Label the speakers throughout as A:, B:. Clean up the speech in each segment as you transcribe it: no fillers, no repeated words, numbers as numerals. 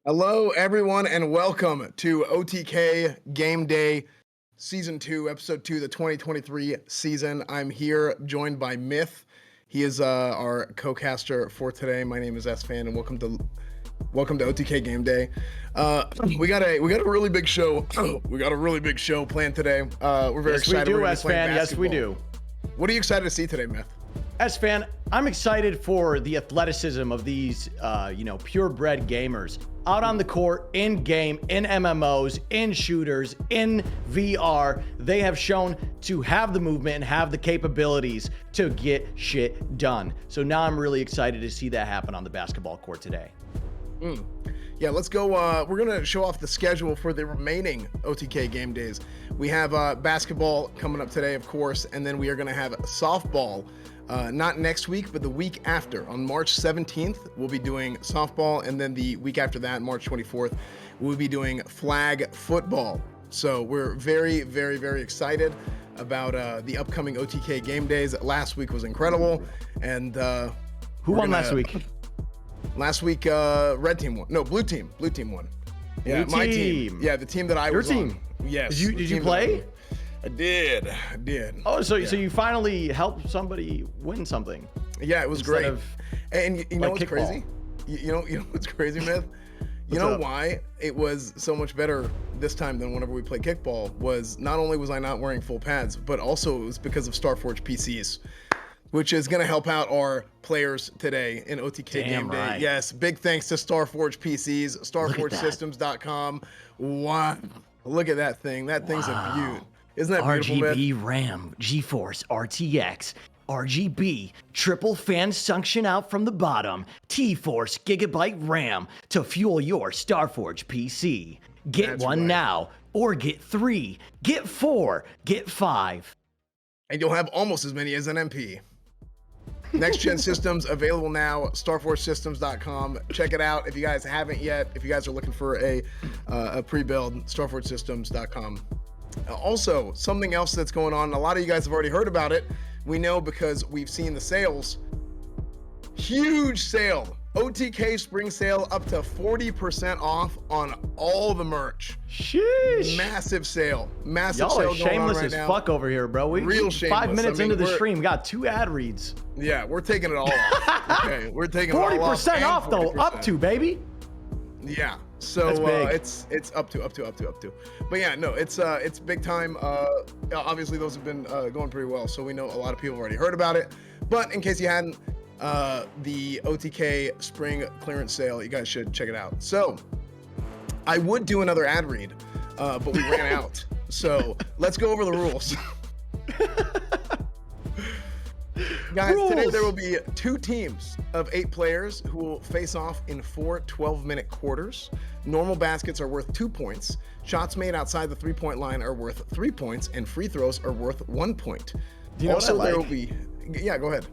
A: Hello, everyone, and welcome to OTK Game Day, Season 2, Episode 2, the 2023 season. I'm here joined by Myth. He is our co-caster for today. My name is S-Fan, and welcome to OTK Game Day. We got a really big show. We got a really big show planned today. We're very excited.
B: We do, S-Fan. Yes, we do.
A: What are you excited to see today, Myth?
B: S-Fan, I'm excited for the athleticism of these, purebred gamers out on the court, in game, in MMOs, in shooters, in VR. They have shown to have the movement and have the capabilities to get shit done. So now I'm really excited to see that happen on the basketball court today.
A: Yeah, let's go. We're going to show off the schedule for the remaining OTK game days. We have basketball coming up today, of course, and then we are going to have softball. Not next week, but the week after. On March 17th, we'll be doing softball, and then the week after that, March 24th, we'll be doing flag football. So we're very, very, very excited about the upcoming OTK game days. Last week was incredible, and
B: who won last week?
A: Last week, red team won. No, blue team. Blue team won. Yeah, my team. Yeah, the team that I was on.
B: Your team.
A: Yes.
B: Did you play?
A: I did.
B: Oh, so you finally helped somebody win something.
A: Yeah, it was great. And you know what's crazy? You know what's crazy, Myth? You know why it was so much better this time than whenever we played kickball was not only was I not wearing full pads, but also it was because of Starforge PCs, which is going to help out our players today in OTK Game Day.
B: Right.
A: Yes, big thanks to Starforge PCs, StarforgeSystems.com. Wow, look at that thing. That thing's a beaut. Isn't that beautiful,
B: RGB
A: Myth?
B: RAM, GeForce RTX, RGB, triple fan suction out from the bottom, T-Force Gigabyte RAM to fuel your Starforge PC. Get
A: That's
B: one
A: right.
B: now, or get 3, get 4, get 5.
A: And you'll have almost as many as an MP. Next gen systems available now, starforgesystems.com. Check it out if you guys haven't yet. If you guys are looking for a pre-build, starforgesystems.com. Also, something else that's going on, a lot of you guys have already heard about it. We know because we've seen the sales. Huge sale. OTK spring sale up to 40% off on all the merch.
B: Sheesh.
A: Massive sale. Massive
B: Y'all
A: sale
B: are
A: going on
B: shameless
A: right
B: as
A: now.
B: fuck over here, bro.
A: Real shameless.
B: 5 minutes
A: I mean,
B: into the stream, got 2 ad reads.
A: Yeah, we're taking it all off. Okay, we're taking it all off.
B: 40% off though,
A: 40%.
B: up to, baby.
A: Yeah. So it's up to. But yeah, no, it's big time. Obviously those have been going pretty well, so we know a lot of people have already heard about it. But in case you hadn't, the OTK spring clearance sale, you guys should check it out. So I would do another ad read, but we ran out. So let's go over the rules. Guys, today there will be 2 teams of 8 players who will face off in 4 12-minute quarters. Normal baskets are worth 2 points. Shots made outside the 3-point line are worth 3 points, and free throws are worth 1 point.
B: Do you know
A: Also,
B: what I
A: there
B: like?
A: will be. Yeah, go ahead.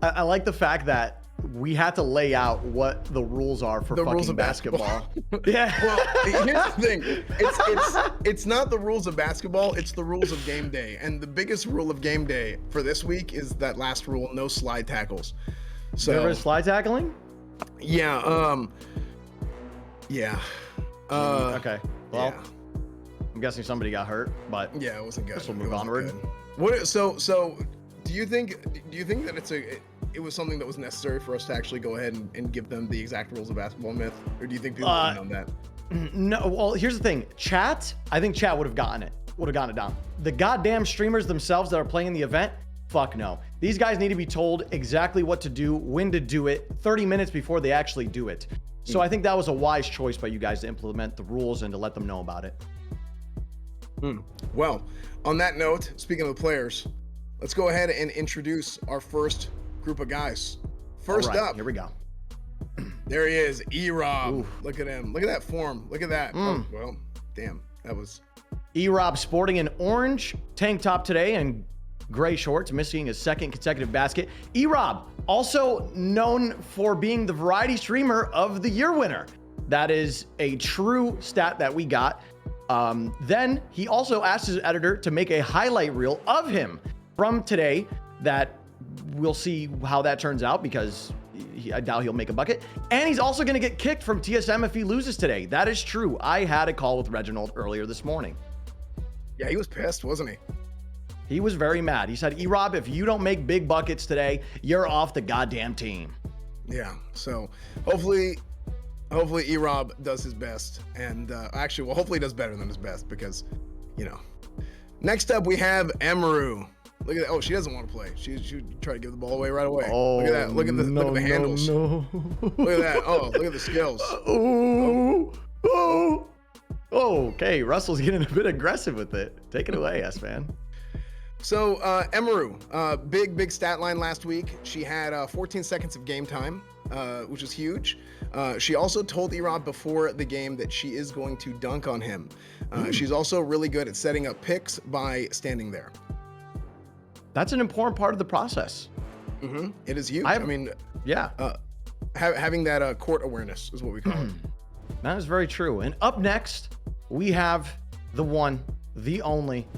B: I like the fact that we had to lay out what the rules are for
A: The
B: fucking
A: rules of
B: basketball. Yeah.
A: Well, here's the thing. It's not the rules of basketball. It's the rules of game day. And the biggest rule of game day for this week is that last rule: no slide tackles. So
B: There was slide tackling?
A: yeah. Yeah.
B: Okay. Well,
A: yeah.
B: I'm guessing somebody got hurt, but
A: Yeah, it wasn't good.
B: Guess we'll
A: It
B: move
A: wasn't
B: onward.
A: good. What? So do you think that it was something that was necessary for us to actually go ahead and give them the exact rules of basketball, Myth, or do you think people would have known that?
B: no. Well, here's the thing. I think chat would have gotten it down. The goddamn streamers themselves that are playing the event, fuck no. These guys need to be told exactly what to do, when to do it, 30 minutes before they actually do it. So I think that was a wise choice by you guys to implement the rules and to let them know about it.
A: Well, on that note, speaking of the players, let's go ahead and introduce our first group of guys. First
B: All right,
A: up,
B: here we go.
A: there he is, E-Rob.
B: Ooh.
A: Look at him. Look at that form. Look at that. Oh, well, damn, that was.
B: E-Rob sporting an orange tank top today and gray shorts, missing his 2nd consecutive basket. E-Rob, also known for being the variety streamer of the year winner. That is a true stat that we got. Then he also asked his editor to make a highlight reel of him from today that we'll see how that turns out, because I doubt he'll make a bucket. And he's also going to get kicked from TSM if he loses today. That is true. I had a call with Reginald earlier this morning.
A: Yeah, he was pissed, wasn't he?
B: He was very mad. He said, E-Rob, if you don't make big buckets today, you're off the goddamn team.
A: Yeah, so hopefully E-Rob does his best. And actually, well, hopefully he does better than his best because, you know. Next up, we have Emaru. Look at that. Oh, she doesn't want to play. She tried to give the ball away right away.
B: Oh,
A: look at that. Look at the handles.
B: No.
A: Look at that. Oh, look at the skills.
B: Oh. Okay, Russell's getting a bit aggressive with it. Take it away, S-Fan.
A: So, Emaru, big stat line last week. She had 14 seconds of game time, which is huge. She also told E-Rob before the game that she is going to dunk on him. She's also really good at setting up picks by standing there.
B: That's an important part of the process.
A: Mm-hmm. It is huge. I mean,
B: yeah.
A: Having that court awareness is what we call it.
B: That is very true. And up next, we have the one, the only,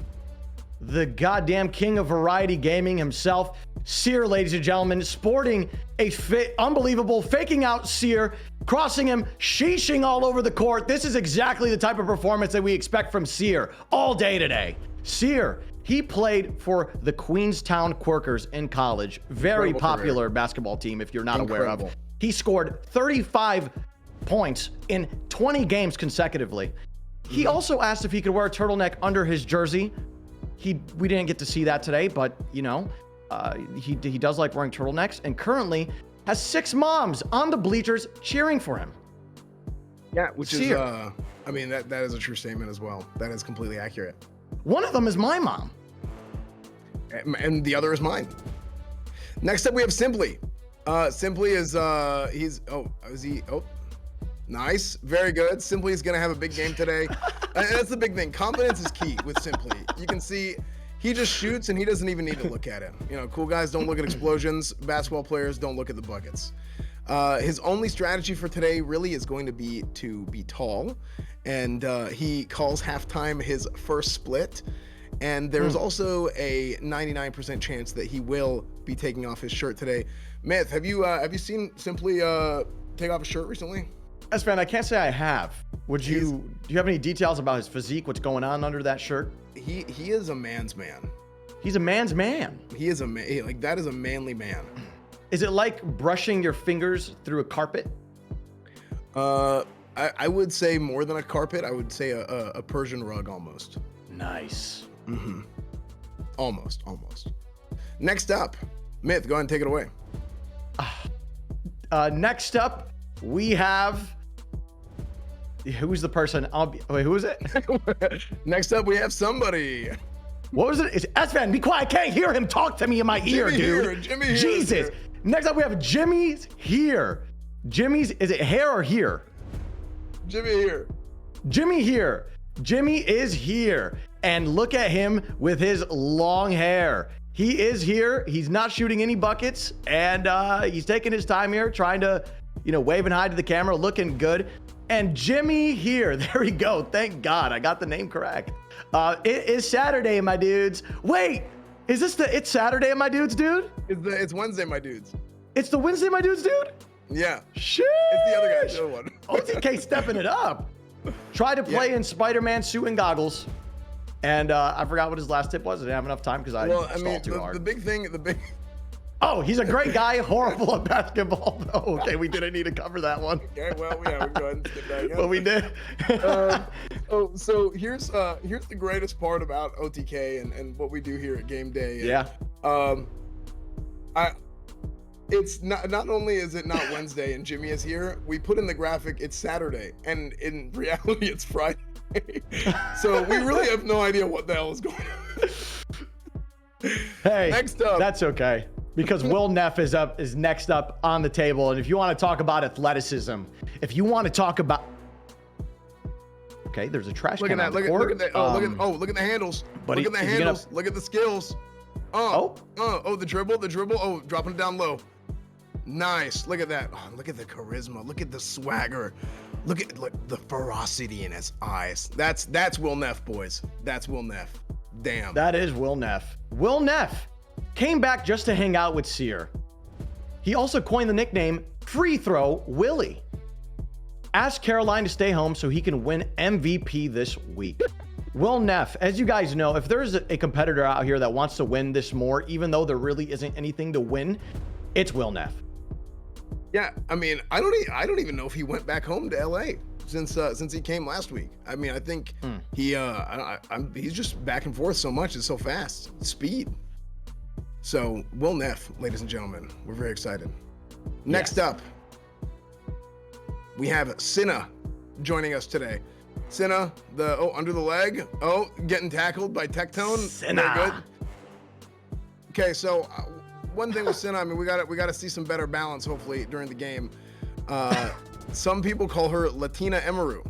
B: the goddamn king of variety gaming himself, Seer, ladies and gentlemen, sporting a unbelievable faking out Seer, crossing him, sheeshing all over the court. This is exactly the type of performance that we expect from Seer all day today. Seer, he played for the Queenstown Quirkers in college. Very popular basketball team, if you're not aware of. He scored 35 points in 20 games consecutively. He also asked if he could wear a turtleneck under his jersey. We didn't get to see that today, but you know, he does like wearing turtlenecks, and currently has 6 moms on the bleachers cheering for him.
A: Yeah, which is I mean, that is a true statement as well. That is completely accurate.
B: One of them is my mom.
A: And the other is mine. Next up, we have Simply. Simply is nice, very good. Simply is gonna have a big game today. And that's the big thing. Confidence is key with Simply. You can see he just shoots and he doesn't even need to look at it. You know, cool guys don't look at explosions. Basketball players don't look at the buckets. His only strategy for today really is going to be tall, and he calls halftime his first split. And there's also a 99% chance that he will be taking off his shirt today. Myth, have you seen Simply take off his shirt recently?
B: S-Fan, I can't say I have. Do you have any details about his physique? What's going on under that shirt?
A: He is a man's man.
B: He's a man's man.
A: He is a man. Like, that is a manly man.
B: Is it like brushing your fingers through a carpet?
A: I would say more than a carpet. I would say a Persian rug almost.
B: Nice.
A: Mm-hmm. Almost. Next up, Myth, go ahead and take it away.
B: Next up, we have... Who's the person? Wait, who is it?
A: Next up, we have somebody.
B: What was it? It's S-Fan. Be quiet. I can't hear him talk to me in my ear, dude.
A: Jimmy here.
B: Jesus. Next up, we have Jimmy's here. Jimmy's, is it hair or here?
A: Jimmy here.
B: Jimmy here. Jimmy is here. And look at him with his long hair. He is here. He's not shooting any buckets. And he's taking his time here, trying to, wave and hide to the camera, looking good. And Jimmy here. There we go. Thank God. I got the name correct. It is Saturday, my dudes. Wait, is this it's Saturday, my dudes, dude?
A: It's Wednesday, my dudes.
B: It's the Wednesday, my dudes, dude?
A: Yeah.
B: Shit.
A: It's the other guy, the other one.
B: OTK stepping it up. Tried to play in Spider-Man suit and goggles. And I forgot what his last tip was. I didn't have enough time because I stalled too hard.
A: The big thing.
B: Oh, he's a great guy, horrible at basketball. Oh, okay, we didn't need to cover that one.
A: Okay, well, yeah, we can go ahead and skip that again.
B: But we did.
A: So here's the greatest part about OTK and what we do here at Game Day. It's not only is it not Wednesday and Jimmy is here, we put in the graphic it's Saturday, and in reality it's Friday. So we really have no idea what the hell is going on.
B: Hey,
A: next up,
B: that's okay. Because Will Neff is next up on the table. And if you want to talk about athleticism, if you want to talk about... Okay, there's a trash can on the court.
A: Look at the handles. Look at the handles. Look at the skills. The dribble. Oh, dropping it down low. Nice. Look at that. Oh, look at the charisma. Look at the swagger. Look at the ferocity in his eyes. That's Will Neff, boys. That's Will Neff. Damn.
B: That is Will Neff. Will Neff came back just to hang out with Seer. He also coined the nickname Free Throw Willie. Asked Caroline to stay home so he can win MVP this week. Will Neff, as you guys know, if there's a competitor out here that wants to win this more, even though there really isn't anything to win, it's Will Neff.
A: Yeah, I mean, I don't even know if he went back home to LA since he came last week. I mean, I think he's just back and forth so much. It's so fast. Speed. So, Will Neff, ladies and gentlemen, we're very excited. Next up, we have Cinna joining us today. Cinna, under the leg. Getting tackled by Tectone.
B: Cinna.
A: Very good. Okay, so one thing with Cinna, I mean, we gotta see some better balance hopefully during the game. Some people call her Latina Emaru.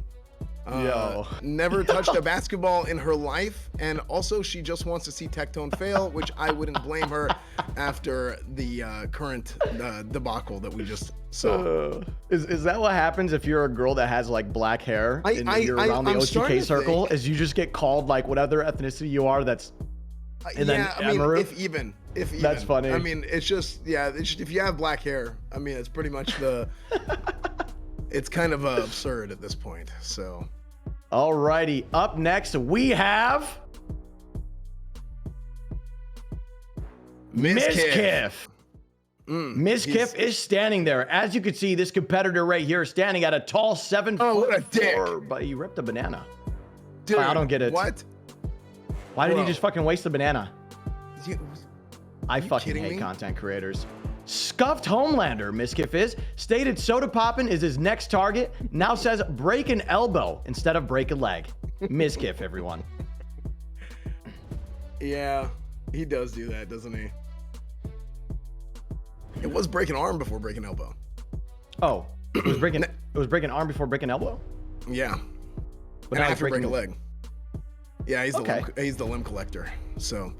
A: Never touched a basketball in her life, and also she just wants to see Tectone fail, which I wouldn't blame her after the current debacle that we just saw.
B: Is that what happens if you're a girl that has like black hair and you're around the OTK circle? Is you just get called like whatever ethnicity you are? That's
A: Emaru? If even.
B: That's funny.
A: I mean, it's just if you have black hair, I mean, it's pretty much it's kind of absurd at this point. So.
B: Alrighty, up next we have Miskiff. Miskiff is standing there. As you can see, this competitor right here is standing at a tall 7'4".
A: What a dick.
B: But he ripped a banana.
A: Dude,
B: I don't get it.
A: What?
B: Why did he just fucking waste the banana? I fucking hate
A: me?
B: content creators. Scuffed Homelander, Miskiff is. Stated soda poppin' is his next target. Now says break an elbow instead of break a leg. Miskiff, everyone.
A: Yeah, he does do that, doesn't he? It was break an arm before break an elbow.
B: Oh, it was breaking arm before breaking elbow?
A: Yeah.
B: But
A: and
B: now
A: after break a
B: breaking
A: leg. Yeah, he's the limb collector. So,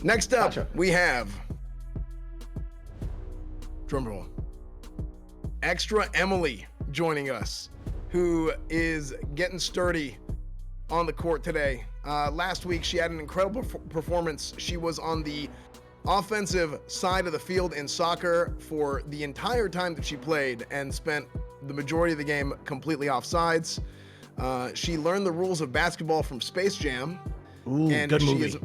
A: next up, we have drumroll. Extra Emily joining us, who is getting sturdy on the court today. Last week, she had an incredible performance. She was on the offensive side of the field in soccer for the entire time that she played and spent the majority of the game completely offsides. She learned the rules of basketball from Space Jam.
B: Ooh,
A: and
B: good
A: she
B: movie.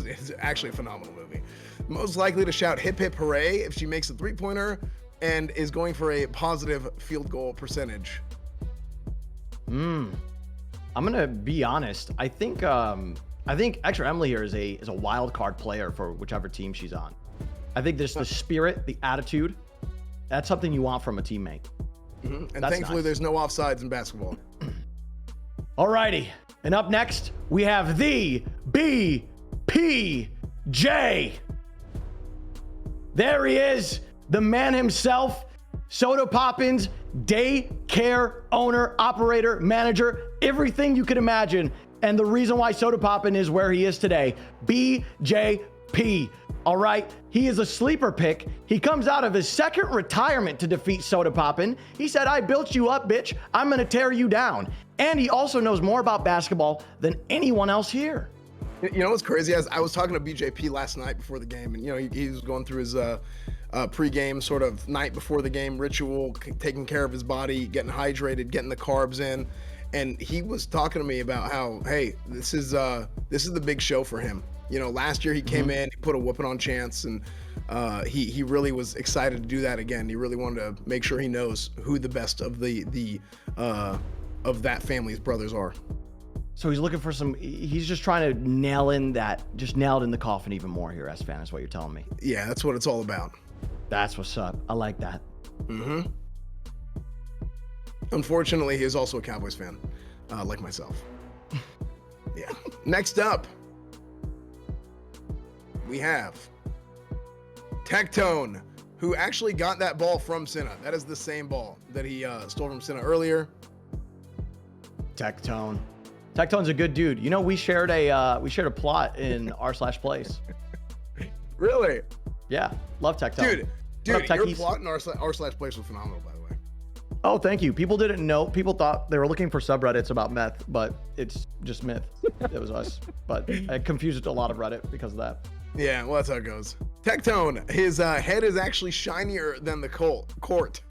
A: is actually a phenomenal movie. Most likely to shout hip hip hooray if she makes a three-pointer and is going for a positive field goal percentage.
B: I'm gonna be honest. I think Extra Emily here is a wild card player for whichever team she's on. I think there's the spirit, the attitude. That's something you want from a teammate.
A: And thankfully, there's no offsides in basketball.
B: Alrighty, and up next we have the BPJ. There he is, the man himself, Soda Poppins, daycare owner, operator, manager, everything you could imagine. And the reason why Soda Poppin is where he is today, BJP. All right, he is a sleeper pick. He comes out of his second retirement to defeat Soda Poppin. He said, I built you up, bitch. I'm gonna tear you down. And he also knows more about basketball than anyone else here.
A: You know what's crazy? I was talking to BJP last night before the game, and you know he was going through his pre-game sort of night before the game ritual, taking care of his body, getting hydrated, getting the carbs in, and he was talking to me about how, hey, this is the big show for him. You know, last year he came in, he put a whooping on Chance, and he really was excited to do that again. He really wanted to make sure he knows who the best of of that family's brothers are.
B: So he's looking for he's just trying to nail in the coffin even more here, S-Fan, is what you're telling me.
A: Yeah, that's what it's all about.
B: That's what's up. I like that.
A: Unfortunately, he is also a Cowboys fan, like myself. Yeah. Next up, we have Tectone, who actually got that ball from Cinna. That is the same ball that he stole from Cinna earlier.
B: Tectone's a good dude. You know, we shared a plot in r/place.
A: Really?
B: Yeah, love Tectone.
A: Dude, your plot in r/place was phenomenal, by the way.
B: Oh, thank you. People didn't know. People thought they were looking for subreddits about meth, but it's just myth. It was us. But I confused it to a lot of Reddit because of that.
A: Yeah, well, that's how it goes. Tectone, his head is actually shinier than the court.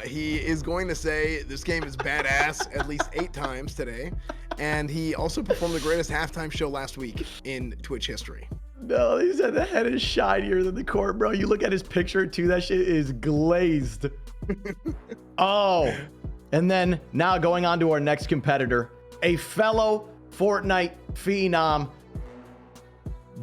A: He is going to say this game is badass at least 8 times today. And he also performed the greatest halftime show last week in Twitch history.
B: No, he said the head is shinier than the court, bro. You look at his picture too, that shit is glazed. Oh, and then now going on to our next competitor, a fellow Fortnite phenom,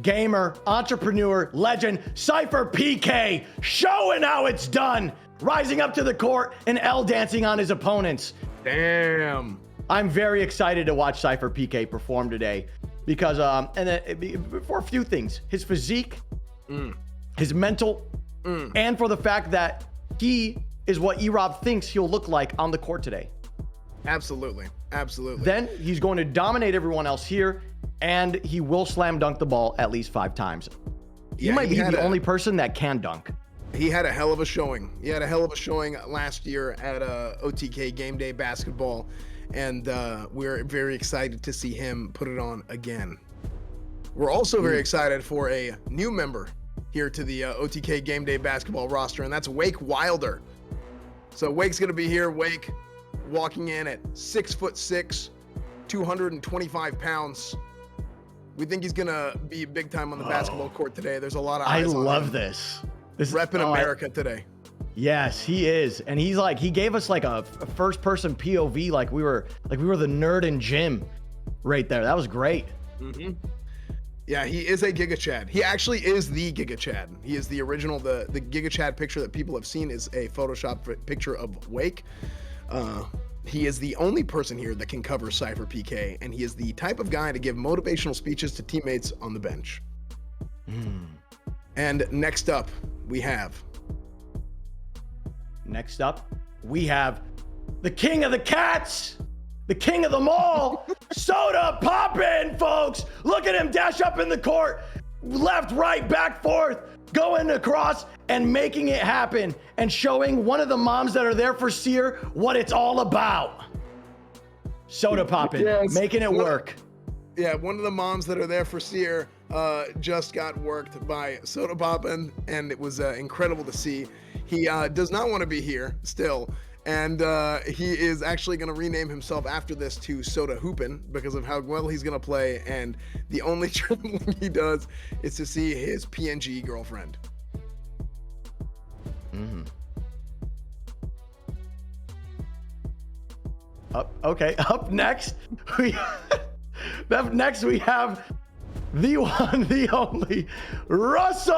B: gamer, entrepreneur, legend, Cypher PK, showing how it's done, rising up to the court and L dancing on his opponents.
A: Damn.
B: I'm very excited to watch Cypher PK perform today because, for a few things, his physique, his mental, and for the fact that he is what E-Rob thinks he'll look like on the court today.
A: Absolutely. Absolutely.
B: Then he's going to dominate everyone else here, and he will slam dunk the ball at least 5 times. He might be the only person that can dunk.
A: He had a hell of a showing. He had a hell of a showing last year at OTK Game Day Basketball, and we're very excited to see him put it on again. We're also very excited for a new member here to the OTK Game Day Basketball roster, and that's Wake Wilder. So Wake's going to be here. Wake walking in at 6'6", 225 pounds. We think he's going to be big time on the basketball court today. There's a lot of eyes on him.
B: I love this. This is
A: repping America today.
B: Yes, he is. And he's like, he gave us like a first person POV, like we were the nerd in gym right there. That was great.
A: Mm-hmm. Yeah, he is a Giga Chad. He actually is the Giga Chad. He is the original. The Giga Chad picture that people have seen is a Photoshop picture of Wake. He is the only person here that can cover Cypher PK, and he is the type of guy to give motivational speeches to teammates on the bench. And next up, we have the king of the cats, the king of them all, Soda Poppin', folks. Look at him dash up in the court, left, right, back, forth, going across and making it happen and showing one of the moms that are there for Seer what it's all about. Soda Poppin', yes, making it work. Yeah, one of the moms that are there for Seer just got worked by Soda Poppin', and it was incredible to see. He does not want to be here still, and he is actually going to rename himself after this to Soda Hoopin' because of how well he's going to play, and the only trembling he does is to see his PNG girlfriend.
B: Up next, we have the one, the only, Russell!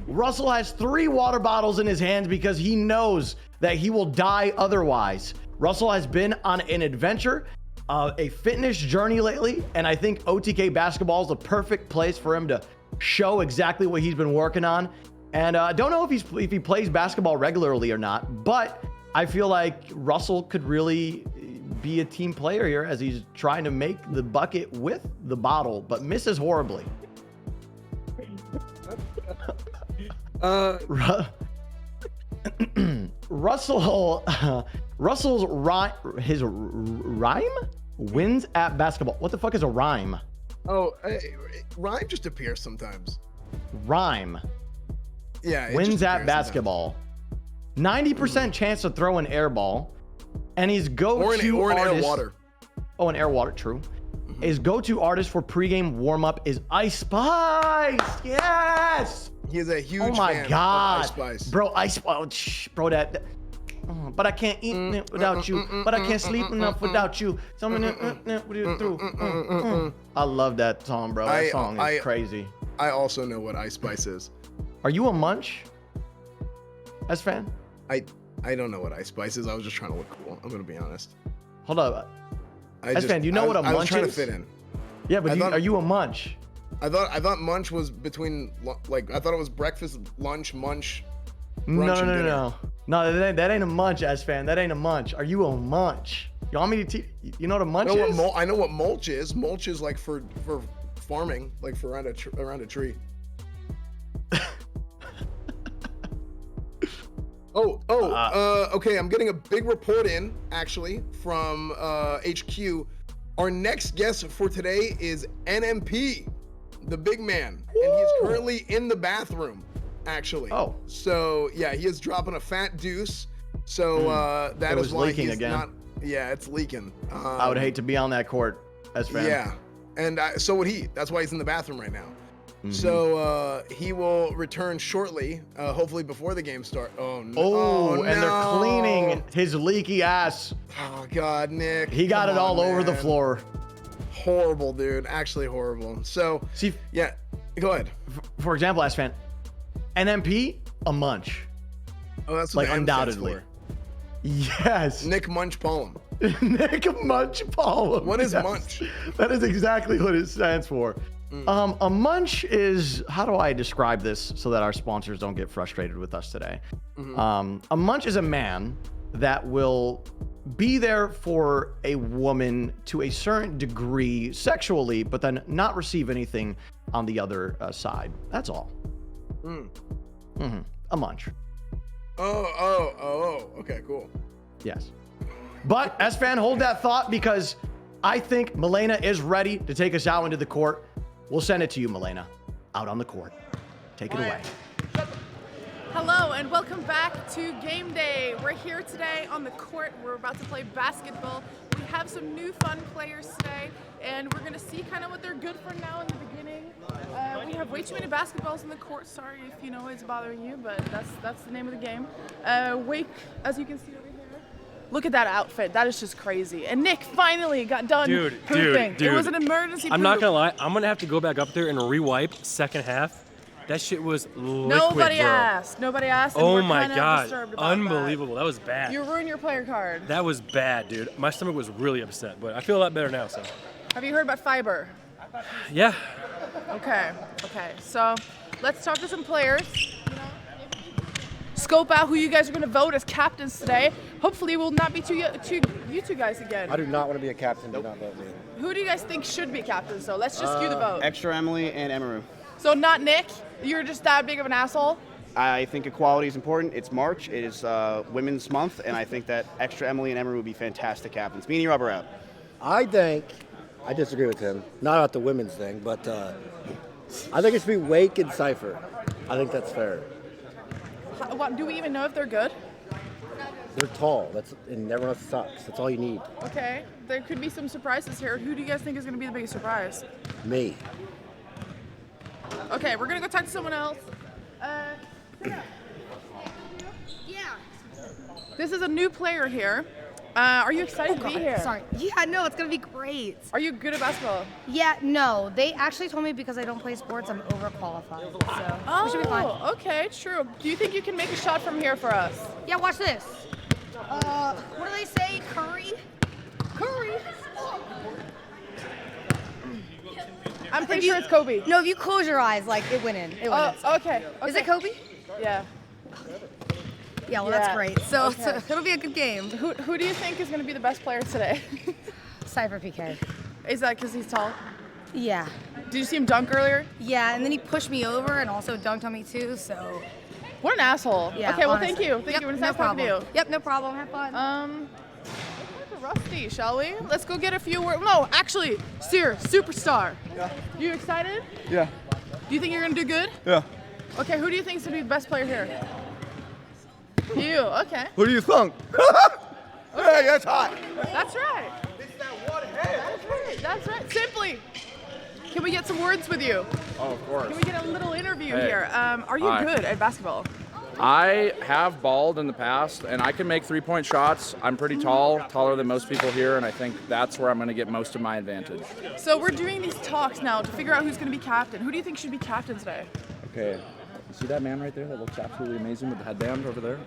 B: Russell has 3 water bottles in his hands because he knows that he will die otherwise. Russell has been on an adventure, a fitness journey lately, and I think OTK basketball is the perfect place for him to show exactly what he's been working on. And I don't know if he plays basketball regularly or not, but I feel like Russell could really be a team player here as he's trying to make the bucket with the bottle, but misses horribly. Russell's rhyme wins at basketball. What the fuck is a rhyme?
A: Oh, rhyme just appears sometimes.
B: Rhyme.
A: Yeah.
B: Wins at basketball. 90% chance to throw an air ball, and his go-to
A: or an
B: artist.
A: air water.
B: Oh, an air water. True. His go-to artist for pregame warm-up is Ice Spice. Yes.
A: He is a huge
B: fan of Ice
A: Spice.
B: Bro, Ice Spice. Bro, that but I can't eat without you. But I can't sleep enough without you. I love that song, bro. That song is crazy.
A: I also know what Ice Spice is.
B: Are you a munch? As fan?
A: I don't know what Ice Spice is. I was just trying to look cool. I'm gonna be honest.
B: Hold up. Fan, you know what a munch is? I was trying to fit in. Yeah, but are you a munch?
A: I thought munch was between, like, I thought it was breakfast, lunch, munch.
B: No. No, that ain't a munch, fan. That ain't a munch. Are you a munch? You want me to teach? You know what a munch is?
A: I know what mulch is. Mulch is like for farming, like for around a tree. Okay, I'm getting a big report in, actually, from HQ. Our next guest for today is NMP, the big man, and he's currently in the bathroom, actually.
B: Oh.
A: So yeah, he is dropping a fat deuce. So that is why
B: leaking
A: he's
B: again.
A: not. Yeah, it's leaking.
B: I would hate to be on that court as fan.
A: Yeah, and so would he. That's why he's in the bathroom right now.
B: Mm-hmm.
A: So he will return shortly, hopefully before the game starts. Oh no!
B: Oh, and they're cleaning his leaky ass.
A: Oh God, Nick.
B: He got it all over the
A: man.
B: floor.
A: Horrible, dude. Actually horrible. So
B: See,
A: yeah, go ahead.
B: For example, as fan, NMP, a munch.
A: Oh, that's what
B: Like
A: the M stands
B: undoubtedly.
A: for.
B: Yes.
A: Nick Munch Poem.
B: Nick Munch Poem.
A: What is
B: Yes.
A: munch?
B: That is exactly what it stands for. A munch is, how do I describe this so that our sponsors don't get frustrated with us today? A munch is a man that will be there for a woman to a certain degree sexually, but then not receive anything on the other side. That's all. A munch.
A: Oh. Okay, cool.
B: Yes. But S-Fan, hold that thought because I think Milena is ready to take us out into the court. We'll send it to you, Milena, out on the court. Take it away.
C: Hello and welcome back to Game Day. We're here today on the court. We're about to play basketball. We have some new fun players today, and we're gonna see kind of what they're good for now in the beginning. We have way too many basketballs in the court. Sorry if it's bothering you, but that's the name of the game. Wake, as you can see over here. Look at that outfit. That is just crazy. And Nick finally got done pooping. It was an emergency
D: I'm
C: poop.
D: not gonna lie. I'm gonna have to go back up there and re-wipe second half. That shit was liquid,
C: Nobody
D: bro.
C: asked. Nobody asked. And
D: Oh
C: we're
D: my
C: kind of
D: god,
C: disturbed about
D: unbelievable. That was bad.
C: That. You ruined your player card.
D: That was bad, dude. My stomach was really upset, but I feel a lot better now. So.
C: Have you heard about fiber?
D: Yeah.
C: Okay. So let's talk to some players. Scope out who you guys are going to vote as captains today. Hopefully, we'll not be you two guys again.
E: I do not want to be a captain. Do not vote me.
C: Who do you guys think should be captains? So let's just do the vote.
E: Extra Emily and Emaru.
C: So not Nick. You're just that big of an asshole.
E: I think equality is important. It's March. It is Women's Month, and I think that Extra Emily and Emaru would be fantastic captains. Me and Rob are out.
F: I disagree with him. Not about the women's thing, but I think it should be Wake and Cypher. I think that's fair.
C: Do we even know if they're good?
F: They're tall. And everyone else sucks. That's all you need.
C: Okay. There could be some surprises here. Who do you guys think is going to be the biggest surprise?
F: Me.
C: Okay, we're going to go talk to someone else.
G: Yeah.
C: This is a new player here. Are you excited to be here?
G: Sorry. Yeah, no, it's gonna be great.
C: Are you good at basketball?
G: Yeah, no. They actually told me because I don't play sports, I'm overqualified. So we should be fine.
C: Okay, true. Do you think you can make a shot from here for us?
G: Yeah, watch this. What do they say? Curry? Curry.
C: I'm pretty sure it's Kobe.
G: No, if you close your eyes, like it went in. It went in.
C: Okay.
G: Is it Kobe?
C: Yeah.
G: Yeah, well,
C: Yeah.
G: that's great. So,
C: Okay.
G: so it'll be a good game.
C: Who do you think is going to be the best player today?
G: Cypher PK.
C: Is that because he's tall?
G: Yeah.
C: Did you see him dunk earlier?
G: Yeah, and then he pushed me over and also dunked on me too, so.
C: What an asshole.
G: Yeah,
C: okay, well,
G: honestly.
C: thank you. Thank
G: Yep,
C: you. It was
G: no
C: nice talking to
G: problem.
C: you.
G: Yep, no problem. Have fun.
C: Let's go to Rusty, shall we? Let's go get a few words. No, actually, Sear, superstar. Yeah. You excited?
E: Yeah.
C: Do you think you're going to do good?
E: Yeah.
C: Okay, who do you think is going to be the best player here? You, okay.
E: Who do you think? Hey, that's hot.
C: That's right. That's right. Simply. Can we get some words with you?
H: Oh, of course.
C: Can we get a little interview
H: Hey.
C: here? Are you
H: Hi.
C: good at basketball?
H: I have balled in the past, and I can make three-point shots. I'm pretty tall, taller than most people here, and I think that's where I'm going to get most of my advantage.
C: So we're doing these talks now to figure out who's going to be captain. Who do you think should be captain today?
H: Okay, see that man right there that looks absolutely amazing with the headband over there?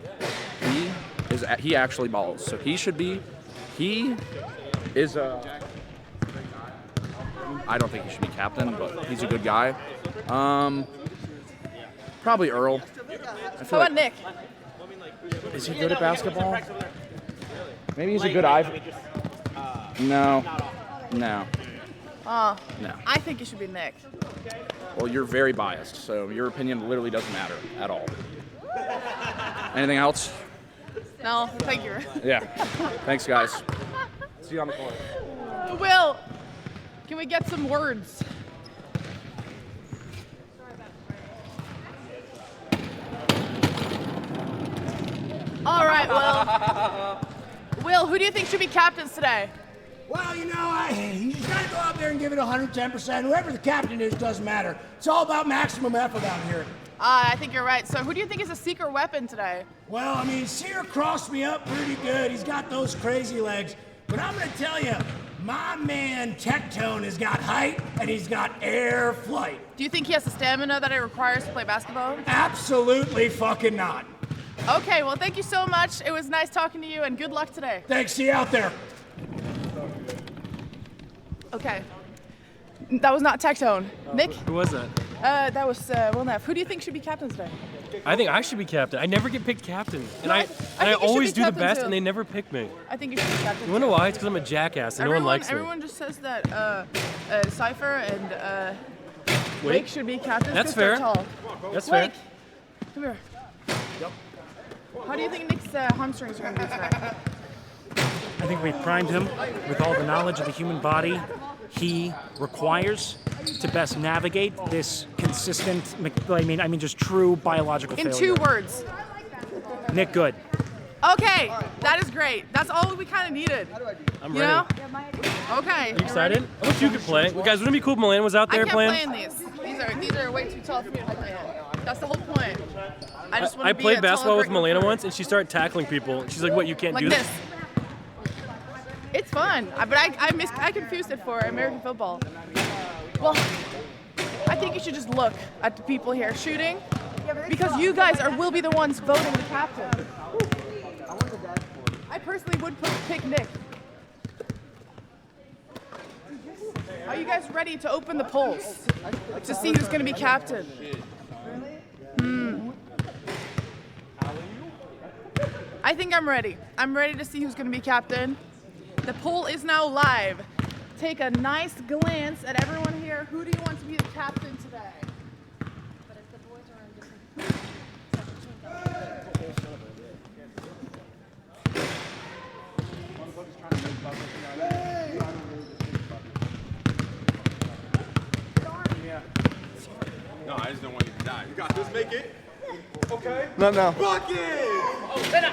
H: He actually balls, so he is I don't think he should be captain, but he's a good guy. Probably Earl. I
C: How
H: feel
C: about
H: like,
C: Nick?
H: is he good at basketball? Maybe he's a good eye. No. No.
C: I think it should be Nick.
H: Well, you're very biased, so your opinion literally doesn't matter at all. Anything else?
C: No, thank you.
H: Yeah. Thanks, guys. See you on the court.
C: Will, can we get some words? All right, Will. Will, who do you think should be captains today?
I: Well, you know, you just gotta go out there and give it 110%. Whoever the captain is doesn't matter. It's all about maximum effort out here.
C: I think you're right. So who do you think is a secret weapon today?
I: Well, I mean, Sear crossed me up pretty good. He's got those crazy legs. But I'm gonna tell you, my man Tectone has got height and he's got air flight.
C: Do you think he has the stamina that it requires to play basketball?
I: Absolutely fucking not.
C: Okay, well, thank you so much. It was nice talking to you, and good luck today.
I: Thanks, see you out there.
C: Okay. That was not Tectone. Nick?
D: Who was that?
C: That was Will Neff. Who do you think should be captain today?
D: I think I should be captain. I never get picked captain. And
C: No,
D: I
C: I think you should
D: always
C: be
D: do the
C: captain
D: best,
C: too.
D: and they never pick me.
C: I think you should be captain.
D: You wanna know why? It's because I'm a jackass and no one likes me.
C: Everyone just says that Cypher and Wake should be captains.
D: That's
C: 'cause they're
D: fair.
C: Tall.
D: That's
C: Wake,
D: fair.
C: come here. How do you think Nick's hamstrings are going to be today?
J: I think we've primed him with all the knowledge of the human body he requires to best navigate this consistent, I mean, just true biological
C: In
J: failure.
C: 2 words.
J: Nick Good.
C: Okay, that is great. That's all we kind of needed.
D: I'm
C: You
D: ready.
C: know? Okay.
D: Are you excited? I wish you could play. Well, guys, wouldn't it be cool if Milan was out there
C: I can't
D: playing?
C: play in these. These are way too tall for me to play in. That's the whole point. I just want
D: I
C: to be
D: played
C: a
D: basketball
C: taller
D: with
C: brick
D: Milena
C: in front.
D: once, and she started tackling people. She's like, "What? You can't
C: Like
D: do
C: this. It's fun, but I confused it for American football. Well, I think you should just look at the people here shooting, because you guys will be the ones voting the captain. I personally would pick Nick. Are you guys ready to open the polls to see who's going to be captain? I think I'm ready. I'm ready to see who's going to be captain. The poll is now live. Take a nice glance at everyone here. Who do you want to be the captain today?
K: No, I just don't want you to die. You got this, make it. Okay.
A: No.
K: Bucket!
G: But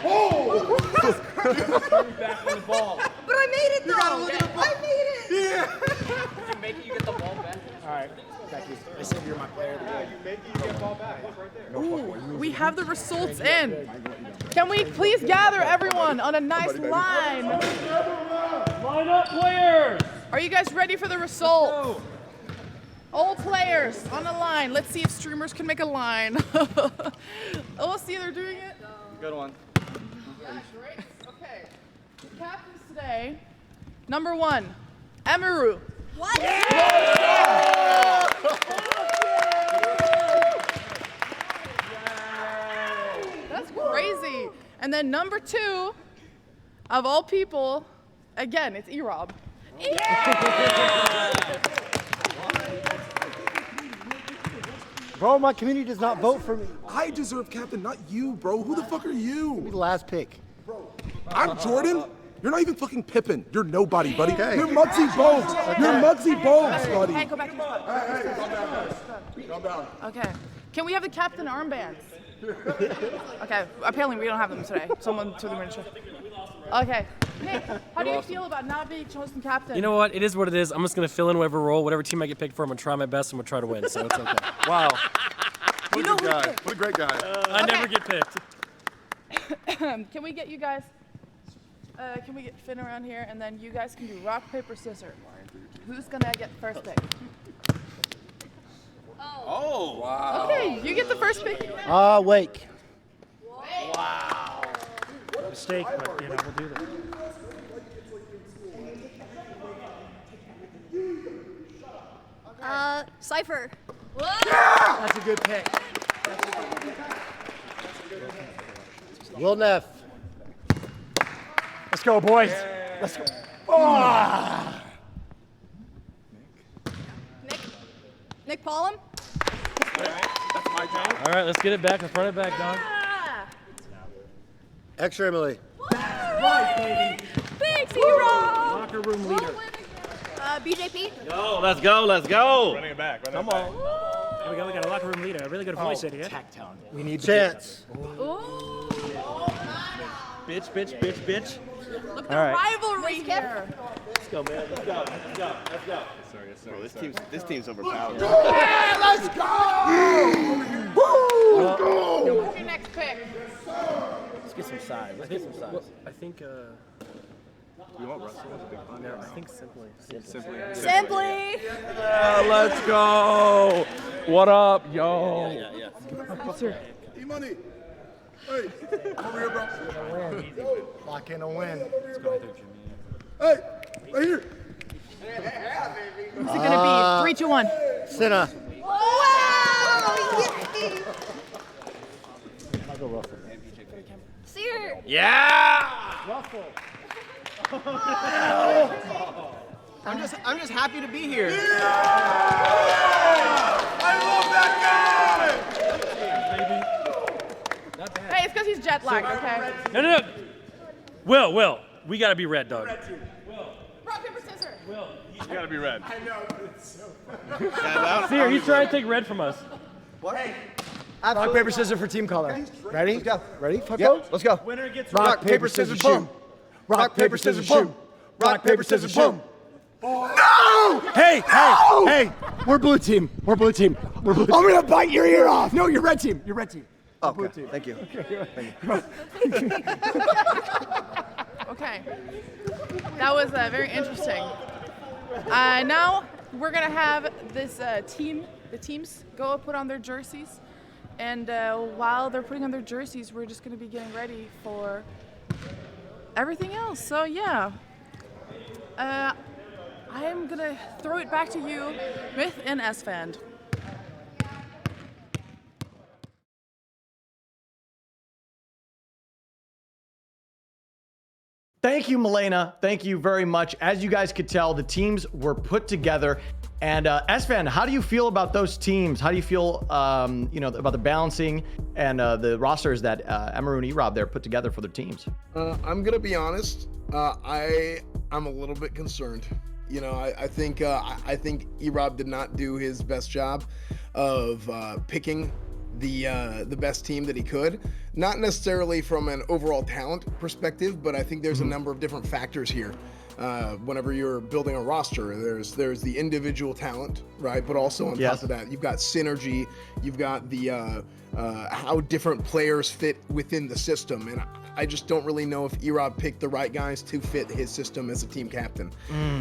G: I made it though. I made it.
I: I said you're my player.
C: Ooh, we have the results in. Can we please gather everyone on a nice line?
D: Line up, players!
C: Are you guys ready for the result? All players on a line. Let's see if streamers can make a line. Oh, see, they're doing it.
E: Good one.
C: Great. Okay. Captains today. Number 1, Emiru.
G: What?
C: That's crazy. And then number 2, of all people, again, it's Erob.
F: Bro, my community does not vote for me.
K: I deserve captain, not you, bro. Who the fuck are
F: Be
K: you?
F: the last pick.
K: I'm Jordan. You're not even fucking Pippin. You're nobody, buddy.
F: Okay.
K: You're Muggsy Bogues. You're Muggsy Bogues, buddy.
C: Hey, go back to your spot.
K: Calm down.
C: Okay. Can we have the captain armbands? Okay. Apparently we don't have them today. Someone took them in. Okay. Nick, how do you feel about not being chosen captain?
D: You know what? It is what it is. I'm just gonna fill in whatever role, whatever team I get picked for. I'm gonna try my best. I'm gonna try to win. So it's okay.
K: Wow.
C: You
K: What
C: know
K: a good
C: who-
K: guy. What a great guy.
D: I never get picked.
C: Can we get you guys? Can we get Finn around here, and then you guys can do rock, paper, scissors. Who's gonna get first pick?
K: Oh, wow.
C: Okay, you get the first pick.
F: Wake.
J: Mistake, but we'll do that.
G: Cypher.
F: That's a good pick. Will Neff.
J: Let's go, boys. Let's go.
G: Nick Paulum.
K: That's my turn.
D: All right, let's get it back. Let's run it back, dog.
F: Extra Emily.
G: Big hero.
J: Locker room leader.
G: BJP.
L: Go, let's go, let's go.
K: Running it back.
J: Come on. Here we go. We got a locker room leader. A really good voice in here.
F: We need Chance.
C: Ooh.
L: Bitch, bitch, bitch, bitch.
C: Look at the rivalry here.
L: Let's go, man. Let's go. Let's go. Let's go.
E: Bro, this team's overpowered.
A: Yeah, let's go! Woo! Let's go!
C: What's your next pick?
L: Let's get some size. Let's get some size.
D: I think.
K: You want Russell? That's a big fun.
D: No, I think simply.
C: Simply.
H: Yeah, let's go. What up, yo?
L: Yeah.
A: E-Money. Hey, over here, bro.
B: Lock in a win.
D: Let's go there, Jimmy.
A: Hey, right here.
C: Who's it gonna be? 3, 2, 1.
F: Cinna.
G: I'll go Russell. Sear.
H: Yeah.
B: I'm just happy to be here.
K: I love that guy!
C: Hey, it's because he's jet lagged, okay?
D: No. Will, we gotta be red, dog.
C: Rock, paper, scissors.
K: You gotta be red.
D: Here, he's trying to take red from us.
B: Rock, paper, scissors for team color. Ready? Let's go. Ready?
F: Yep, let's go.
D: Winner gets
B: Rock, paper, scissors, boom. Rock, paper, scissors, boom. Rock, paper, scissors, boom.
A: No!
B: Hey! We're blue team. We're blue team. I'm gonna bite your ear off. No, you're red team. You're red team.
F: Okay, thank you.
C: Okay. That was very interesting. Now we're gonna have this the teams go put on their jerseys, and while they're putting on their jerseys, we're just gonna be getting ready for everything else. So yeah, I am gonna throw it back to you, Myth and S-Fan.
B: Thank you, Milena. Thank you very much. As you guys could tell, the teams were put together. And S-Fan, how do you feel about those teams? How do you feel, about the balancing and the rosters that Amaru and Erob there put together for their teams?
A: I'm gonna be honest. I'm a little bit concerned. I think Erob did not do his best job of picking the best team that he could. Not necessarily from an overall talent perspective, but I think there's a number of different factors here. Whenever you're building a roster, there's the individual talent, right? But also on top of that, you've got synergy, you've got the how different players fit within the system, and I just don't really know if Erob picked the right guys to fit his system as a team captain.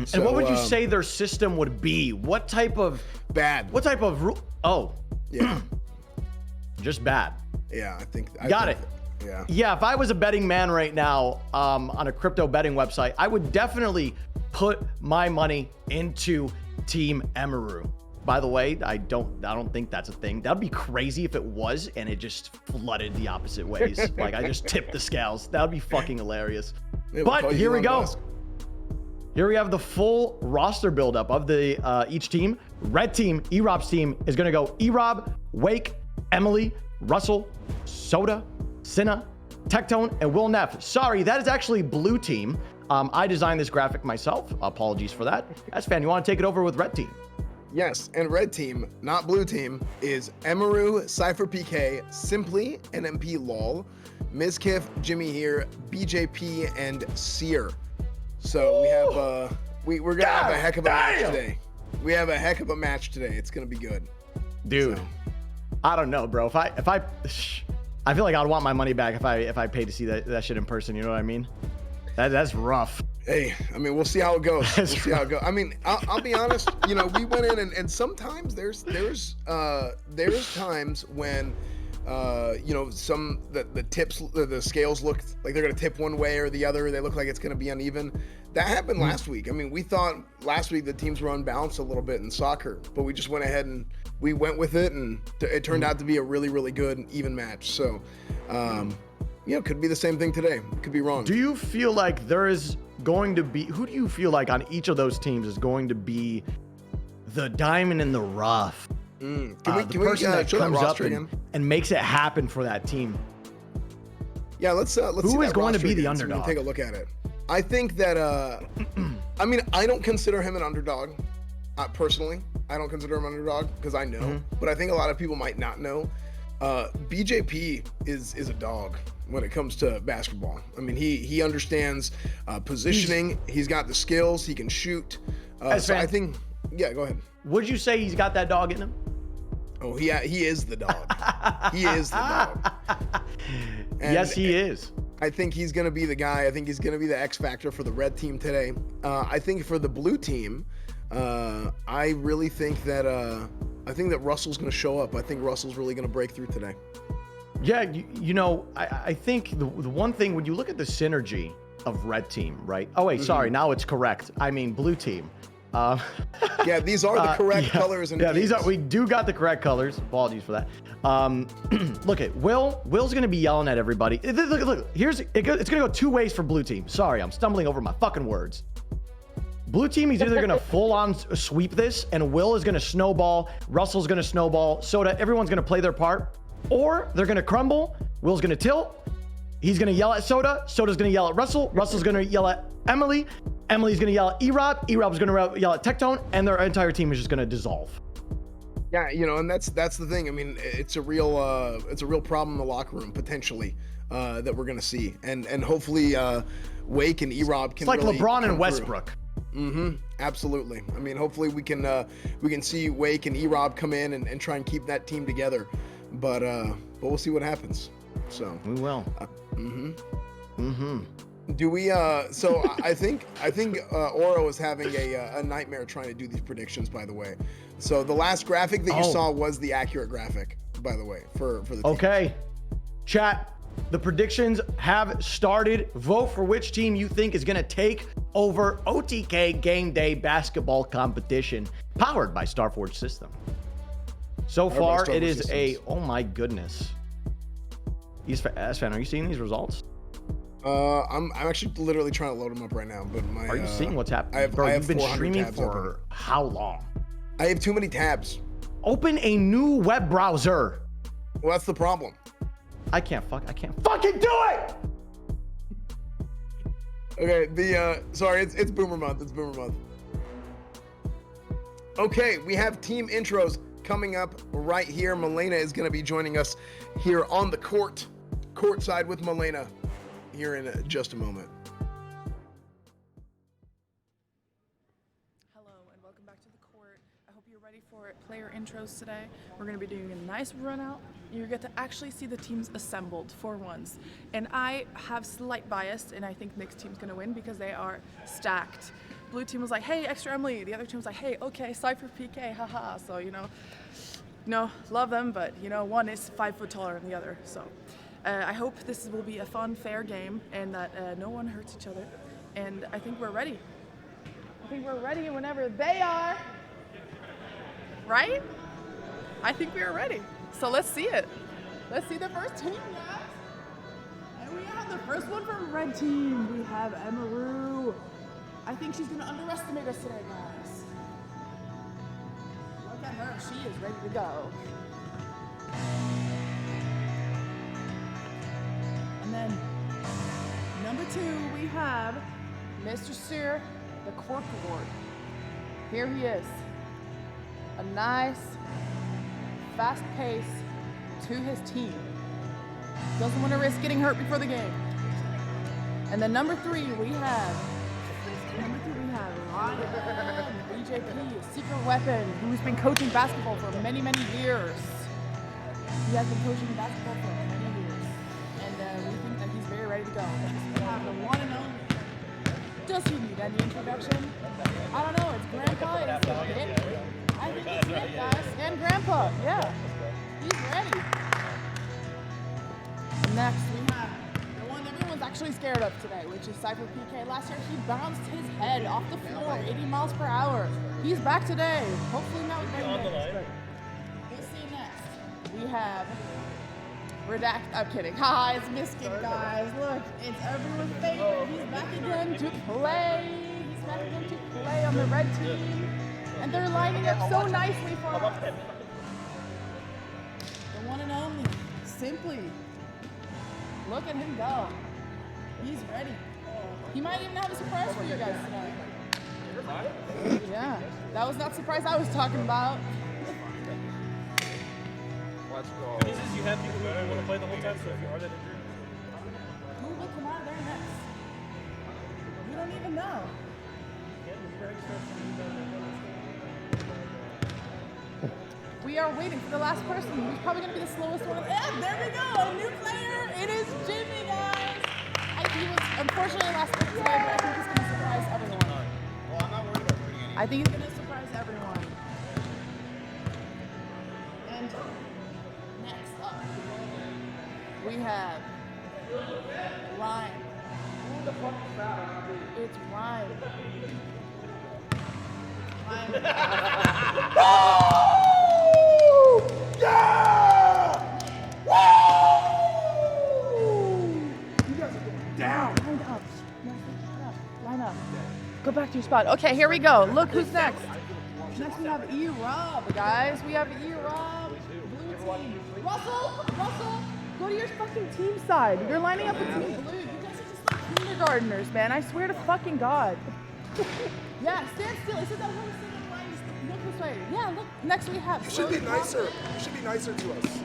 A: So,
B: and what would you say their system would be? What type of
A: bad?
B: What type of rule? Oh,
A: yeah,
B: just bad.
A: Yeah, I think.
B: Got it.
A: Yeah.
B: Yeah, if I was a betting man right now on a crypto betting website, I would definitely put my money into Team Amaru. By the way, I don't think that's a thing. That'd be crazy if it was and it just flooded the opposite ways. Like I just tipped the scales. That would be fucking hilarious.
A: Yeah,
B: but here we go. Here we have the full roster buildup of the each team. Red team, Erob's team is gonna go Erob, Wake, Emily, Russell, Soda, Cinna, Tectone, and Will Neff. Sorry, that is actually blue team. I designed this graphic myself. Apologies for that. S-Fan, you want to take it over with red team?
A: Yes, and red team, not blue team, is Amaru, Cypher PK, Simply, NMP LOL, Mizkif, Jimmy here, BJP, and Sear. So we have we're gonna have a heck of a match today. We have a heck of a match today. It's gonna be good.
B: Dude, so. I don't know, bro. If I feel like I'd want my money back if I paid to see that shit in person. You know what I mean? That's rough.
A: Hey, I mean, we'll see how it goes. We'll see how it goes. I mean, I'll be honest. We went in and sometimes there's times when the scales look like they're gonna tip one way or the other. They look like it's gonna be uneven. That happened last week. I mean, we thought last week the teams were unbalanced a little bit in soccer, but we just went ahead and we went with it, and it turned out to be a really, really good and even match. So, could be the same thing today. Could be wrong.
B: Do you feel like there is going to be, who do you feel like on each of those teams is going to be the diamond in the rough?
A: Can
B: the person that comes up and makes it happen for that team?
A: Yeah, let's
B: who is going to be the underdog?
A: So take a look at it. I think that I mean, I don't consider him an underdog. Personally, I don't consider him an underdog because I know, but I think a lot of people might not know. BJP is a dog. when it comes to basketball. I mean, he understands positioning. He's got the skills. He can shoot. So I think, yeah, go ahead.
B: Would you say he's got that dog in him?
A: Oh, he is the dog. He is the dog. And
B: yes, he is.
A: I think he's going to be the guy. I think he's going to be the X factor for the red team today. I think for the blue team, I really think that Russell's going to show up. I think Russell's really going to break through today.
B: Yeah, you know, I think the one thing, when you look at the synergy of red team, right? Oh, wait, sorry. Now it's correct. I mean, blue team.
A: Yeah, these are the correct colors. And
B: we do got the correct colors. Apologies for that. Look at Will's gonna be yelling at everybody. Look, it's gonna go two ways for blue team. Sorry, I'm stumbling over my fucking words. Blue team is either gonna full on sweep this, and Will is gonna snowball, Russell's gonna snowball, Soda, everyone's gonna play their part, or they're gonna crumble. Will's gonna tilt. He's gonna yell at Soda. Soda's gonna yell at Russell. Russell's gonna yell at Emily. Emily's gonna yell at E-Rob. E-Rob's gonna yell at Tectone, and their entire team is just gonna dissolve.
A: Yeah, you know, and that's the thing. I mean, it's a real problem in the locker room potentially that we're gonna see, and hopefully Wake and E-Rob can.
B: It's like
A: really
B: LeBron and Westbrook.
A: Absolutely. I mean, hopefully we can see Wake and E-Rob come in and try and keep that team together, but we'll see what happens. So
B: we will.
A: Do we? So I think Oro is having a nightmare trying to do these predictions. By the way, so the last graphic that you saw was the accurate graphic. By the way, for the team.
B: Okay, chat. The predictions have started. Vote for which team you think is going to take over OTK Game Day basketball competition, powered by Starforge System. So far, it is oh my goodness. S-Fan, are you seeing these results?
A: I'm actually literally trying to load them up right now. But
B: are you seeing what's happening? Bro, you've been streaming for how long?
A: I have too many tabs.
B: Open a new web browser.
A: Well, that's the problem.
B: I can't fucking do it.
A: Okay, sorry, it's Boomer Month. It's Boomer Month. Okay, we have team intros coming up right here. Milena is going to be joining us here on the courtside with Milena here in just a moment.
C: Hello and welcome back to the court. I hope you're ready for player intros today. We're going to be doing a nice run out. You get to actually see the teams assembled for once. And I have slight bias, and I think Nick's team's going to win because they are stacked. Blue team was like, hey, extra Emily. The other team was like, hey, okay, Cypher PK, haha. So, you know, love them, but, you know, one is 5 foot taller than the other. So I hope this will be a fun, fair game and that no one hurts each other. And I think we're ready. I think we're ready whenever they are. Right? I think we are ready. So let's see it. Let's see the first team, guys. And we have the first one from red team. We have Emaru. I think she's gonna underestimate us today, guys. Look at her, she is ready to go. And then number 2, we have Mr. Sear, the Cork Award. Here he is. A nice, fast pace to his team. Doesn't want to risk getting hurt before the game. And then number 3, we have Ryan, BJP, a secret weapon, who's been coaching basketball for many, many years. He has been coaching basketball for many years. And we think that he's very ready to go. We have the one and only. Does he need any introduction? I don't know, it's Grandpa, it's Nick. I think it's Nick, guys, and Grandpa, yeah. He's ready. Next, we have the one everyone's actually scared of today, which is Cypher PK. Last year, he bounced his head off the floor, 80 miles per hour. He's back today. Hopefully not with Grandpa. We'll see next. We have Redact. I'm kidding. Haha, it's Miskin, guys. Look, it's everyone's favorite. He's back again to play. He's back again to play on the red team. And they're lining up so nicely for us. The one and only, Simply. Look at him go. He's ready. He might even have a surprise for you guys tonight. Yeah, that was not the surprise I was talking about.
K: Let's go.
J: You have people who want to play the whole time, so if you are that injured.
C: know. We are waiting for the last person. Who's probably going to be the slowest one. Yeah, there we go. A new player. It is Jimmy, guys. He was unfortunately last pick today, but I think he's going to surprise everyone.
A: Well, I'm not worried about winning anything.
C: I think he's going to surprise everyone. And next up, we have Ryan. Who the fuck is that? It's Ryan.
I: Yeah! Woo! You guys are going down.
C: Line up. Go back to your spot. Okay, here we go. Look who's next. Next we have E-Rob, guys. We have E-Rob. Blue team. Russell, go to your fucking team side. You're lining up with Team Blue. You guys are just like kindergartners, man. I swear to fucking God. Yeah, stand still. It says that one second line. Just look this way. Yeah, look. Next we have.
K: You should be nicer. You should be nicer to us.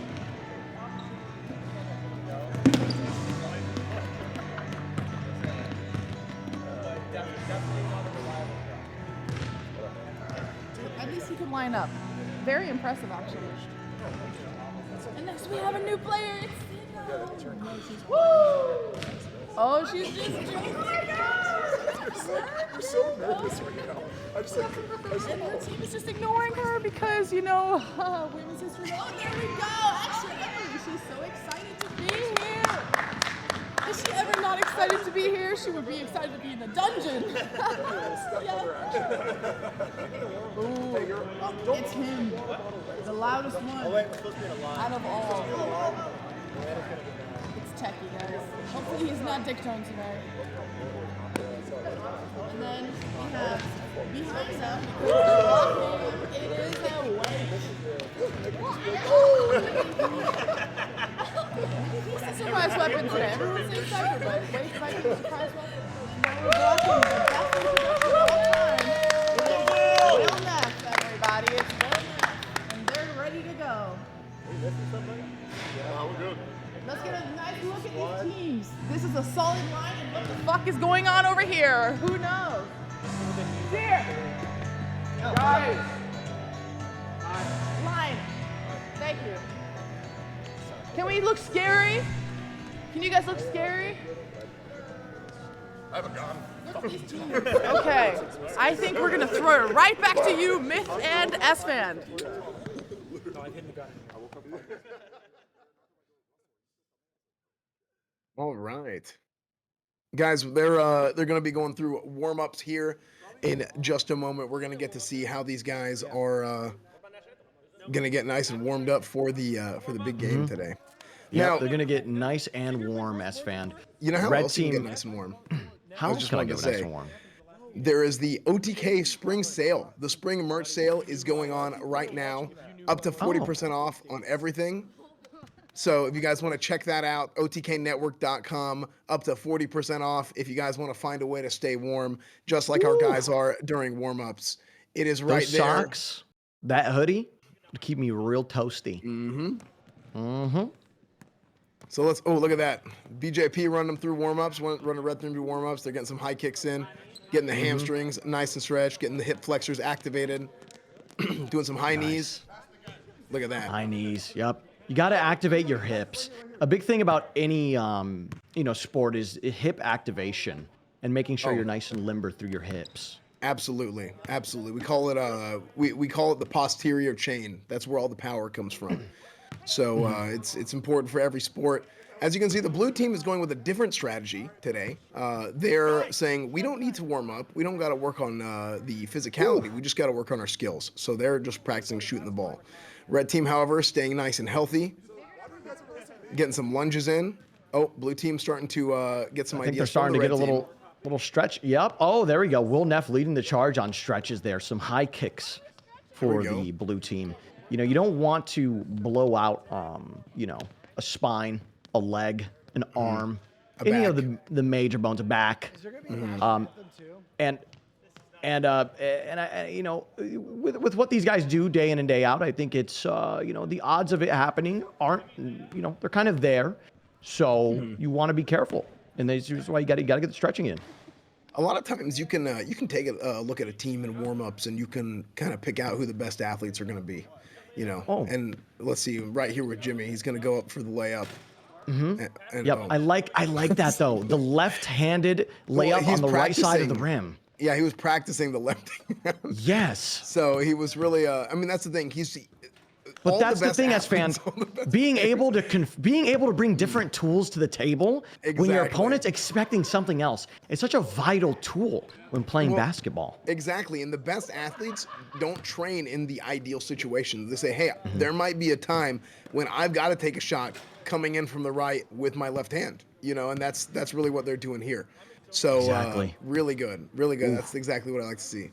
C: At least he could line up. Very impressive, actually. And next we have a new player. It's Sina. Woo! Oh, she's just.
K: You're so nervous right now.
C: And her team is just ignoring her because, you know, women's history. Oh, there we go. Actually, Emily, she's so excited to be here. Is she ever not excited to be here? She would be excited to be in the dungeon. Ooh, it's him. The loudest one out of all. It's Techie, guys. Hopefully he's not Dick Tone tonight. And then we have behind them, it is a wait. He's the surprise weapon today. Everyone's saying cyber, but wait might be the surprise weapon. And we're blocking the best introduction of all time. Will Neff, everybody. It's Will Neff. And they're ready to go.
K: Yeah, we're good.
C: Let's get a nice look at these teams. This is a solid line, and what the fuck is going on over here? Who knows? Here. Guys. Line. Thank you. Can we look scary? Can you guys look scary?
K: I have a gun.
C: Okay. I think we're gonna throw it right back to you, Myth and S-Fan.
J: No, I've hidden the gun.
A: All right, guys, they're going to be going through warm-ups here in just a moment. We're going to get to see how these guys are going to get nice and warmed up for the big game today.
B: Yeah,
A: Now
B: they're going to get nice and warm, S-Fan.
A: You know how
B: Red
A: else you
B: team
A: can get nice and warm?
B: How else can I get nice and warm?
A: There is the OTK spring sale. The spring merch sale is going on right now, up to 40% off on everything. So if you guys want to check that out, otknetwork.com, up to 40% off. If you guys want to find a way to stay warm, just like our guys are during warm-ups, it is right
B: Those
A: there.
B: Socks, that hoodie, to keep me real toasty.
A: So look at that. BJP running them through warm-ups, running red through warm-ups. They're getting some high kicks in, getting the hamstrings nice and stretched, getting the hip flexors activated, doing some high knees. Look at that.
B: High knees, yep. You got to activate your hips. A big thing about any sport is hip activation and making sure you're nice and limber through your hips.
A: Absolutely. We call it we call it the posterior chain. That's where all the power comes from. So it's important for every sport. As you can see, the blue team is going with a different strategy today. They're saying we don't need to warm up. We don't got to work on the physicality. We just got to work on our skills. So they're just practicing shooting the ball. Red team, however, staying nice and healthy, getting some lunges in. Oh, blue team starting to get some ideas.
B: I think they're starting to get a little stretch. Yep. Oh, there we go. Will Neff leading the charge on stretches there. Some high kicks for the blue team. You know, you don't want to blow out, a spine, a leg, an arm, any of the major bones, a back. And with what these guys do day in and day out, I think it's the odds of it happening aren't they're kind of there, so you want to be careful, and that's why you got to get the stretching in.
A: a lot of times you can take a look at a team in warm-ups and you can kind of pick out who the best athletes are going to be, you know.
B: Oh.
A: And let's see, right here with Jimmy, he's going to go up for the layup.
B: Yep, I like that though. The left-handed layup
A: he's
B: on the right side of the
A: practicing-
B: rim.
A: Yeah, he was practicing the left hand.
B: Yes.
A: So he was really. I mean, that's the thing.
B: But
A: all
B: that's the
A: best
B: thing as fans,
A: athletes, all the best
B: being able to bring different tools to the table when your
A: Exactly.
B: opponent's expecting something else. It's such a vital tool when playing
A: Well,
B: basketball.
A: Exactly, and the best athletes don't train in the ideal situations. They say, "Hey,
B: Mm-hmm.
A: there might be a time when I've got to take a shot coming in from the right with my left hand," you know, and that's really what they're doing here. So
B: Exactly.
A: really good, really good. That's exactly what I like to see.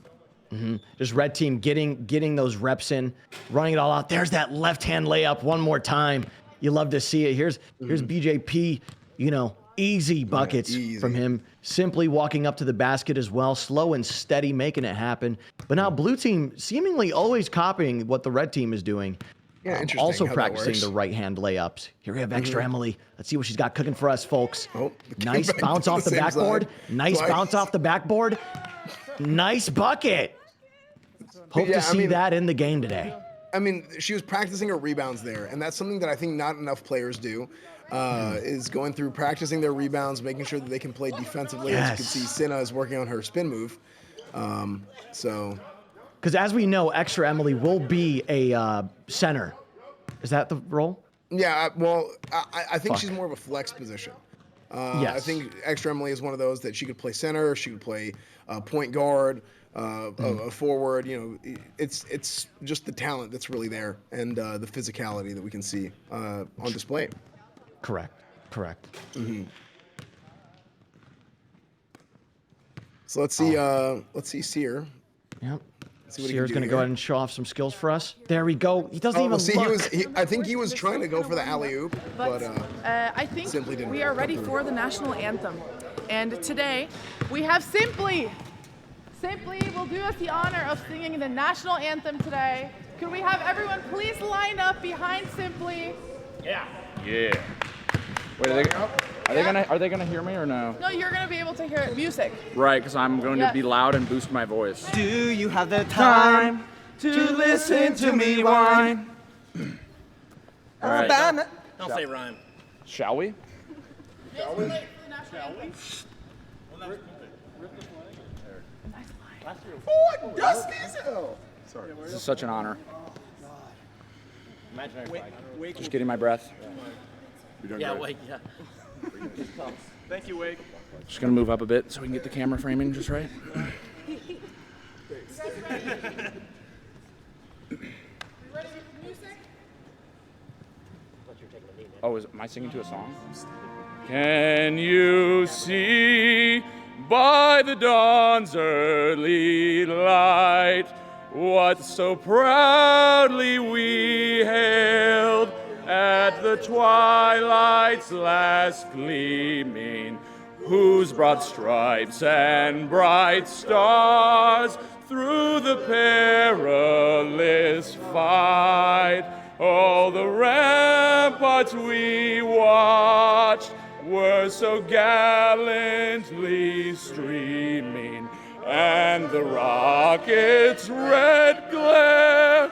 B: Just red team getting those reps in, running it all out. There's that left-hand layup one more time. You love to see it. Here's BJP, you know, easy buckets
A: easy.
B: from him. Simply walking up to the basket as well, slow and steady, making it happen. But now blue team seemingly always copying what the red team is doing.
A: Yeah, interesting
B: Also
A: how that
B: practicing
A: works.
B: the right-hand layups. Here we have extra Emily. Let's see what she's got cooking for us, folks.
A: Oh,
B: Nice
A: back
B: bounce
A: to
B: off the
A: same
B: backboard.
A: side.
B: Nice
A: Twice.
B: bounce off the backboard. Nice bucket. Hope
A: Yeah,
B: to
A: I
B: see
A: mean-
B: that in the game today.
A: I mean, she was practicing her rebounds there, and that's something that I think not enough players do. Is going through practicing their rebounds, making sure that they can play defensively. As you can
B: Yes.
A: see, Cinna is working on her spin move. So
B: Because as we know, extra Emily will be a center. Is that the role?
A: yeah, well, I think
B: Fuck.
A: she's more of a flex position. I
B: Yes.
A: think extra Emily is one of those that she could play center, she could play point guard, a forward. You know, it's just the talent that's really there and the physicality that we can see on display.
B: Correct.
A: So let's see Sear.
B: Yep.
A: See what he
B: Sierra's
A: can do
B: going to
A: here.
B: go ahead and show off some skills for us. There we go. He doesn't even
A: Well, see,
B: look.
A: I think he was trying to go for the alley oop, but
C: I think
A: simply didn't
C: we are
A: come
C: ready
A: through.
C: for the national anthem. And today we have Simply. Simply will do us the honor of singing the national anthem today. Could we have everyone please line up behind Simply?
H: Yeah. Wait, are they gonna hear me or no?
C: No, you're gonna be able to hear music.
H: Right, because I'm going to
C: Yes.
H: be loud and boost my voice.
L: Do you have the time to listen to me whine?
H: All right.
L: Don't say rhyme.
H: Shall we?
C: Shall we? The national anthem.
H: This is such an honor.
L: Imaginary flag.
H: Just getting my breath.
L: Yeah, wait, yeah. Thank you, Wake.
H: Just gonna move up a bit so we can get the camera framing just right. Oh, am I singing to a song? Can you see by the dawn's early light what so proudly we hailed at the twilight's last gleaming, whose broad stripes and bright stars through the perilous fight all the ramparts we watched were so gallantly streaming, and the rocket's red glare,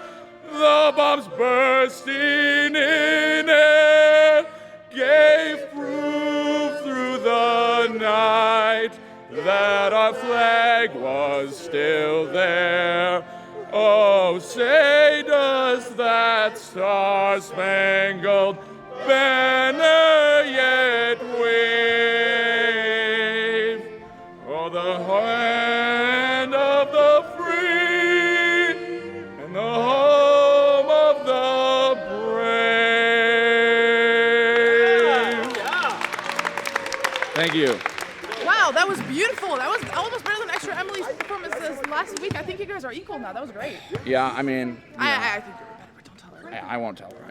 H: the bombs bursting in air, gave proof through the night that our flag was still there. Oh, say does that star-spangled banner yet wave? Oh, the hand of the free and the home of the brave. Thank you.
C: Wow, that was beautiful. That was almost better than extra Emily's performances last week. I think you guys are equal now. That was great.
H: Yeah, I mean,
C: I think you're better, but don't tell her.
H: I won't tell her.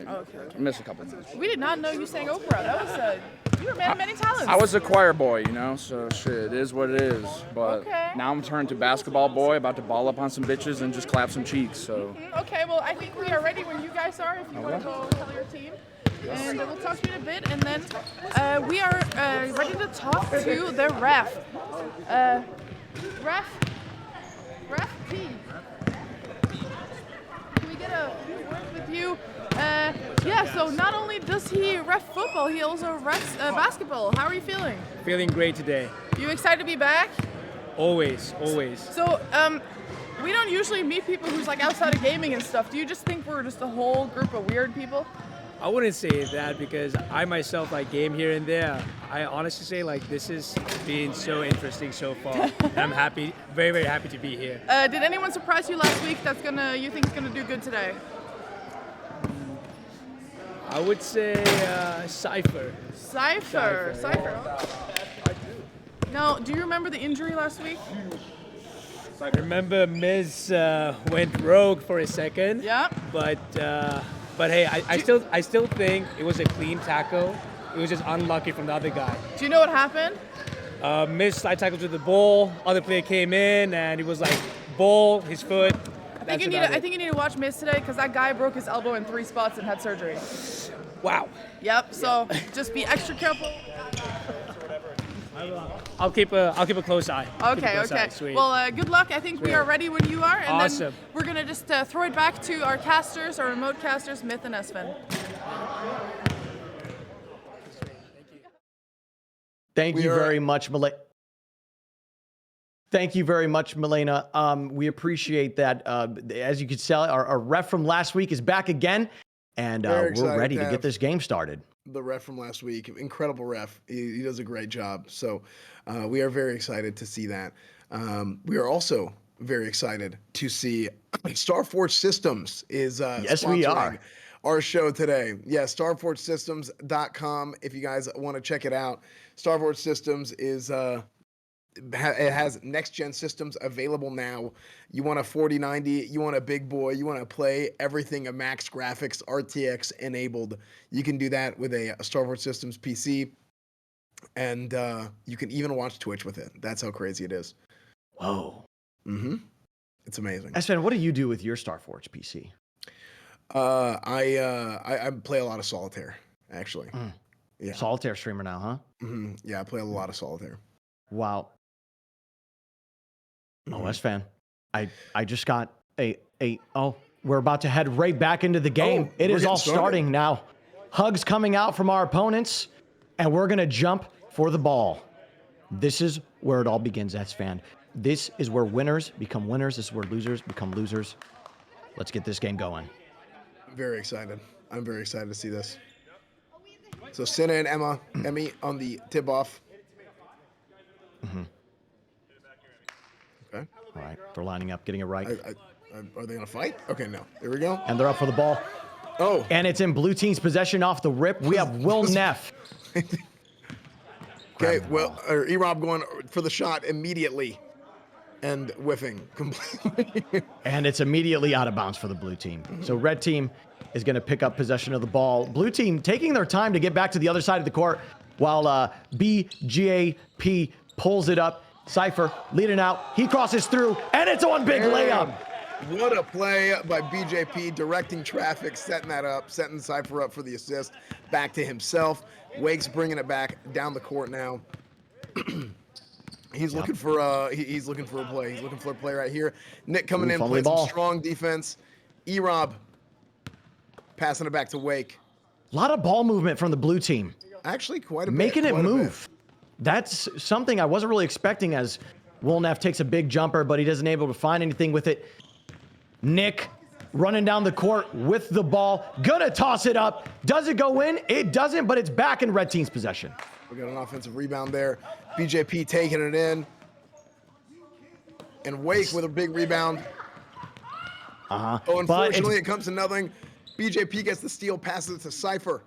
H: I missed a couple minutes.
C: We did not know you sang Oprah. That was you were a man of many talents.
H: I was a choir boy, you know, so shit, it is what it is. But
C: Okay.
H: now I'm turned to basketball boy, about to ball up on some bitches and just clap some cheeks. So
C: Okay, well, I think we are ready when you guys are, if you want to go tell your team. And we'll talk to you in a bit, and then we are ready to talk to the ref. Ref P. Can we get a few words with you? Yeah, so not only does he ref football, he also refs basketball. How are you feeling?
M: Feeling great today.
C: You excited to be back?
M: Always, always.
C: So, we don't usually meet people who's like outside of gaming and stuff. Do you just think we're just a whole group of weird people?
M: I wouldn't say that because I myself like game here and there. I honestly say like this has been so interesting so far. And I'm happy, very, very happy to be here.
C: Did anyone surprise you last week you think is gonna do good today?
M: I would say Cypher.
C: Cypher. Now, do you remember the injury last week?
M: I remember Miz went rogue for a second.
C: Yeah.
M: But hey, I still think it was a clean tackle. It was just unlucky from the other guy.
C: Do you know what happened?
M: Miz slide tackle to the ball. Other player came in and he was like ball, his foot.
C: I think you need to watch Miz today because that guy broke his elbow in 3 spots and had surgery.
M: Wow.
C: Yep. So just be extra careful.
M: I'll keep a close eye.
C: Okay.
M: Sweet.
C: Well, good luck. I think we are ready when you are. And
M: awesome.
C: Then we're gonna just throw it back to our casters, our remote casters, Myth and Espen.
B: Thank you very much, Milena. Thank you very much, Milena. We appreciate that. As you can tell, our ref from last week is back again, and we're ready to get this game started.
A: The ref from last week, incredible ref. He does a great job. So we are very excited to see that. We are also very excited to see Starforge Systems is
B: yes, we are.
A: Our show today. Yeah, starforgesystems.com if you guys want to check it out. Starforge Systems is it has next-gen systems available now. You want a 4090, you want a big boy, you want to play everything a max graphics, RTX enabled. You can do that with a Starforge Systems PC, and you can even watch Twitch with it. That's how crazy it is.
B: Whoa.
A: Mm-hmm. It's amazing.
B: Espen, what do you do with your Starforge PC?
A: I play a lot of solitaire, actually. Yeah.
B: Solitaire streamer now, huh?
A: Mm-hmm. Yeah, I play a lot of solitaire.
B: Wow. Oh, Espen, I just got we're about to head right back into the game. It is all starting now. Hugs coming out from our opponents, and we're going to jump for the ball. This is where it all begins, Espen. This is where winners become winners. This is where losers become losers. Let's get this game going.
A: Very excited. I'm very excited to see this. So Senna and Emmy on the tip-off.
B: Mm-hmm.
A: Okay.
B: All right. They're lining up, getting it right.
A: Are they going to fight? Okay, no. There we go.
B: And they're up for the ball.
A: Oh.
B: And it's in blue team's possession off the rip. We have Will Neff.
A: Okay, E-Rob going for the shot immediately and whiffing completely.
B: And it's immediately out of bounds for the blue team. So red team is going to pick up possession of the ball. Blue team taking their time to get back to the other side of the court while BJP pulls it up. Cypher leading out. He crosses through, and it's one big layup.
A: What a play by BJP, directing traffic, setting that up, setting Cypher up for the assist. Back to himself. Wake's bringing it back down the court now. He's looking for he's looking for a play. He's looking for a play right here. Nick coming in, playing some strong defense. E-Rob passing it back to Wake.
B: A lot of ball movement from the blue team.
A: Actually, quite a bit.
B: Making it move. That's something I wasn't really expecting as Will Neff takes a big jumper, but he doesn't able to find anything with it. Nick running down the court with the ball. Gonna toss it up. Does it go in? It doesn't, but it's back in red team's possession.
A: We got an offensive rebound there. BJP taking it in. And Wake with a big rebound.
B: Uh-huh.
A: Oh, unfortunately, it comes to nothing. BJP gets the steal, passes it to Cypher.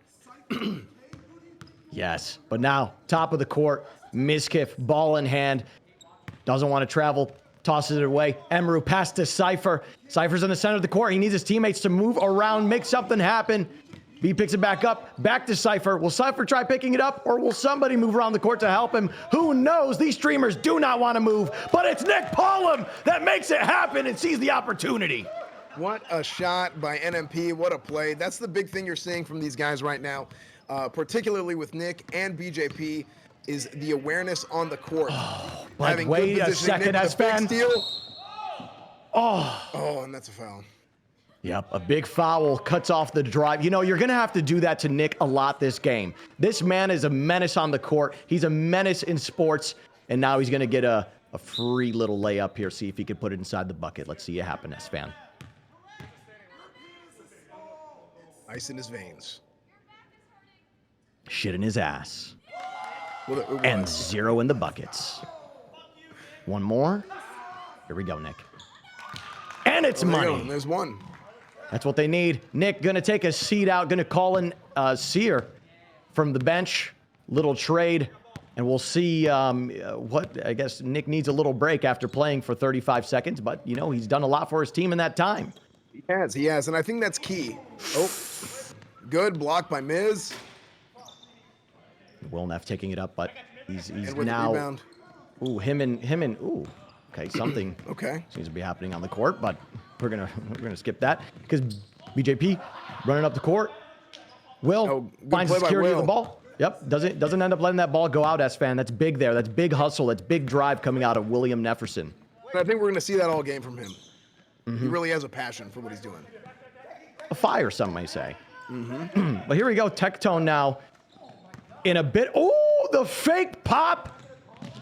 B: Yes, but now, top of the court, Mizkif, ball in hand. Doesn't want to travel, tosses it away. Emru pass to Cypher. Cypher's in the center of the court. He needs his teammates to move around, make something happen. B picks it back up, back to Cypher. Will Cypher try picking it up, or will somebody move around the court to help him? Who knows? These streamers do not want to move, but it's Nick Pollum that makes it happen and sees the opportunity.
A: What a shot by NMP. What a play. That's the big thing you're seeing from these guys right now, particularly with Nick and BJP. is the awareness on the court.
B: But
A: Having
B: wait
A: good
B: a
A: positioning,
B: second,
A: Nick with a big
B: Asfan.
A: steal.
B: Oh.
A: Oh, and that's a foul.
B: Yep, a big foul cuts off the drive. You know, you're going to have to do that to Nick a lot this game. This man is a menace on the court. He's a menace in sports. And now he's going to get a free little layup here. See if he can put it inside the bucket. Let's see it happen, S-Fan.
A: Ice in his veins.
B: Shit in his ass.
A: Well, it
B: and
A: was.
B: 0 in the buckets. One more. Here we go, Nick. And it's
A: There you
B: money.
A: go. There's one.
B: That's what they need. Nick gonna take a seat out, gonna call in Sear from the bench. Little trade, and we'll see what, I guess Nick needs a little break after playing for 35 seconds, but you know, he's done a lot for his team in that time.
A: He has, and I think that's key. Oh, good block by Miz.
B: Wilneff taking it up, but he's
A: And with the
B: now.
A: rebound.
B: Ooh, him and ooh. Okay, something
A: Okay.
B: seems to be happening on the court, but we're gonna skip that because BJP running up the court. Will finds the
A: play by
B: security of the
A: Will.
B: ball. Yep, doesn't end up letting that ball go out, S-Fan. That's big there. That's big hustle. That's big drive coming out of William Nefferson.
A: And I think we're going to see that all game from him. He really has a passion for what he's doing.
B: A fire, some may say. But here we go, Tectone now. In a bit, oh, the fake pop.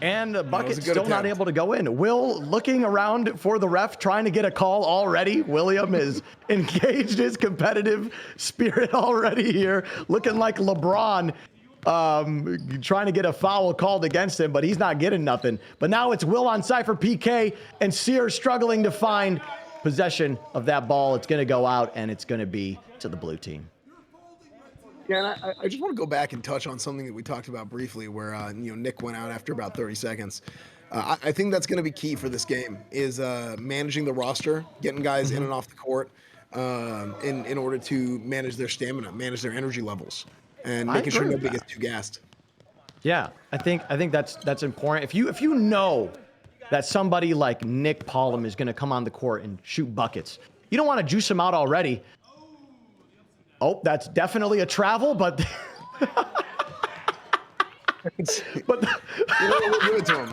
B: And the bucket still not able to go in. Will looking around for the ref, trying to get a call already. William is engaged his competitive spirit already here, looking like LeBron, trying to get a foul called against him, but he's not getting nothing. But now it's Will on Cypher PK, and Sear struggling to find possession of that ball. It's going to go out, and it's going to be to the blue team.
A: Yeah, and I just want to go back and touch on something that we talked about briefly, where Nick went out after about 30 seconds. I think that's going to be key for this game is managing the roster, getting guys in and off the court, in order to manage their stamina, manage their energy levels, and making sure nobody gets too gassed.
B: Yeah, I think that's important. If you know that somebody like Nick Pollum is going to come on the court and shoot buckets, you don't want to juice him out already. Oh, that's definitely a travel, but
A: we'll give it to him.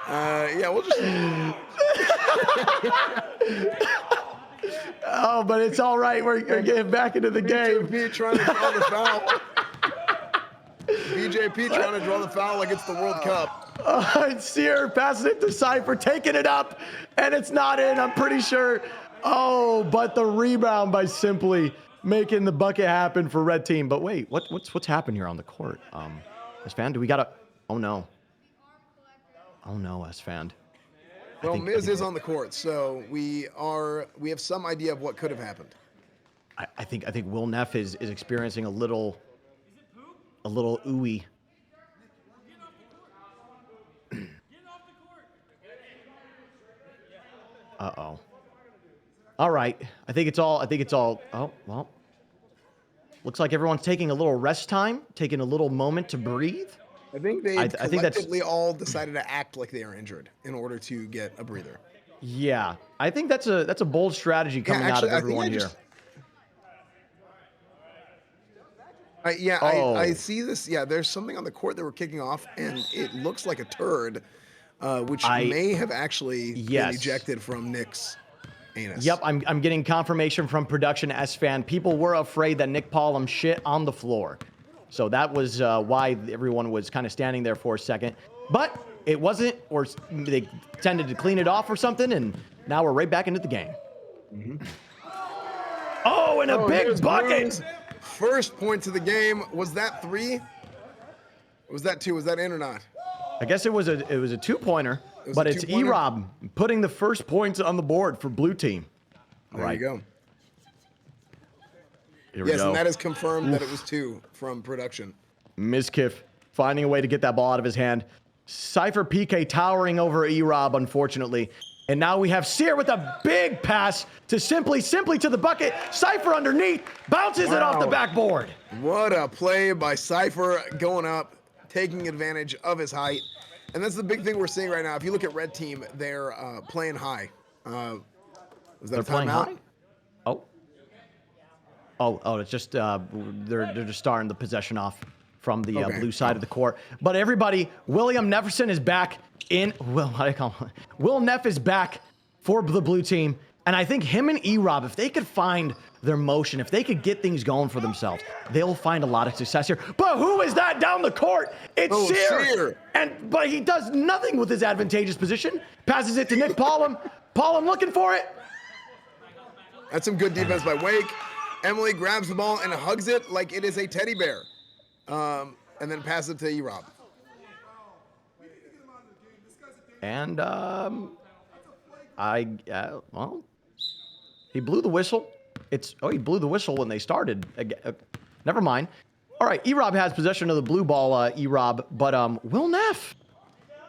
A: Yeah, we'll just.
B: Oh, but it's all right. We're getting back into the game.
A: BJP trying to draw the foul. BJP trying to draw the foul like it's the World Cup.
B: Sear passing it to Cypher, taking it up, and it's not in. I'm pretty sure. Oh, but the rebound by Simply making the bucket happen for red team. But wait, what's happened here on the court? S-Fan, do we gotta? Oh no. Oh no, S-Fan.
A: Well, Miz is on the court, so we have some idea of what could have happened.
B: I think Will Neff is experiencing a little ooey. Uh-oh. All right. I think it's all. Oh, well. Looks like everyone's taking a little rest time, taking a little moment to breathe.
A: I think they
B: I think that's
A: collectively all decided to act like they are injured in order to get a breather.
B: Yeah, I think that's a bold strategy coming out of everyone here.
A: I see this. Yeah, there's something on the court that we're kicking off, and it looks like a turd, which may have actually been ejected from Nick's anus.
B: Yep, I'm getting confirmation from production S-Fan. People were afraid that Nick Pollum shit on the floor. So that was why everyone was kind of standing there for a second. But it wasn't, or they tended to clean it off or something, and now we're right back into the game. Oh, and a big bucket!
A: Bruce. First point to the game. Was that 3? Or was that 2? Was that in or not?
B: I guess it was a 2-pointer, but it's E-Rob putting the first points on the board for blue team.
A: There you go.
B: Here we go.
A: And that is confirmed that it was 2 from production.
B: Mizkiff finding a way to get that ball out of his hand. Cypher PK towering over E-Rob, unfortunately. And now we have Sear with a big pass to Simply to the bucket. Cypher underneath, bounces it off the backboard.
A: What a play by Cypher, going up, taking advantage of his height. And that's the big thing we're seeing right now. If you look at red team, they're playing high. Was that
B: They're playing high? Oh, it's just they're just starting the possession off from the blue side of the court. But everybody, William Nefferson is back in. Will Neff is back for the blue team, and I think him and E-Rob, if they could find their motion, if they could get things going for themselves, they'll find a lot of success here. But who is that down the court? It's Sear. But he does nothing with his advantageous position. Passes it to Nick Pollum. Pollum looking for it.
A: That's some good defense by Wake. Emily grabs the ball and hugs it like it is a teddy bear. And then passes it to E-Rob.
B: And well, he blew the whistle. He blew the whistle when they started. Never mind. All right, E-Rob has possession of the blue ball, E-Rob, but Will Neff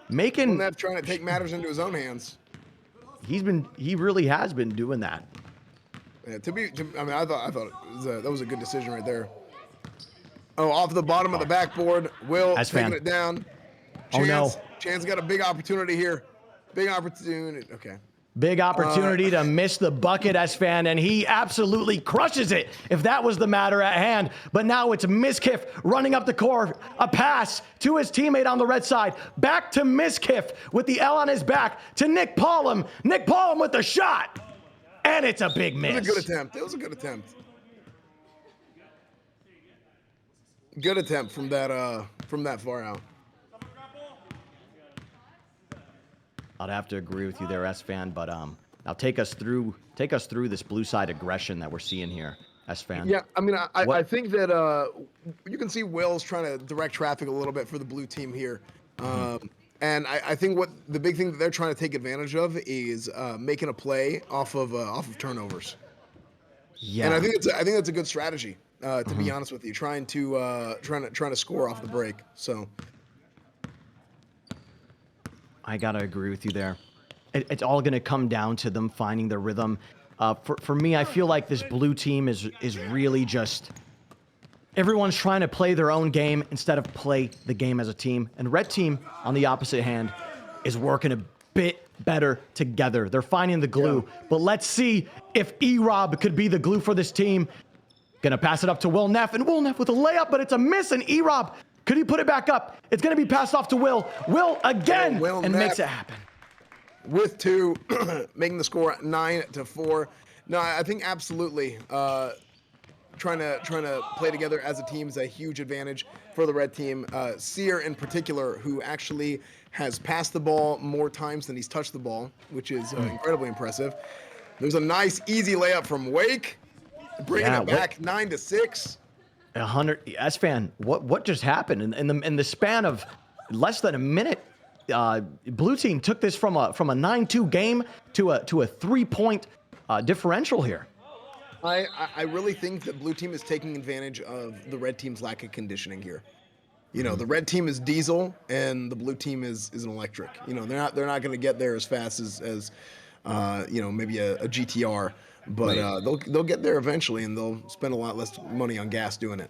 A: Will Neff trying to take matters into his own hands.
B: He really has been doing that.
A: Yeah, I thought that was a good decision right there. Oh, off the bottom of the backboard, Will taking it down. Chan's got a big opportunity here. Big opportunity. Okay.
B: Big opportunity to miss the bucket, S-Fan, and he absolutely crushes it if that was the matter at hand. But now it's Miskiff running up the court, a pass to his teammate on the red side, back to Miskiff with the L on his back to Nick Pollum. Nick Pollum with the shot, and it's a big miss.
A: It was a good attempt. It was a good attempt. Good attempt from that far out.
B: I'd have to agree with you there, S-Fan, but now take us through this blue side aggression that we're seeing here, S-Fan.
A: Yeah, I mean, I think that you can see Will's trying to direct traffic a little bit for the blue team here. And I think what the big thing that they're trying to take advantage of is making a play off of turnovers.
B: Yeah.
A: And I think that's a good strategy, to be honest with you, trying to score off the break. So
B: I gotta agree with you there. It's all gonna come down to them finding their rhythm. For me, I feel like this blue team is really just everyone's trying to play their own game instead of play the game as a team. And red team, on the opposite hand, is working a bit better together. They're finding the glue. Yeah. But let's see if E-Rob could be the glue for this team. Gonna pass it up to Will Neff, and Will Neff with a layup, but it's a miss, and E-Rob, could he put it back up? It's gonna be passed off to Will. Will again, and
A: Neff
B: makes it happen.
A: With two, making the score 9-4. No, I think absolutely trying to play together as a team is a huge advantage for the red team. Sear in particular, who actually has passed the ball more times than he's touched the ball, which is incredibly impressive. There's a nice, easy layup from Wake, bringing it back 9-6.
B: 100 S-Fan. What just happened in the span of less than a minute? Blue team took this from a 9-2 game to a 3-point differential here.
A: I really think that blue team is taking advantage of the red team's lack of conditioning here. You know, the red team is diesel and the blue team is an electric. You know, they're not going to get there as fast as maybe a GTR, but they'll get there eventually, and they'll spend a lot less money on gas doing it.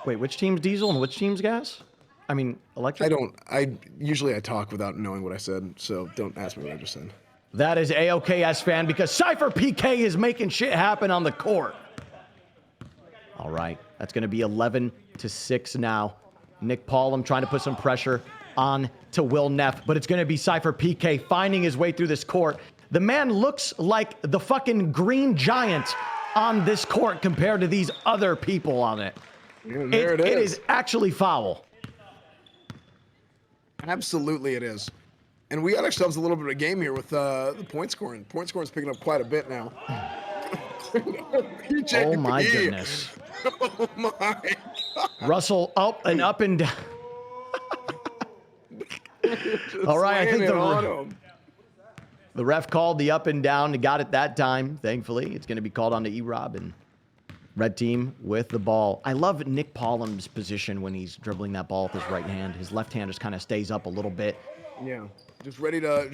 B: Wait, which team's diesel and which team's gas? I mean, electric?
A: I usually talk without knowing what I said, so don't ask me what I just said.
B: That is A-OK, S-Fan, because Cypher PK is making shit happen on the court. All right, that's going to be 11-6 now. Nick Pollum trying to put some pressure on to Will Neff, but it's going to be Cypher PK finding his way through this court. The man looks like the fucking Green Giant on this court compared to these other people on it.
A: And there it is.
B: It is actually foul.
A: Absolutely it is. And we got ourselves a little bit of a game here with the point scoring. Point scoring is picking up quite a bit now.
B: Oh my goodness.
A: Oh my God.
B: Russell up and down. All right, I think the ref called the up and down. He got it that time, thankfully. It's going to be called on to E-Rob and red team with the ball. I love Nick Pollum's position when he's dribbling that ball with his right hand. His left hand just kind of stays up a little bit.
A: Yeah, just ready to,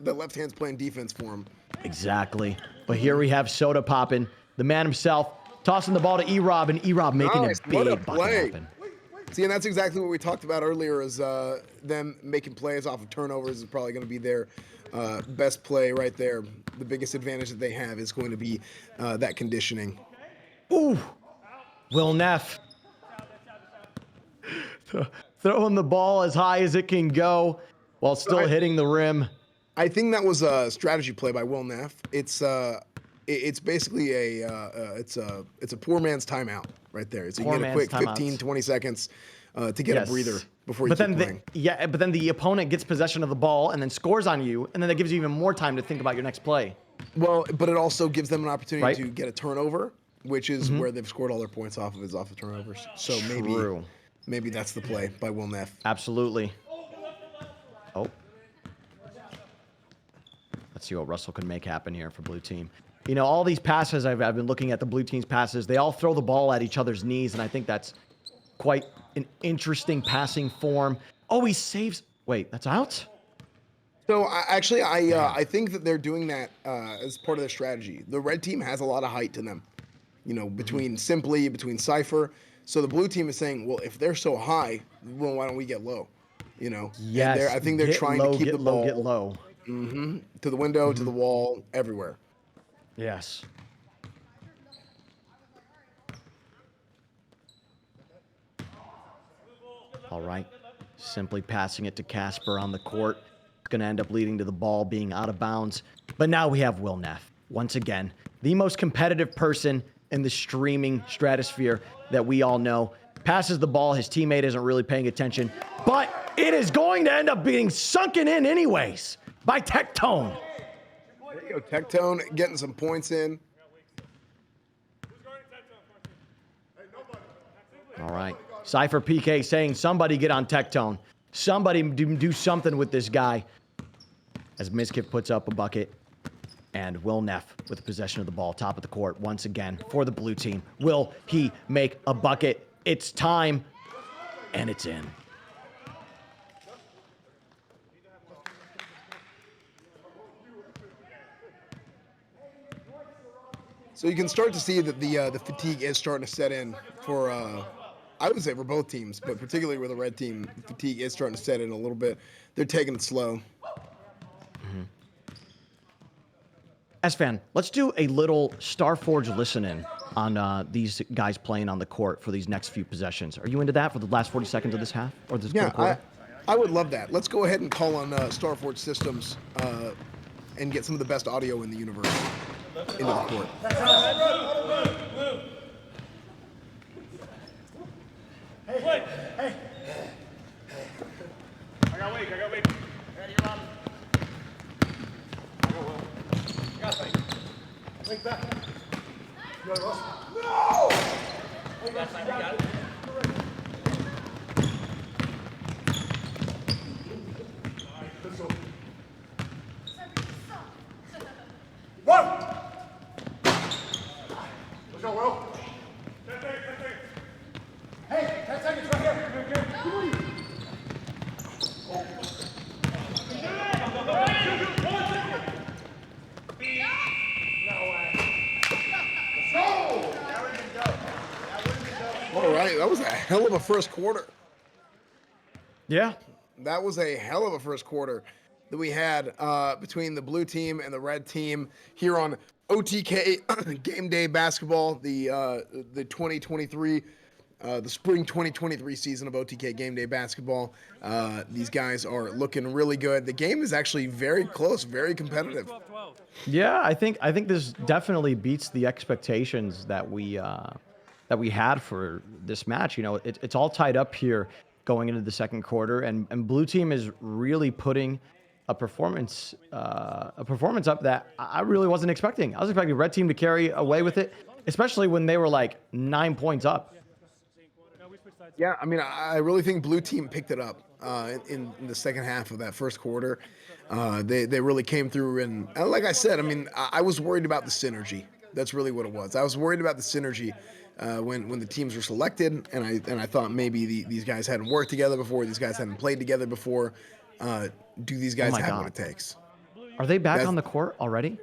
A: the left hand's playing defense for him.
B: Exactly. But here we have Soda popping, the man himself, tossing the ball to E-Rob, and E-Rob making a big bucket happen.
A: See, and that's exactly what we talked about earlier is them making plays off of turnovers is probably going to be their best play right there. The biggest advantage that they have is going to be that conditioning.
B: Ooh, Will Neff throwing the ball as high as it can go while still hitting the rim.
A: I think that was a strategy play by Will Neff. It's basically it's a poor man's timeout right there. So you get a quick 15, 20 seconds to get a breather before you keep playing.
B: But then the opponent gets possession of the ball and then scores on you, and then that gives you even more time to think about your next play.
A: Well, but it also gives them an opportunity to get a turnover, which is where they've scored all their points off of the turnovers. So maybe that's the play by Will Neff.
B: Absolutely. Oh. Let's see what Russell can make happen here for blue team. You know, all these passes, I've been looking at the blue team's passes, they all throw the ball at each other's knees, and I think that's quite an interesting passing form. Oh, he saves. Wait, that's out?
A: So I think that they're doing that as part of their strategy. The red team has a lot of height to them, you know, between Simply, between Cypher. So the blue team is saying, well, if they're so high, well, why don't we get low? You know?
B: Yes.
A: I think they're trying to keep the ball.
B: Get low.
A: To the window, to the wall, everywhere.
B: Yes. All right. Simply passing it to Casper on the court. It's going to end up leading to the ball being out of bounds. But now we have Will Neff. Once again, the most competitive person in the streaming stratosphere that we all know. Passes the ball. His teammate isn't really paying attention. But it is going to end up being sunken in anyways by Tectone.
A: There you go, Tectone getting some points in.
B: All right. Cypher PK saying somebody get on Tectone. Somebody do something with this guy. As Mizkif puts up a bucket. And Will Neff with the possession of the ball, top of the court once again for the blue team. Will he make a bucket? It's time. And it's in.
A: So you can start to see that the fatigue is starting to set in for, I would say for both teams, but particularly with the red team, fatigue is starting to set in a little bit. They're taking it slow.
B: S-Fan, let's do a little Starforge listen-in on these guys playing on the court for these next few possessions. Are you into that for the last 40 seconds of this half? Or this quarter?
A: I would love that. Let's go ahead and call on Starforge Systems and get some of the best audio in the universe into the court.
I: Hey. I got weak. Ready, you're on. I go, Will. Wake back. You got it, Russ? No! Hey, Russ, you got it. One! Let's go, Will. 10 seconds. Hey, 10 seconds right here. Come on.
A: All right, that was a hell of a first quarter.
B: Yeah.
A: That was a hell of a first quarter that we had between the blue team and the red team here on OTK Game Day Basketball, the 2023, the spring 2023 season of OTK Game Day Basketball. These guys are looking really good. The game is actually very close, very competitive.
B: Yeah, I think this definitely beats the expectations that we had for this match. You know, it's all tied up here going into the second quarter, and blue team is really putting a performance up that I really wasn't expecting. I was expecting red team to carry away with it, especially when they were like 9 points up.
A: Yeah, I mean, I really think blue team picked it up in the second half of that first quarter. They really came through, and like I said, I mean, I was worried about the synergy. That's really what it was. I was worried about the synergy when the teams were selected, and I thought maybe these guys hadn't worked together before, these guys hadn't played together before. Do these guys have what it takes?
B: Are they back on the court already?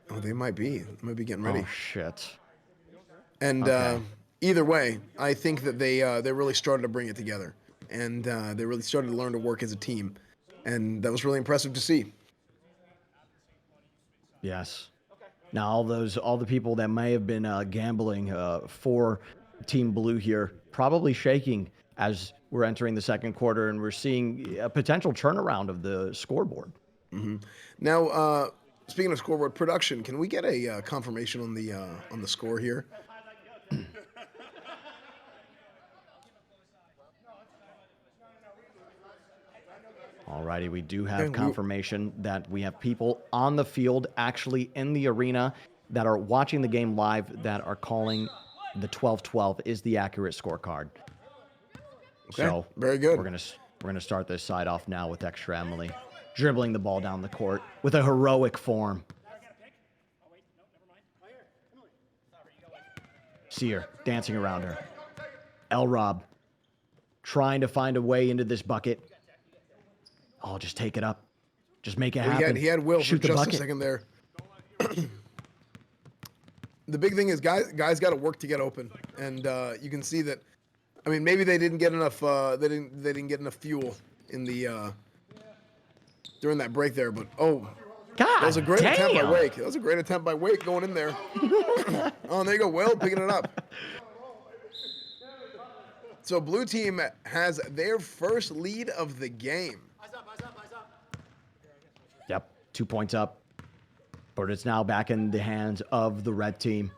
A: Oh, they might be. They might be getting ready.
B: Oh shit.
A: And
B: okay.
A: either way, I think that they really started to bring it together, and they really started to learn to work as a team, and that was really impressive to see.
B: Yes. Now all the people that may have been gambling for Team Blue here, probably shaking as we're entering the second quarter, and we're seeing a potential turnaround of the scoreboard.
A: Now, speaking of scoreboard production, can we get a confirmation on the score here?
B: Alrighty, we do have confirmation that we have people on the field, actually in the arena, that are watching the game live, that are calling the 12-12 is the accurate scorecard.
A: Okay,
B: So
A: very good.
B: We're gonna start this side off now with Extra Emily dribbling the ball down the court with a heroic form. Sear dancing around her. L-Rob trying to find a way into this bucket. Oh, just take it up. Just make it happen.
A: He had Will
B: Shoot
A: for
B: the
A: just
B: bucket.
A: a second there. The big thing is guys got to work to get open, and you can see that. I mean, maybe they didn't get enough. They didn't get enough fuel in the during that break there. But that was a great attempt by Wake. That was a great attempt by Wake going in there. Oh, there you go, Will picking it up. So blue team has their first lead of the game.
B: Yep, 2 points up. But it's now back in the hands of the red team.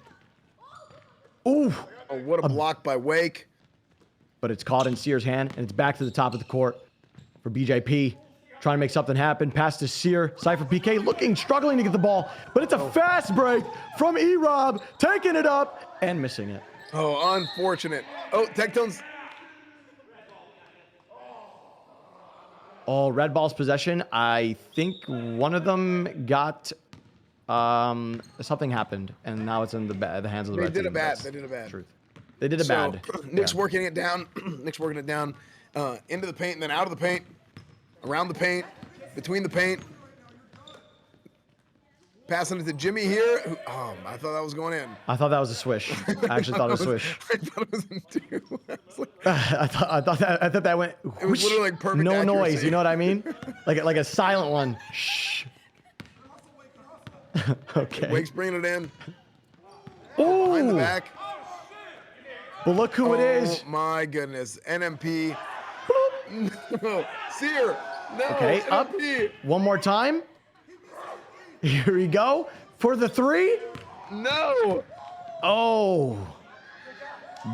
B: Ooh!
A: Oh, what a block by Wake.
B: But it's caught in Sear's hand, and it's back to the top of the court for BJP. Trying to make something happen. Pass to Sear. Cypher PK struggling to get the ball. But it's a fast break from E-Rob. Taking it up and missing it.
A: Oh, unfortunate. Oh, Tectone's.
B: All red ball's possession. I think one of them got... something happened, and now it's in the hands of the red team.
A: They did a bad.
B: Truth. They did a bad.
A: Nick's working it down. Nick's working it down into the paint, and then out of the paint, around the paint, between the paint. Passing it to Jimmy here. I thought that was going in.
B: I thought that was a swish. I actually thought it was a swish.
A: I thought it was in two.
B: I thought that went.
A: It was literally like perfect
B: no
A: accuracy.
B: noise. You know what I mean? like a silent one. Shh. Okay.
A: Wake's bringing it in.
B: Ooh.
A: Behind the back.
B: But look who it is.
A: Oh my goodness. NMP. No. Sear. No.
B: Okay,
A: NMP.
B: up. One more time. Here we go. For the three.
A: No.
B: Oh.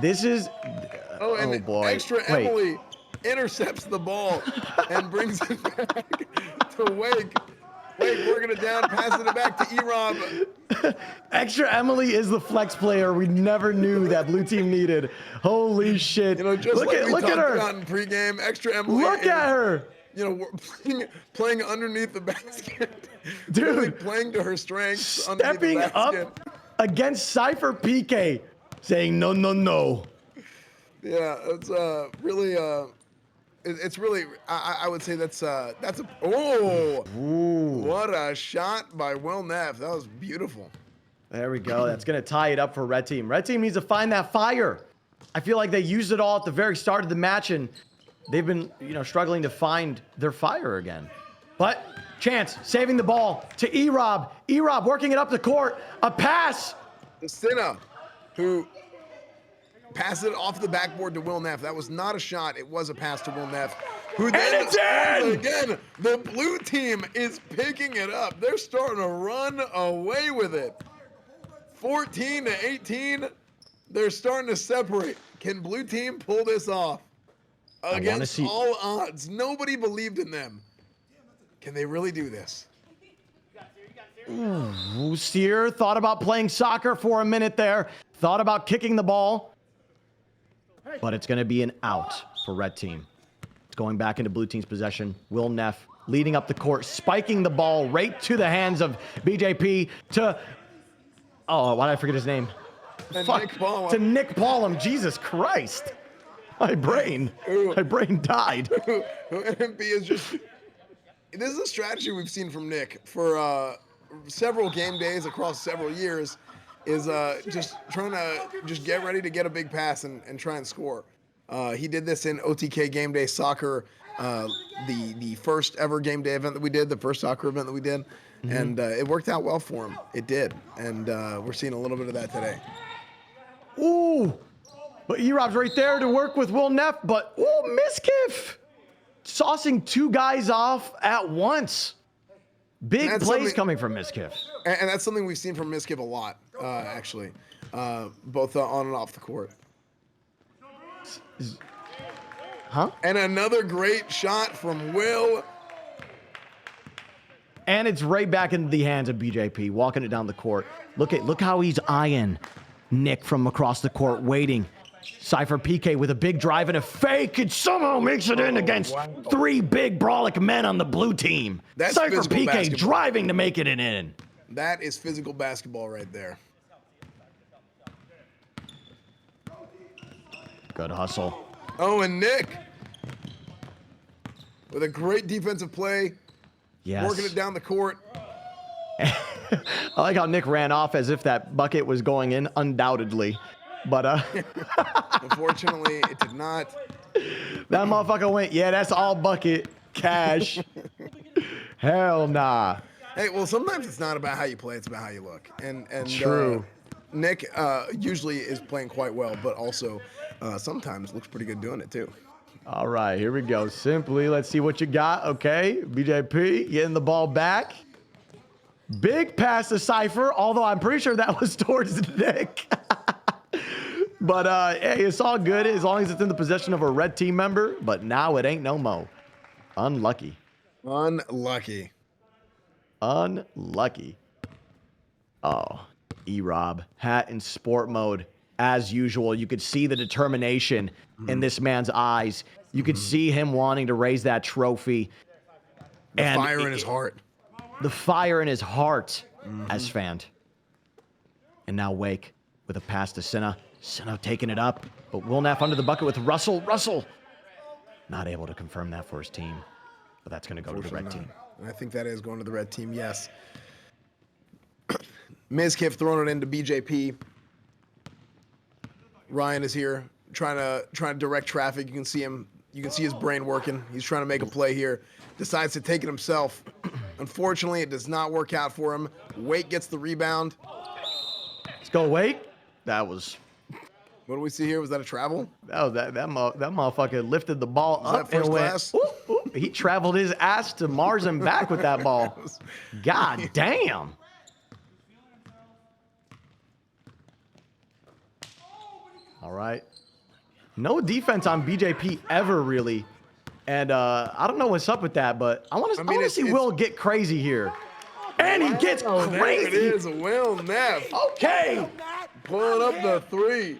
B: This is.
A: Oh
B: boy.
A: Extra Emily intercepts the ball and brings it back to Wake. Wake working it down, passing it back to E-Rob.
B: Extra Emily is the flex player we never knew that blue team needed. Holy shit.
A: You know, just
B: look
A: like
B: at,
A: we
B: look
A: talked
B: at her.
A: about in pregame, Extra Emily.
B: Look at her.
A: You know, we're playing underneath the basket.
B: Dude.
A: Really playing to her strengths.
B: Stepping up against Cypher PK. Saying no, no, no.
A: Yeah, it's really it's really I would say that's a what a shot by Will Neff. That was beautiful.
B: There we go. That's gonna tie it up for red team. Red team needs to find that fire. I feel like they used it all at the very start of the match, and they've been struggling to find their fire again. But Chance saving the ball to E-Rob. E-Rob working it up the court. A pass.
A: Stina, who passed it off the backboard to Will Neff. That was not a shot. It was a pass to Will Neff. Who then scores again. The blue team is picking it up. They're starting to run away with it. 14-18. They're starting to separate. Can blue team pull this off? Against all odds. Nobody believed in them. Can they really do this?
B: Ooh, Sear thought about playing soccer for a minute there. Thought about kicking the ball. But it's going to be an out for red team. It's going back into blue team's possession. Will Neff leading up the court, spiking the ball right to the hands of BJP to... Oh, why did I forget his name?
A: Nick Paulum.
B: To Nick Paulum. Jesus Christ. My brain died.
A: NMP is just... This is a strategy we've seen from Nick for several game days across several years. is just trying to just get ready to get a big pass and try and score. He did this in OTK Game Day Soccer, the first ever game day event that we did, the first soccer event that we did, and it worked out well for him. It did, and we're seeing a little bit of that today.
B: Ooh, but E-Rob's right there to work with Will Neff, but Miskiff saucing two guys off at once. Big plays coming from Miskiff.
A: And that's something we've seen from Miskiff a lot, actually, both on and off the court.
B: Huh?
A: And another great shot from Will.
B: And it's right back into the hands of BJP, walking it down the court. Look how he's eyeing Nick from across the court, waiting. Cypher PK with a big drive and a fake, and somehow makes it in against three big brawlic men on the blue team.
A: That's
B: Cypher
A: physical
B: PK
A: basketball.
B: driving to make it an in.
A: That is physical basketball right there.
B: Good hustle.
A: Oh, and Nick with a great defensive play.
B: Yes.
A: Working it down the court.
B: I like how Nick ran off as if that bucket was going in, undoubtedly. But
A: unfortunately, it did not.
B: That motherfucker went, yeah, that's all bucket cash. Hell nah.
A: Hey, well, sometimes it's not about how you play; it's about how you look. And
B: True.
A: Nick usually is playing quite well, but also sometimes looks pretty good doing it too.
B: All right, here we go. Simply, let's see what you got. Okay, BJP getting the ball back. Big pass to Cypher, although I'm pretty sure that was towards Nick. But hey, it's all good as long as it's in the possession of a red team member. But now it ain't no mo. Unlucky.
A: Unlucky.
B: Unlucky. Oh, E-Rob, hat in sport mode. As usual, you could see the determination in this man's eyes. You could see him wanting to raise that trophy.
A: The fire in his heart.
B: The fire in his heart as fanned. And now Wake with a pass to Sinna. Sinna taking it up, but Will Neff under the bucket with Russell. Russell not able to confirm that for his team, but that's going to go to the red team.
A: I think that is going to the red team, yes. Mizkiff throwing it into BJP. Ryan is here trying to direct traffic. You can see him. You can see his brain working. He's trying to make a play here. Decides to take it himself. Unfortunately, it does not work out for him. Wake gets the rebound.
B: Let's go, Wake. That was.
A: What do we see here? Was that a travel?
B: Oh, that motherfucker lifted the ball
A: Was
B: up
A: that first
B: and went.
A: class?
B: Ooh, ooh. He traveled his ass to Mars and back with that ball. God damn. All right. No defense on BJP ever, really. And I don't know what's up with that, but I want to see Will get crazy here. And he gets crazy.
A: There it is, Will Neff.
B: Okay.
A: Pulling up the three.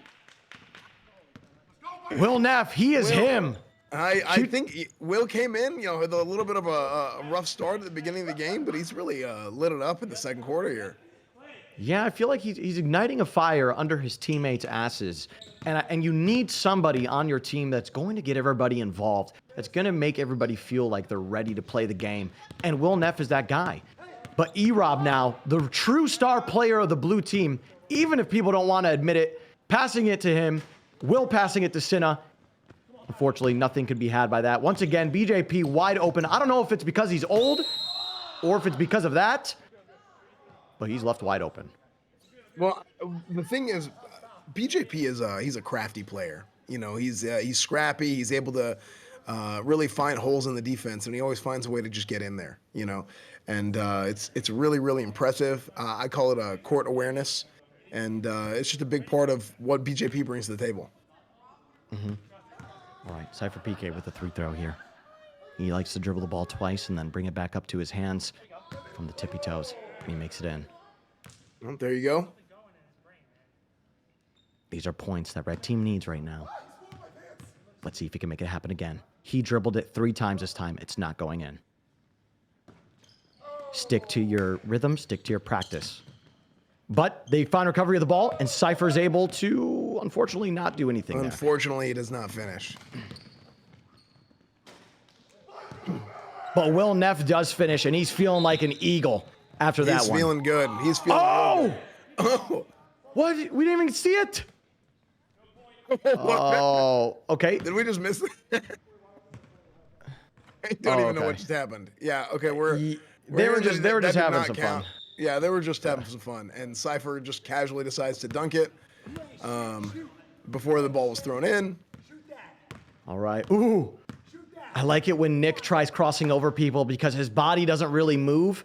B: Will Neff, he is him.
A: I think Will came in, with a little bit of a rough start at the beginning of the game, but he's really lit it up in the second quarter here.
B: Yeah, I feel like he's igniting a fire under his teammates' asses. And you need somebody on your team that's going to get everybody involved, that's going to make everybody feel like they're ready to play the game. And Will Neff is that guy. But E-Rob now, the true star player of the blue team, even if people don't want to admit it, passing it to him, Will passing it to Sinna. Unfortunately, nothing could be had by that. Once again, BJP wide open. I don't know if it's because he's old or if it's because of that, but he's left wide open.
A: Well, the thing is, BJP is he's a crafty player. He's scrappy. He's able to really find holes in the defense, and he always finds a way to just get in there. And it's really, really impressive. I call it a court awareness, and it's just a big part of what BJP brings to the table.
B: Mm-hmm. All right, Cypher PK with the free throw here. He likes to dribble the ball twice and then bring it back up to his hands from the tippy toes, and he makes it in.
A: Well, there you go.
B: These are points that red team needs right now. Let's see if he can make it happen again. He dribbled it 3 times this time. It's not going in. Stick to your rhythm, stick to your practice. But they find recovery of the ball, and Cypher's able to, unfortunately, not do anything
A: Unfortunately, he does not finish.
B: But Will Neff does finish, and he's feeling like an eagle after that one.
A: He's feeling good. He's feeling good.
B: Oh! What? We didn't even see it. Oh, okay.
A: Did we just miss it? I don't even know what just happened. Yeah, okay,
B: they were just having some
A: count.
B: fun.
A: Yeah, they were just having some fun, and Cypher just casually decides to dunk it before the ball was thrown in.
B: All right. Ooh. I like it when Nick tries crossing over people because his body doesn't really move,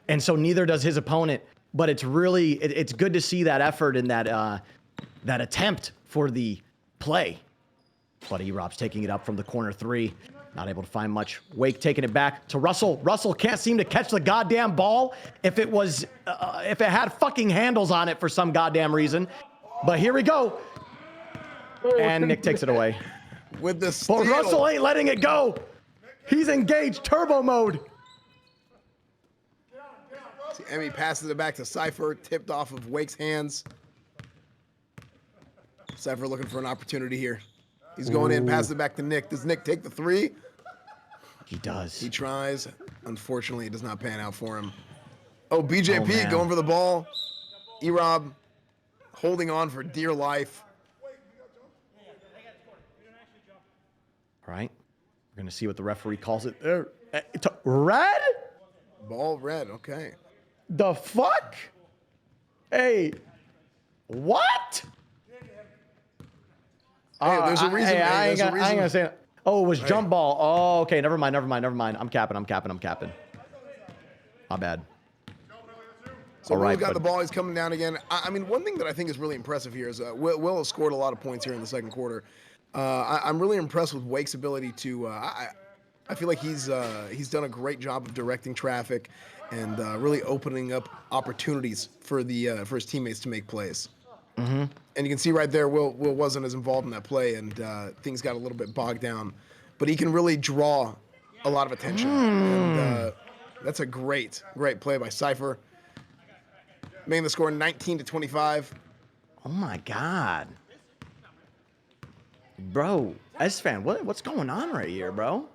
B: and so neither does his opponent. But it's really it's good to see that effort and that attempt for the play. But Erob's taking it up from the corner 3. Not able to find much. Wake taking it back to Russell. Russell can't seem to catch the goddamn ball if it was if it had fucking handles on it for some goddamn reason. But here we go. And Nick takes it away.
A: With the steal.
B: But Russell ain't letting it go. He's engaged turbo mode.
A: See, Emmy passes it back to Cypher, tipped off of Wake's hands. Cypher looking for an opportunity here. He's going in, passes it back to Nick. Does Nick take the 3?
B: He does.
A: He tries. Unfortunately, it does not pan out for him. Oh, BJP going for the ball. Erob holding on for dear life.
B: All right. We're going to see what the referee calls it there. Red?
A: Ball red, okay.
B: The fuck? Hey. What?
A: Hey, there's a reason.
B: I ain't gonna say it. Oh, it was jump ball. Oh, okay. Never mind. I'm capping. My bad.
A: So Will's got the ball. He's coming down again. I mean, one thing that I think is really impressive here is Will has scored a lot of points here in the second quarter. I'm really impressed with Wake's ability to. I feel like he's done a great job of directing traffic and really opening up opportunities for his teammates to make plays.
B: Mm-hmm.
A: And you can see right there, Will wasn't as involved in that play, and things got a little bit bogged down. But he can really draw a lot of attention. And that's a great play by Cypher. Making the score 19-25.
B: Oh my God. Bro, S-Fan, what's going on right here, bro?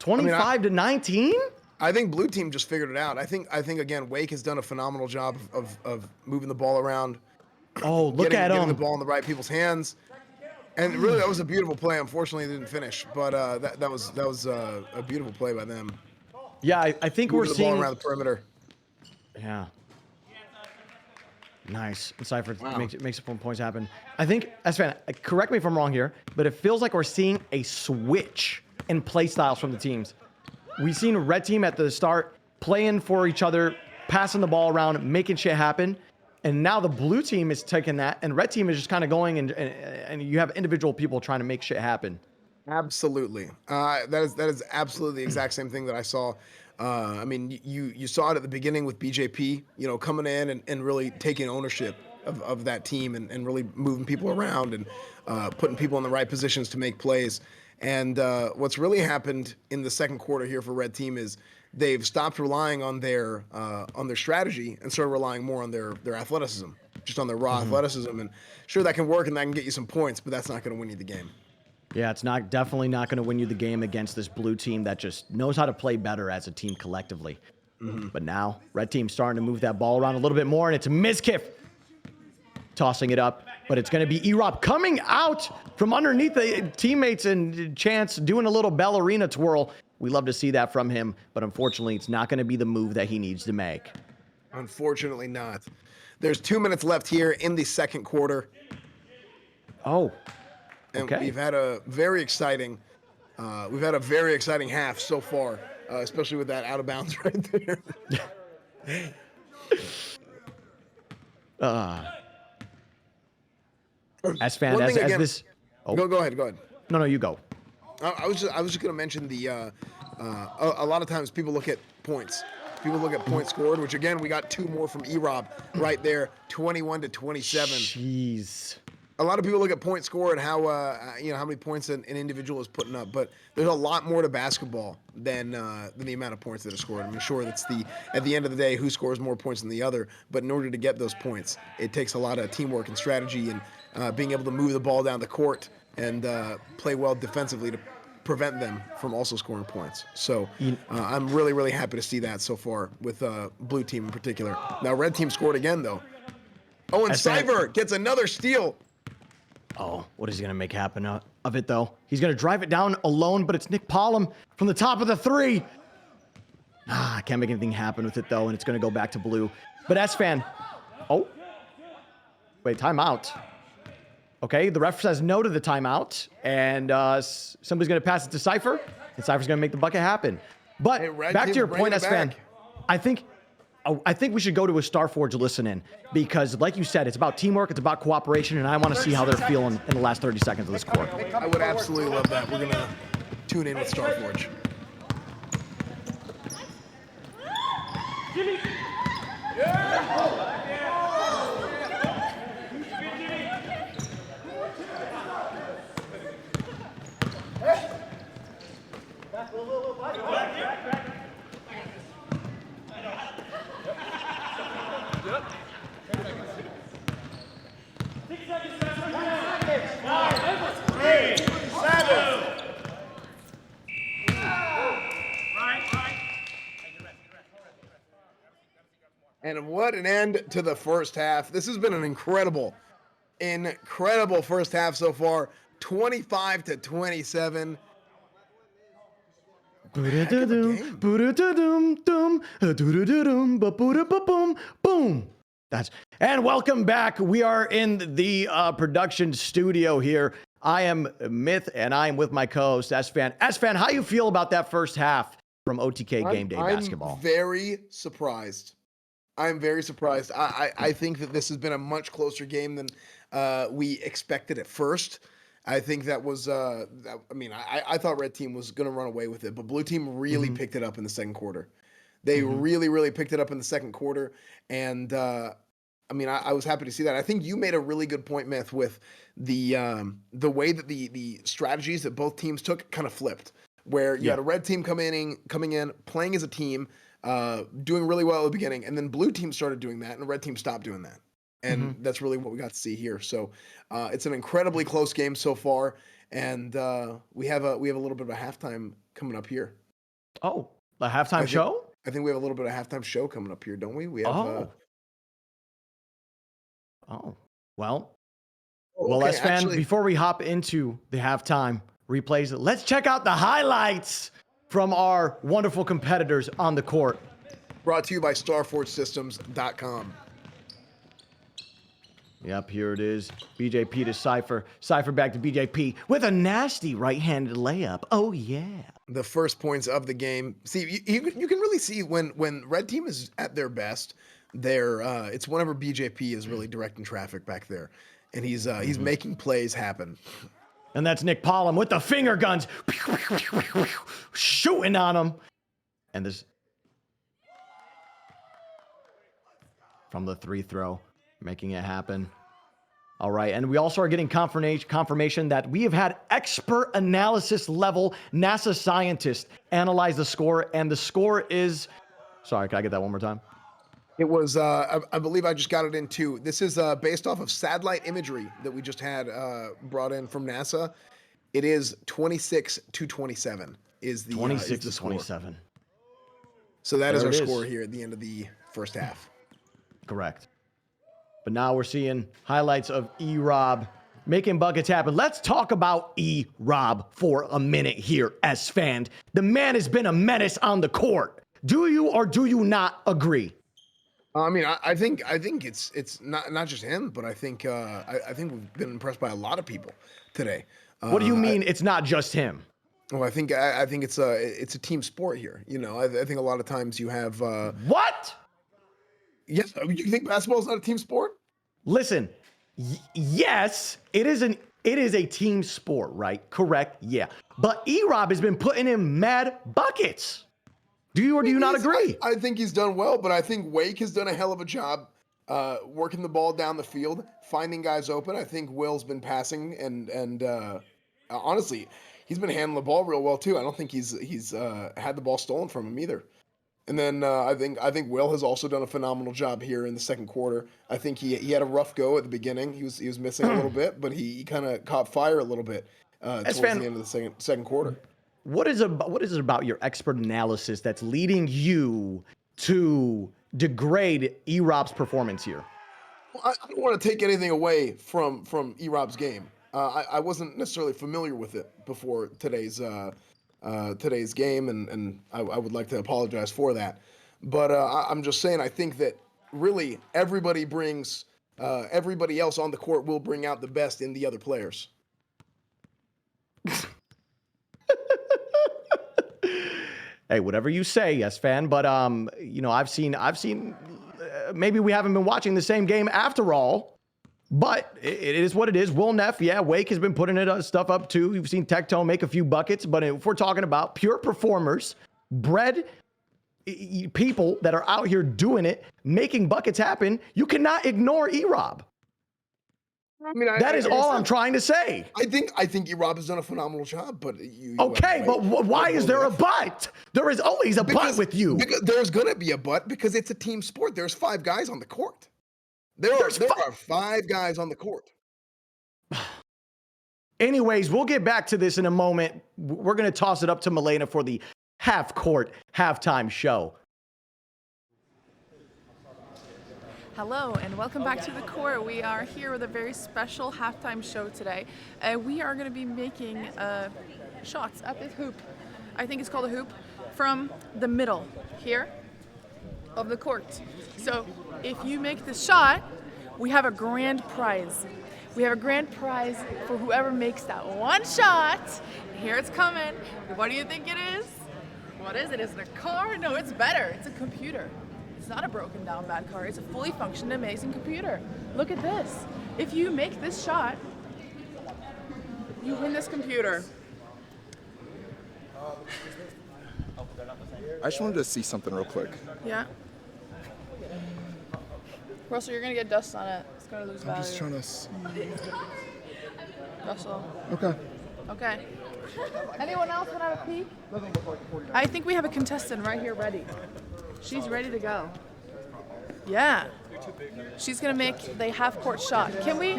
B: 25-19?
A: I think blue team just figured it out. I think again, Wake has done a phenomenal job of moving the ball around.
B: Oh, look at him.
A: Getting the ball in the right people's hands. And really, that was a beautiful play. Unfortunately, it didn't finish, but that was a beautiful play by them.
B: Yeah, I think we're seeing
A: the ball around the perimeter.
B: Yeah. Nice. And Cypher makes it from points happen. I think, S-Fan, correct me if I'm wrong here, but it feels like we're seeing a switch in play styles from the teams. We've seen red team at the start playing for each other, passing the ball around, making shit happen. And now the blue team is taking that, and red team is just kind of going, and you have individual people trying to make shit happen.
A: Absolutely. That is absolutely the exact same thing that I saw. I mean, you saw it at the beginning with BJP, coming in and really taking ownership of that team and really moving people around and putting people in the right positions to make plays. And what's really happened in the second quarter here for red team is they've stopped relying on their strategy and started relying more on their athleticism, just on their raw athleticism. And sure, that can work and that can get you some points, but that's not going to win you the game.
B: Yeah, it's definitely not going to win you the game against this blue team that just knows how to play better as a team collectively. Mm-hmm. But now, red team's starting to move that ball around a little bit more, and it's Mizkif tossing it up. But it's going to be Erob coming out from underneath the teammates and Chance doing a little ballerina twirl. We love to see that from him, but unfortunately, it's not going to be the move that he needs to make.
A: Unfortunately not. There's 2 minutes left here in the second quarter.
B: Oh,
A: and
B: okay.
A: we've had a very exciting half so far, especially with that out of bounds right there.
B: S-Fan, as this.
A: Oh. Go ahead.
B: No, you go.
A: I was just going to mention a lot of times people look at points. People look at points scored, which again we got 2 more from Erob right there, 21-27.
B: Jeez.
A: A lot of people look at points scored and how how many points an individual is putting up, but there's a lot more to basketball than the amount of points that are scored. I mean, sure, that's at the end of the day who scores more points than the other, but in order to get those points, it takes a lot of teamwork and strategy and being able to move the ball down the court and play well defensively to prevent them from also scoring points. So I'm really, really happy to see that so far with blue team in particular. Now red team scored again though. Oh, and
B: As-Fan-
A: Cyber gets another steal.
B: Oh, what is he going to make happen of it, though? He's going to drive it down alone, but it's Nick Pollum from the top of the 3. Can't make anything happen with it, though, and it's going to go back to blue. But S-Fan. Oh. Wait, timeout. Okay, the ref says no to the timeout, and somebody's going to pass it to Cypher, and Cypher's going to make the bucket happen. But
A: Hey, Red
B: back to
A: Team's
B: your
A: bringing
B: point,
A: it
B: S-Fan,
A: back.
B: I think we should go to a Starforge listen in, because like you said, it's about teamwork, it's about cooperation, and I want to see how they're feeling in the last 30 seconds of this court.
A: I would absolutely love that. We're going to tune in with Starforge. And what an end to the first half. This has been an incredible first half so far. 25-27.
B: Boom. And welcome back. We are in the production studio here. I am Myth, and I am with my co-host S-Fan. S-Fan, how you feel about that first half from OTK Game Day Basketball?
A: I'm very surprised. I'm very surprised. I think that this has been a much closer game than we expected at first. I think that was, I thought Red Team was going to run away with it, but Blue Team really picked it up in the second quarter. They really, really picked it up in the second quarter. And, I was happy to see that. I think you made a really good point, Myth, with the way that the strategies that both teams took kind of flipped, where you had a Red Team coming in, playing as a team, doing really well at the beginning, and then Blue Team started doing that, and the Red Team stopped doing that. And that's really what we got to see here. So it's an incredibly close game so far, and we have a little bit of a halftime coming up here.
B: Oh, a halftime show?
A: I think we have a little bit of a halftime show coming up here, don't we? We have.
B: Well,
A: okay,
B: S-Fan, before we hop into the halftime replays, let's check out the highlights from our wonderful competitors on the court.
A: Brought to you by StarForgeSystems.com.
B: Yep, here it is. BJP to Cypher. Cypher back to BJP with a nasty right-handed layup. Oh, yeah.
A: The first points of the game. See, you can really see when Red Team is at their best, it's whenever BJP is really directing traffic back there. And he's making plays happen.
B: And that's Nick Pollum with the finger guns. Shooting on him. And this from the 3 throw, making it happen. All right, and we also are getting confirmation that we have had expert analysis level NASA scientists analyze the score, and the score is, sorry, can I get that one more time?
A: It was, I believe I just got it in too. This is based off of satellite imagery that we just had brought in from NASA. It is 26-27 is the
B: 26-27.
A: So that is our score here at the end of the first half.
B: Correct. But now we're seeing highlights of E-Rob making buckets happen. Let's talk about E-Rob for a minute here, S-Fan. The man has been a menace on the court. Do you or do you not agree?
A: I think it's not just him, but I think we've been impressed by a lot of people today.
B: What do you mean it's not just him?
A: Well, I think it's a team sport here. You know, I think a lot of times you have
B: what?
A: Yes, you think basketball is not a team sport?
B: Listen, yes, it is a team sport, right? Correct, yeah. But E-Rob has been putting in mad buckets. Do you or do you not agree?
A: I think he's done well, but I think Wake has done a hell of a job working the ball down the field, finding guys open. I think Will's been passing and honestly, he's been handling the ball real well too. I don't think he's had the ball stolen from him either. And then I think Will has also done a phenomenal job here in the second quarter. I think he had a rough go at the beginning. He was missing a little bit, but he kind of caught fire a little bit towards the end of the second quarter.
B: What is it about your expert analysis that's leading you to degrade E-Rob's performance here?
A: don't want to take anything away from E-Rob's game. I wasn't necessarily familiar with it before today's game, and I would like to apologize for that. But I'm just saying, I think that really everybody else on the court will bring out the best in the other players.
B: Hey, whatever you say, yes, fan. But I've seen. Maybe we haven't been watching the same game after all. But it is what it is. Will Neff, yeah, Wake has been putting stuff up too. You've seen Tectone make a few buckets. But if we're talking about pure performers, bred people that are out here doing it, making buckets happen, you cannot ignore E-Rob.
A: I mean,
B: that is all I'm trying to say.
A: I think E-Rob has done a phenomenal job, but
B: okay, but why is there a but? There is always a but with you.
A: Because there's gonna be a but because it's a team sport. There's 5 guys on the court. There are 5 guys on the court.
B: Anyways, we'll get back to this in a moment. We're gonna toss it up to Milena for the half-court halftime show.
C: Hello and welcome back to the court. We are here with a very special halftime show today. We are going to be making shots at this hoop. I think it's called a hoop from the middle here of the court. So if you make this shot, we have a grand prize. We have a grand prize for whoever makes that one shot. Here it's coming. What do you think it is? What is it? Is it a car? No, it's better. It's a computer. It's not a broken down bad car. It's a fully functioning, amazing computer. Look at this. If you make this shot, you win this computer.
N: I just wanted to see something real quick.
C: Yeah. Russell, you're gonna get dust on it. It's gonna lose value.
N: I'm just trying to see.
C: Russell.
N: Okay.
C: Okay. Anyone else want to have a peek? I think we have a contestant right here ready. She's ready to go. Yeah. She's going to make the half-court shot. Can we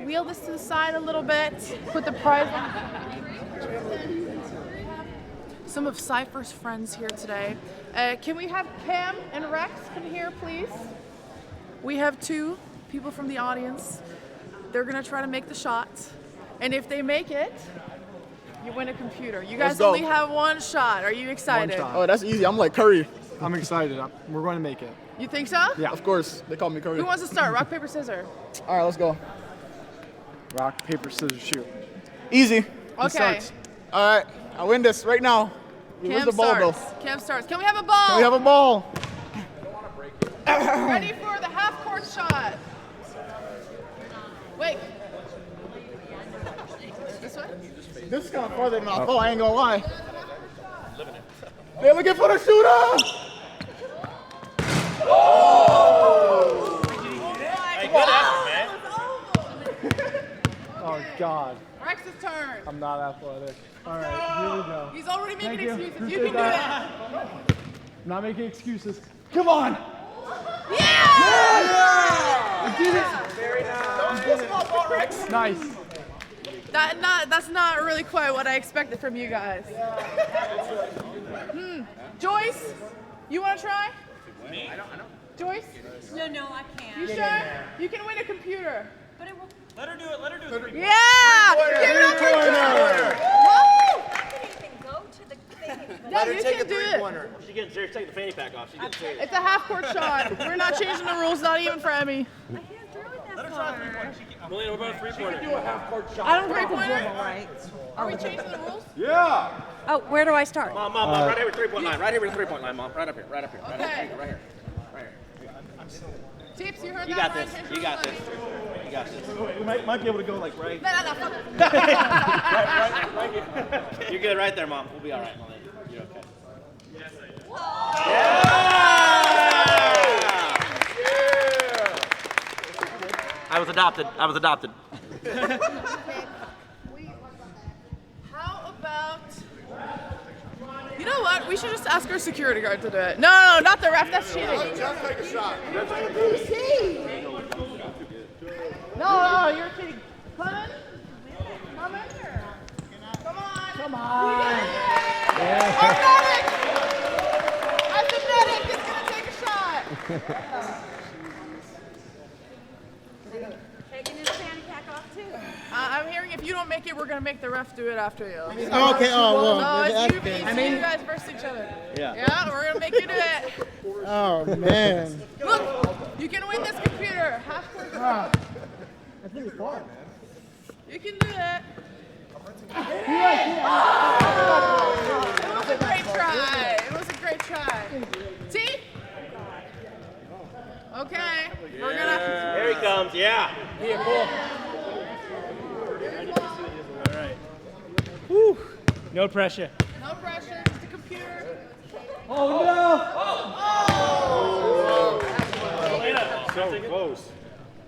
C: wheel this to the side a little bit? Put the prize on. Some of Cypher's friends here today. Can we have Cam and Rex come here, please? We have 2 people from the audience. They're going to try to make the shot. And if they make it, you win a computer. You guys only have 1 shot. Are you excited?
O: Oh, that's easy. I'm like Curry. I'm excited. We're going to make it.
C: You think so?
O: Yeah, of course. They call me Curry.
C: Who wants to start? Rock, paper, scissors.
O: All right, let's go. Rock, paper, scissors, shoot. Easy.
C: Okay.
O: All right, I win this right now. Where's the ball go?
C: Cam starts. Can we have a ball?
O: Can we have a ball?
C: Ready for the half-court shot. Wait. This way?
O: This is kind of farther than I thought. I ain't gonna lie. They're looking for the shooter. Oh!
L: Hey, good effort, man.
O: Oh, God.
C: Rex's turn.
O: I'm not athletic. All right, here we go.
C: He's already making excuses.
O: Appreciate
C: You can
O: that.
C: do it.
O: I'm not making excuses. Come on.
C: Yeah!
O: You did it. Very nice. Nice.
C: That's not really quite what I expected from you guys. Joyce, you want to try?
L: Me? I know.
C: Joyce?
P: No, I can't.
C: You sure? You can win a computer.
P: But it will.
L: Let her do it. Let her do it.
C: Yeah! Give it up for Joyce!
P: I can even go to the thing.
C: Yeah, you can do it.
L: She's getting taking the fanny pack off. She's getting serious.
C: It's a half-court shot. We're not changing the rules, not even for Emmy.
L: Let her try a three-pointer. Milena, what about a three-pointer?
O: Do a half-court shot.
C: I don't three-pointer.
P: Right.
C: Are we changing the rules?
O: Yeah.
P: Oh, where do I start?
L: Mom, right here with 3-point line. Right here with 3-point line, Mom. Right up here. Right here.
C: Okay.
L: Right here.
C: Tips, you heard
L: You
C: that?
L: got this. You got this. You got this.
O: We might be able to go like right.
C: No, fuck it.
L: Right here. You're good right there, Mom. We'll be all right, Milena. You're okay. Yes, I am. I was adopted.
C: How about... You know what? We should just ask our security guard to do it. No, not the ref. That's cheating.
O: Just take a shot.
C: No, you're cheating. Come in here. Come on. Yeah. Automatic. It's gonna take a shot. make it, we're gonna make the ref do it after you.
F: Oh, okay. Oh, well.
C: No, it's you,
F: that's
C: it's you guys versus each other.
B: Yeah.
C: Yeah, we're gonna make you do it.
F: Oh, man.
C: Look, you can win this computer. Half court.
F: That's really fun, man.
C: You can do it. It was a great try. It was a great try. T? Okay. We're gonna.
L: Here he comes. Yeah.
M: Yeah, cool. All right. Whew. No pressure.
C: No pressure. Just a computer.
M: Oh no!
K: So close.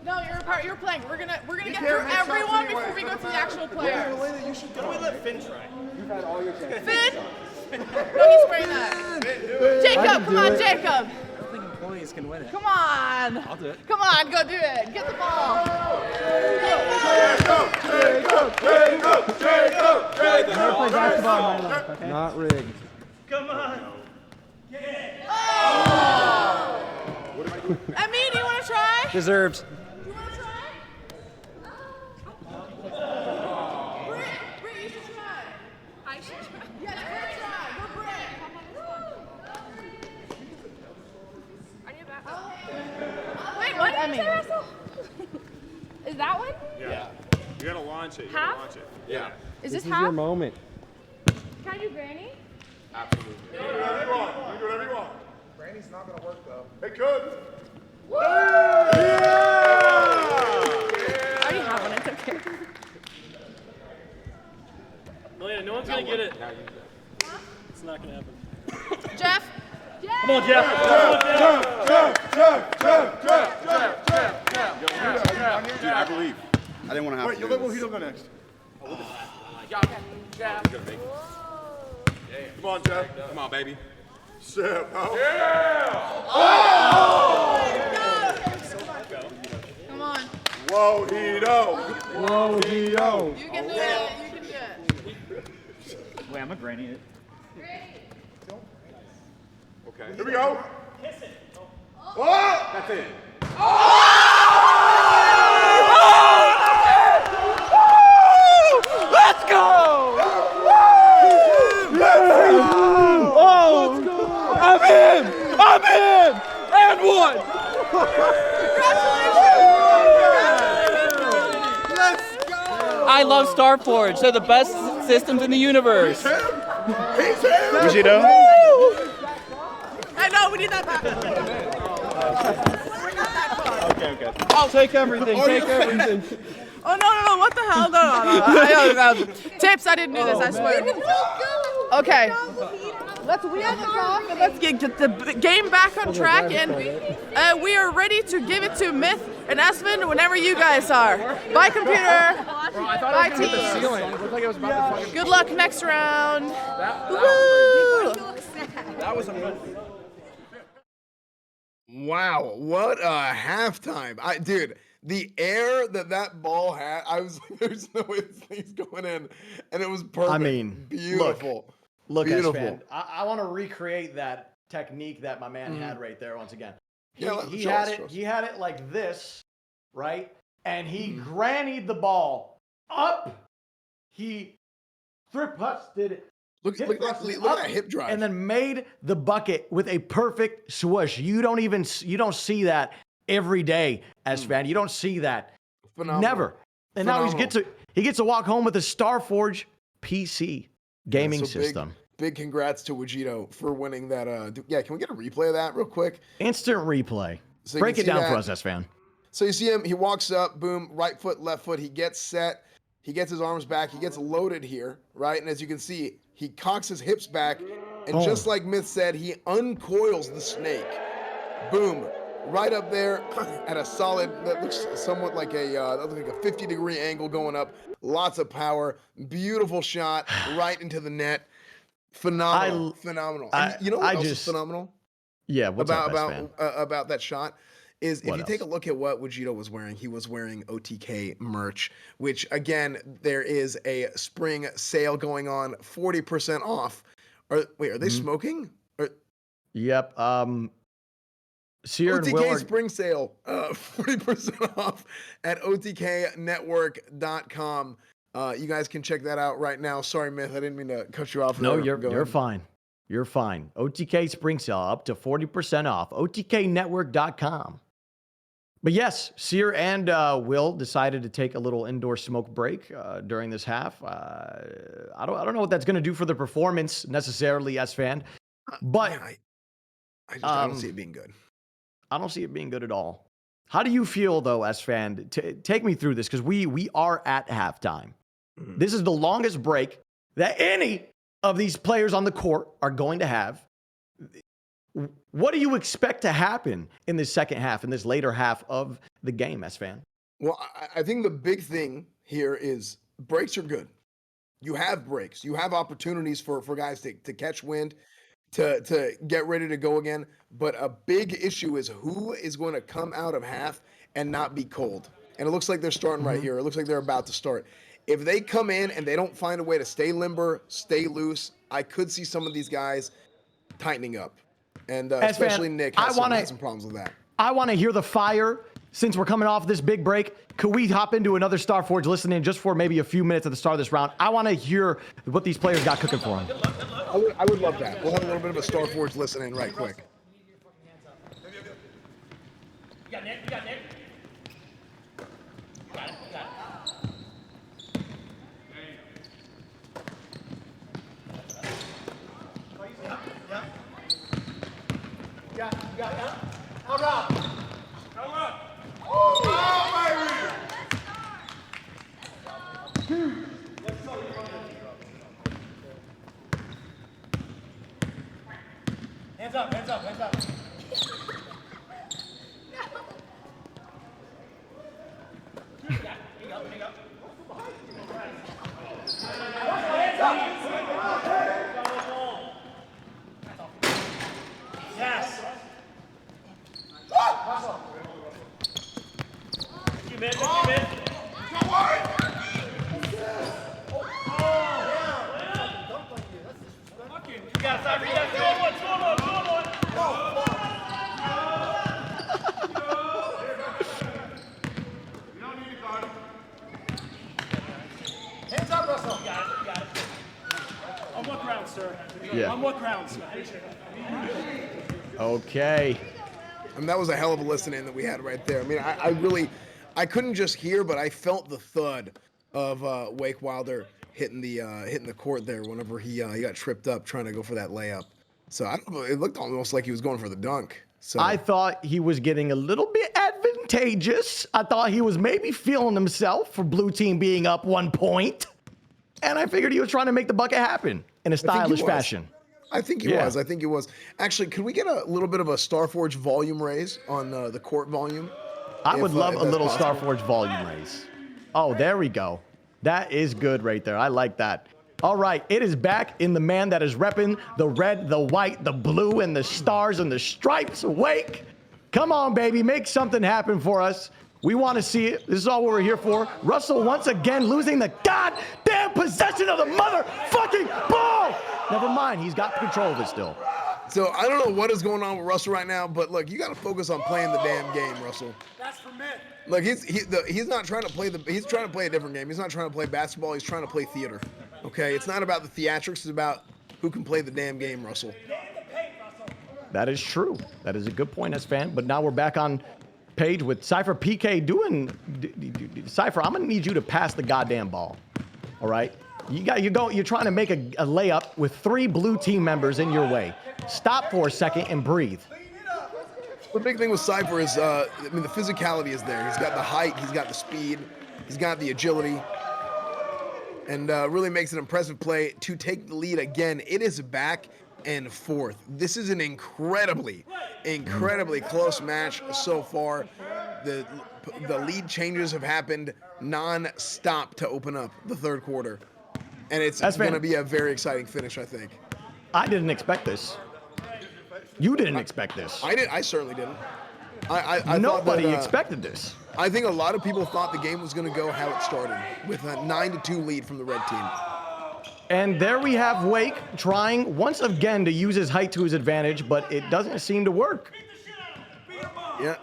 C: No, you're playing. We're gonna get through everyone before we go to the actual players.
L: You should go and let Finn try.
K: You've had all your chances.
C: Finn? No, he's spraying that. Jacob, come on, Jacob.
L: I don't think employees can win it.
C: Come on.
L: I'll do it.
C: Come on, go do it. Get the ball.
F: Never play basketball in my life, okay? Not rigged.
L: Come on.
C: Amin, you want to try?
M: Deserves.
C: You want to try? Britt, you should try. I should try. Yes, Britt, try. Go, Britt.
P: Wait, what did you say, Russell? Is that one?
K: Yeah. You gotta launch it. You
P: Half?
K: gotta launch it. Yeah.
P: Is this
F: This is
P: half?
F: your moment.
P: Can I do granny?
K: Absolutely. You do whatever you want. You do whatever you want. Granny's not gonna work though. It could.
C: I already have one. It's okay.
D: Melina, no one's gonna get it. It's not gonna happen.
C: Jeff?
D: Come on, Jeff.
K: Dude, I believe.
E: I didn't want to have
K: Wait,
E: to
K: you
E: do
K: let
E: this.
K: Wahito go next. Come on, Jeff. Come on, baby. Shit.
C: Come on.
K: Wahito.
F: Wahito.
C: You can do it. You can do it.
M: Wait, I'm a granny.
K: Okay. Here we go. Oh! That's it.
M: Let's go! I'm in! I'm in! And one!
Q: I love Starforge. They're the best systems in the universe.
E: Vegito?
C: I know, we need that back.
E: Okay.
M: I'll take everything. Take everything.
C: Oh, no, what the hell? No. Tips, I didn't do this, I swear. Okay. Let's wheel this off and let's get the game back on track. And we are ready to give it to Myth and Esmond whenever you guys are. Bye, computer. Bye, team.
O: It looked like it was about to fucking.
C: Good luck next round. Woo!
H: That was amazing.
A: Wow, what a halftime. Dude, the air that ball had, I was like, there's no way this thing's going in. And it was perfect.
B: I mean,
A: beautiful.
B: Look,
A: beautiful.
B: S-Fan, I want to recreate that technique that my man had right there once again. He
A: show
B: had
A: us.
B: He had it like this, right? And he grannied the ball up. He thrust-busted it.
A: Look at that hip drive.
B: And then made the bucket with a perfect swoosh. You don't see that every day, S-Fan. You don't see that.
A: Phenomenal.
B: Never. And now he gets to walk home with a Starforge PC gaming system.
A: Big congrats to Wajito for winning that. Can we get a replay of that real quick?
B: Instant replay.
A: So
B: Break it down for us, S-Fan.
A: So you see him, he walks up, boom, right foot, left foot. He gets set. He gets his arms back. He gets loaded here, right? And as you can see, he cocks his hips back. And just like Myth said, he uncoils the snake. Boom. Right up there at a solid, that looks somewhat like a 50-degree angle going up. Lots of power. Beautiful shot right into the net. Phenomenal. Phenomenal. You know what else is phenomenal?
B: Yeah, what's
A: about that shot? Is if
B: What
A: you take a look at what Wajito was wearing, he was wearing OTK merch, which again, there is a spring sale going on, 40% off. Wait, are they smoking?
B: Yep. Sierra and
A: OTK
B: Willard.
A: spring sale, 40% off at otknetwork.com. You guys can check that out right now. Sorry, Myth, I didn't mean to cut you off.
B: No,
A: there.
B: you're fine. You're fine. OTK Spring Sale up to 40% off. OTKnetwork.com. But yes, Sear and Will decided to take a little indoor smoke break during this half. I don't know what that's going to do for the performance necessarily, S-Fan. But
A: Man, I don't see it being good.
B: I don't see it being good at all. How do you feel, though, S-Fan? Take me through this, because we are at halftime.
A: Mm-hmm.
B: This is the longest break that any of these players on the court are going to have. What do you expect to happen in this second half, in this later half of the game, S-Fan?
A: Well, I think the big thing here is breaks are good. You have breaks. You have opportunities for guys to catch wind, to get ready to go again. But a big issue is who is going to come out of half and not be cold. And it looks like they're starting right here. It looks like they're about to start. If they come in and they don't find a way to stay limber, stay loose, I could see some of these guys tightening up. And especially Nick has some problems with that.
B: I want to hear the fire. Since we're coming off this big break, could we hop into another Star Forge listening just for maybe a few minutes at the start of this round? I want to hear what these players got cooking for them.
A: I would love that. We'll have a little bit of a Star Forge listening right quick.
L: You got Nick. You got it.
I: All right. Hands up. Yes. You missed. You got to Hands up, Russell. You got it.
J: On what ground, sir?
B: Yeah.
J: On what ground, sir?
B: Okay.
A: I mean, that was a hell of a listening that we had right there. I mean, I couldn't just hear, but I felt the thud of Wake Wilder hitting the court there whenever he got tripped up trying to go for that layup. So it looked almost like he was going for the dunk. So
B: I thought he was getting a little bit advantageous. I thought he was maybe feeling himself for blue team being up 1 point. And I figured he was trying to make the bucket happen in a stylish fashion.
A: I think he was. I think he was. Actually, could we get a little bit of a Starforge volume raise on the court volume?
B: I would love a little Starforge volume raise. Oh, there we go. That is good right there. I like that. All right, it is back in the man that is repping the red, the white, the blue, and the stars and the stripes. Wake. Come on, baby. Make something happen for us. We want to see it. This is all we're here for. Russell once again losing the goddamn possession of the motherfucking ball. Never mind. He's got control of it still.
A: So I don't know what is going on with Russell right now, but look, you got to focus on playing the damn game, Russell.
I: That's for men.
A: Look, he's not trying to play he's trying to play a different game. He's not trying to play basketball. He's trying to play theater. Okay, it's not about the theatrics. It's about who can play the damn game, Russell.
B: That is true. That is a good point, S-Fan. But now we're back on page with Cypher PK doing. Cypher, I'm gonna need you to pass the goddamn ball. All right. You're trying to make a layup with 3 blue team members in your way. Stop for a second and breathe.
A: The big thing with Cypher is, the physicality is there. He's got the height, he's got the speed, he's got the agility, and really makes an impressive play to take the lead again. It is back and forth. This is an incredibly close match so far. The lead changes have happened non-stop to open up the third quarter. And it's going to be a very exciting finish, I think.
B: I didn't expect this. You didn't expect this.
A: I certainly didn't. I
B: Nobody
A: thought that,
B: expected this.
A: I think a lot of people thought the game was going to go how it started, with a 9-2 lead from the red team.
B: And there we have Wake trying once again to use his height to his advantage, but it doesn't seem to work.
A: Yeah.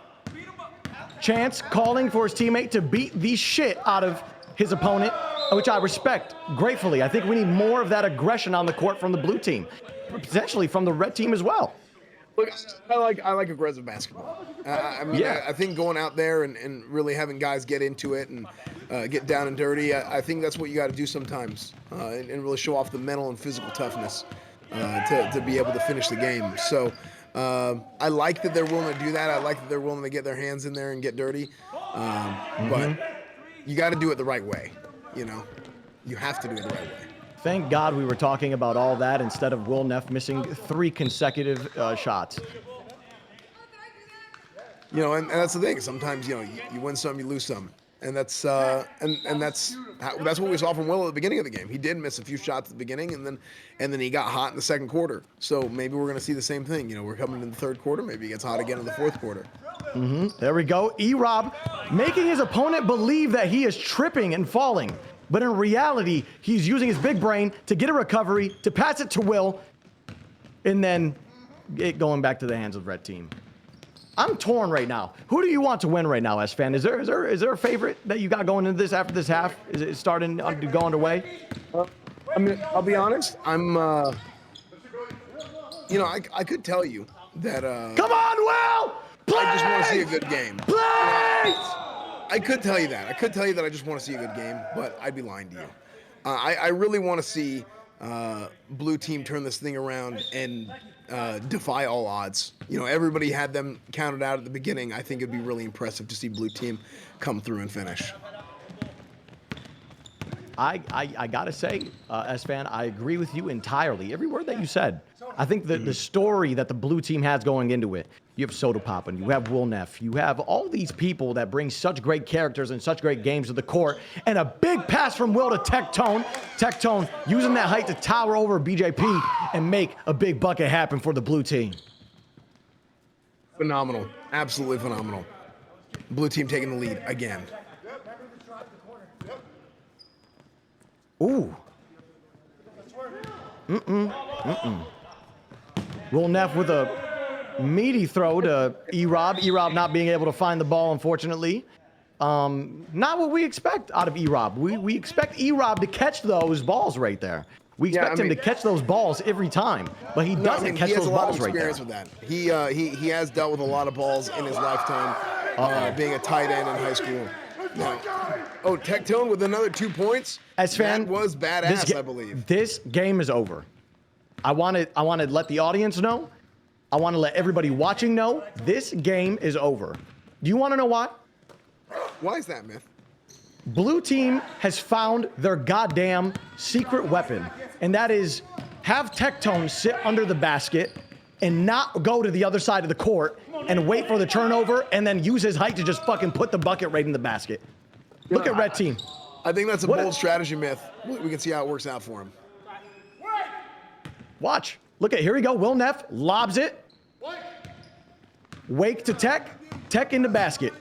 B: Chance calling for his teammate to beat the shit out of his opponent. which I respect gratefully. I think we need more of that aggression on the court from the blue team, potentially from the red team as well.
A: Look, I like aggressive basketball. I think going out there and really having guys get into it and get down and dirty, I think that's what you got to do sometimes, and really show off the mental and physical toughness to be able to finish the game. So I like that they're willing to do that. I like that they're willing to get their hands in there and get dirty. But you got to do it the right way. You have to do it the right way.
B: Thank God we were talking about all that instead of Will Neff missing 3 consecutive shots.
A: And that's the thing. Sometimes you win some, you lose some, and that's what we saw from Will at the beginning of the game. He did miss a few shots at the beginning, and then he got hot in the second quarter. So maybe we're going to see the same thing. We're coming in the third quarter. Maybe he gets hot again in the fourth quarter.
B: There we go. E-Rob making his opponent believe that he is tripping and falling. But in reality, he's using his big brain to get a recovery, to pass it to Will, and then it going back to the hands of the red team. I'm torn right now. Who do you want to win right now, S-Fan? Is there a favorite that you got going into this after this half? Is it starting to go underway?
A: I'll be honest. I could tell you that.
B: Come on, Will! Please!
A: I just want to see a good game.
B: Please!
A: I could tell you that. I could tell you that I just want to see a good game, but I'd be lying to you. I really want to see blue team turn this thing around and defy all odds. Everybody had them counted out at the beginning. I think it'd be really impressive to see blue team come through and finish.
B: I gotta say, S-Fan, I agree with you entirely. Every word that you said. I think the story that the blue team has going into it. You have Soda Poppin', you have Will Neff, you have all these people that bring such great characters and such great games to the court, and a big pass from Will to Tectone. Tectone using that height to tower over BJP and make a big bucket happen for the blue team.
A: Phenomenal. Absolutely phenomenal. Blue team taking the lead again.
B: Ooh. Will Neff with a meaty throw to E-Rob. E-Rob not being able to find the ball, unfortunately. Not what we expect out of E-Rob. We expect E-Rob to catch those balls right there. We expect him to catch those balls every time, but he doesn't catch those balls right there.
A: He has a lot of experience with that. He has dealt with a lot of balls in his lifetime, being a tight end in high school. Now, Tectone with another 2 points.
B: S-Fan,
A: that was badass, I believe.
B: This game is over. I want to let the audience know. I want to let everybody watching know this game is over. Do you want to know why?
A: Why is that, Myth?
B: Blue team has found their goddamn secret weapon, and that is have Tectone sit under the basket and not go to the other side of the court and wait for the turnover and then use his height to just fucking put the bucket right in the basket. Look at red team.
A: I think that's a bold strategy, Myth. We can see how it works out for him.
B: Watch. Look at, here we go. Will Neff lobs it. Wake to Tech. Tech in the basket.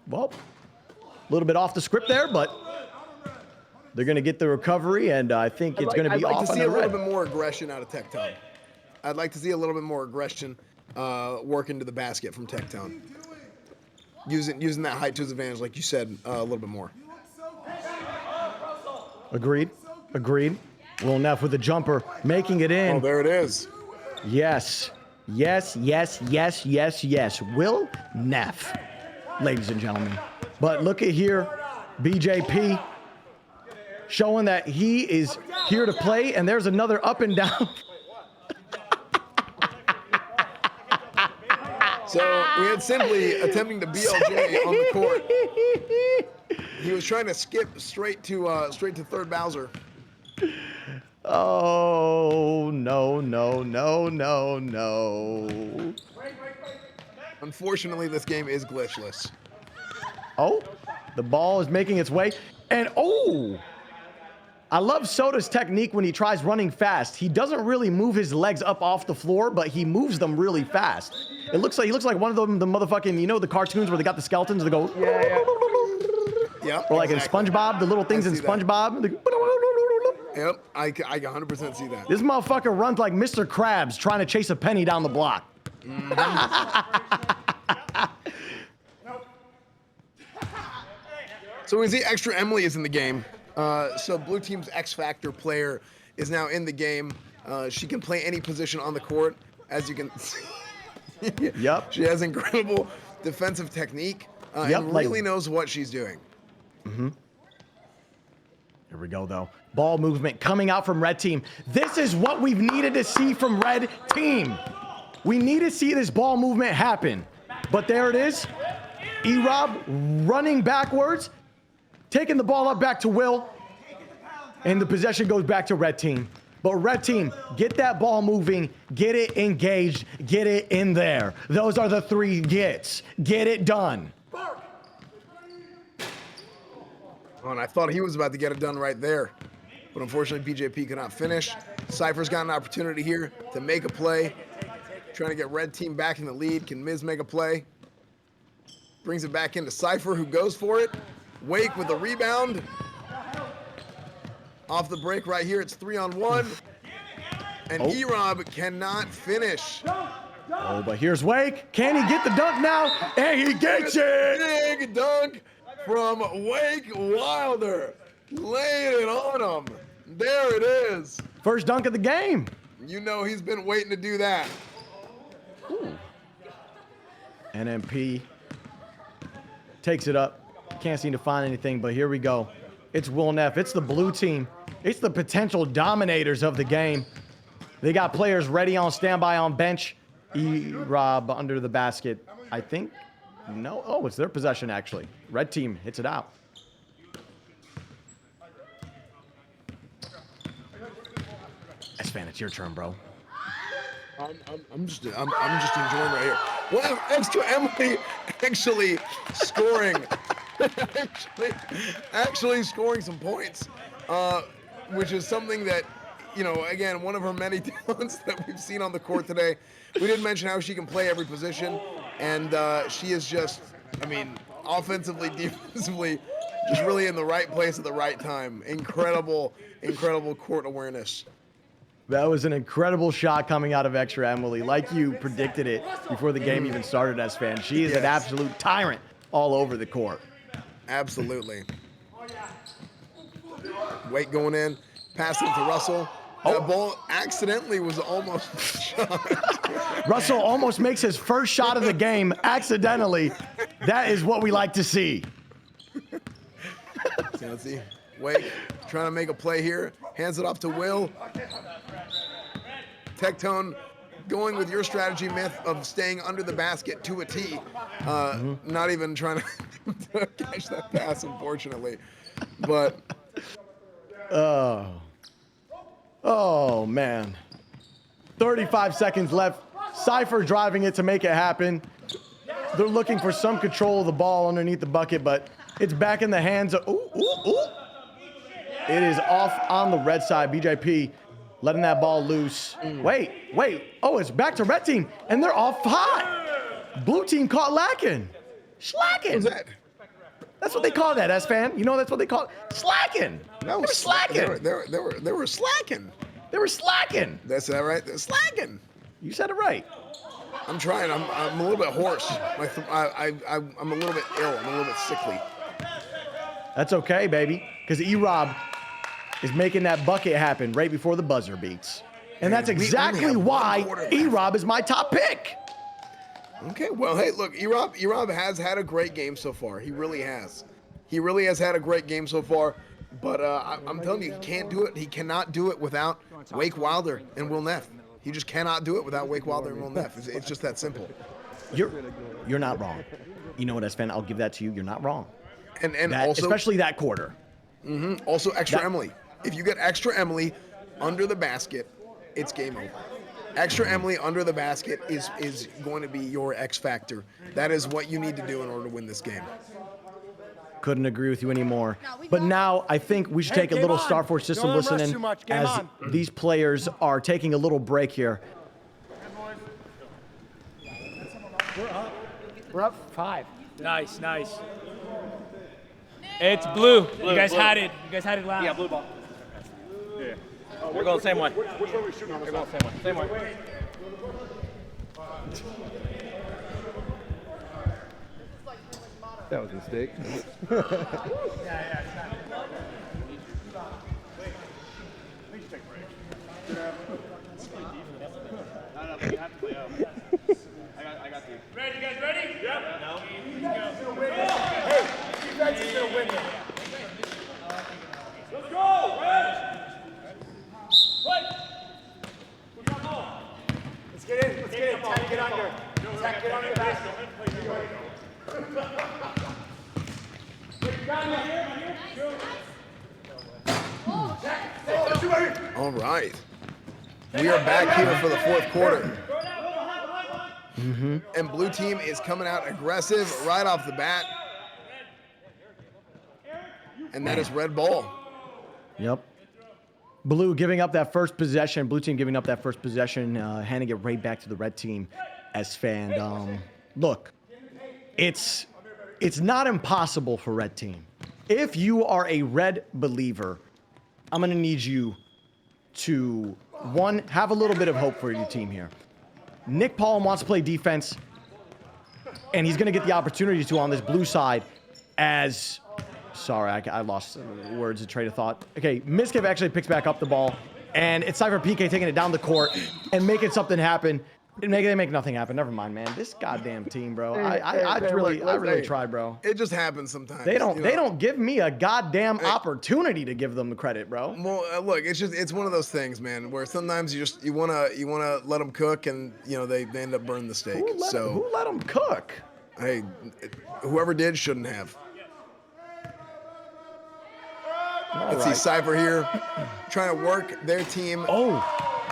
B: Well, a little bit off the script there, but they're going to get the recovery, and I think it's going to be off on the red.
A: I'd like to see a little bit more aggression out of Tectone. I'd like to see a little bit more aggression work into the basket from Tectone. Using that height to his advantage, like you said, a little bit more.
B: Agreed. Will Neff with the jumper, making it in.
A: Oh, there it is.
B: Yes. Will Neff, ladies and gentlemen. But look at here, BJP showing that he is here to play, and there's another up and down.
A: So we had Simply attempting to BLJ on the court. He was trying to skip straight to third Bowser.
B: Oh, no.
A: Unfortunately, this game is glitchless.
B: Oh, the ball is making its way. And I love Soda's technique when he tries running fast. He doesn't really move his legs up off the floor, but he moves them really fast. He looks like one of them, the motherfucking, the cartoons where they got the skeletons that go.
A: Yeah.
B: Or like in SpongeBob, the little things in SpongeBob.
A: Yep, I 100% see that.
B: This motherfucker runs like Mr. Krabs trying to chase a penny down the block.
A: So we see Extra Emily is in the game. So blue team's X Factor player is now in the game. She can play any position on the court, as you can see.
B: Yep.
A: She has incredible defensive technique and really knows what she's doing.
B: Mm-hmm. Here we go, though. Ball movement coming out from red team. This is what we've needed to see from red team. We need to see this ball movement happen. But there it is. E-Rob running backwards, taking the ball up back to Will, and the possession goes back to red team. But red team, get that ball moving, get it engaged, get it in there. Those are the 3 gets. Get it done.
A: Oh, and I thought he was about to get it done right there. But unfortunately, BJP could not finish. Cypher's got an opportunity here to make a play. Trying to get red team back in the lead. Can Miz make a play? Brings it back into Cypher, who goes for it. Wake with the rebound. Off the break right here, it's 3-on-1. And E-Rob cannot finish.
B: Oh, but here's Wake. Can he get the dunk now? And he gets it!
A: Big dunk from Wake Wilder. Laying it on him. There it is.
B: First dunk of the game.
A: You know he's been waiting to do that.
B: Ooh. NMP takes it up. Can't seem to find anything, but here we go. It's Will Neff. It's the blue team. It's the potential dominators of the game. They got players ready on standby on bench. E-Rob under the basket. I think, no. Oh, it's their possession, actually. Red team hits it out. S-Fan, it's your turn, bro.
A: I'm just enjoying right here. Wow, Extra Emily actually scoring. actually scoring some points, which is something that, you know, again, one of her many talents that we've seen on the court today. We didn't mention how she can play every position, and she is just, I mean, offensively, defensively, just really in the right place at the right time. Incredible court awareness.
B: That was an incredible shot coming out of Extra Emily. Like you predicted it before the game even started, S-Fan. She is an absolute tyrant all over the court.
A: Absolutely. Wake going in, passing to Russell. That ball accidentally was almost shot.
B: Russell almost makes his first shot of the game accidentally. That is what we like to see.
A: Let's see. Wake trying to make a play here. Hands it off to Will. Tectone going with your strategy, Myth, of staying under the basket to a T. Not even trying to catch that pass, unfortunately. But
B: oh man. 35 seconds left. Cypher driving it to make it happen. They're looking for some control of the ball underneath the bucket, but it's back in the hands of, It is off on the red side. BJP letting that ball loose. Wait. Oh, it's back to red team, and they're off hot. Blue team caught lacking. Slacking.
A: What's that?
B: That's what they call that, S-Fan. You know that's what they call it? Slacking. They were slacking.
A: They were slacking.
B: They were slacking.
A: That's that right? They're slacking.
B: You said it right.
A: I'm trying. I'm a little bit hoarse. I'm a little bit ill. I'm a little bit sickly.
B: That's okay, baby, because E-Rob is making that bucket happen right before the buzzer beats. And that's exactly why E-Rob is my top pick.
A: Okay, well, hey, look, E-Rob has had a great game so far. He really has. He really has had a great game so far. But I'm telling you, he can't do it. He cannot do it without Wake Wilder and Will Neff. He just cannot do it without Wake Wilder and Will Neff. It's just that simple.
B: You're not wrong. You know what, S-Fan? I'll give that to you. You're not wrong.
A: And
B: that,
A: also,
B: especially that quarter.
A: Also, Extra Emily. If you get Extra Emily under the basket, it's game over. Extra Emily under the basket is going to be your X factor. That is what you need to do in order to win this game.
B: Couldn't agree with you anymore. But now I think we should take a little Star Force system listening as these players are taking a little break here.
M: We're up 5. Nice.
Q: It's blue.
M: You guys had it. You guys had it last.
Q: Yeah, blue ball. Yeah. We're going the same way.
K: Which one are we shooting on?
Q: We're going the same way. Same way.
N: That was a mistake.
I: Ready, you guys ready? Yep. No. Hey, defense is gonna win this. Let's go, Red! Let's get in, let's get in. Tech, get under. Tech, get under the basket.
A: All right. We are back here for the fourth quarter. And blue team is coming out aggressive right off the bat. And that is red ball.
B: Yep. Blue giving up that first possession. Blue team giving up that first possession, handing it right back to the red team as fan. Look, it's not impossible for red team. If you are a red believer, I'm going to need you to, one, have a little bit of hope for your team here. Nick Paul wants to play defense, and he's going to get the opportunity to on this blue side as... Sorry, I lost words of train of thought. Okay, Miskiv actually picks back up the ball, and it's Cypher PK taking it down the court and making something happen. They make nothing happen. Never mind, man. This goddamn team, bro. I really tried, bro.
A: It just happens sometimes.
B: They don't give me a goddamn opportunity to give them the credit, bro.
A: Well, look, it's one of those things, man, where sometimes you wanna let them cook, and they end up burning the steak.
B: Who let them cook?
A: Hey, whoever did shouldn't have. Let's see Cypher here trying to work their team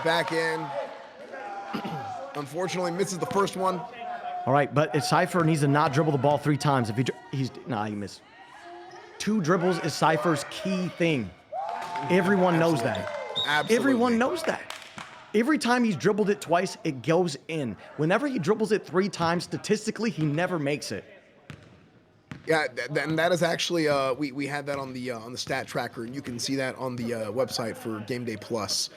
A: back in. Unfortunately, misses the first one.
B: All right, but Cypher needs to not dribble the ball 3 times. If he missed. 2 dribbles is Cypher's key thing. Everyone knows that.
A: Absolutely.
B: Everyone knows that. Every time he's dribbled it twice, it goes in. Whenever he dribbles it 3 times, statistically, he never makes it.
A: Yeah, and that is actually we had that on the stat tracker, and you can see that on the website for Game Day Plus,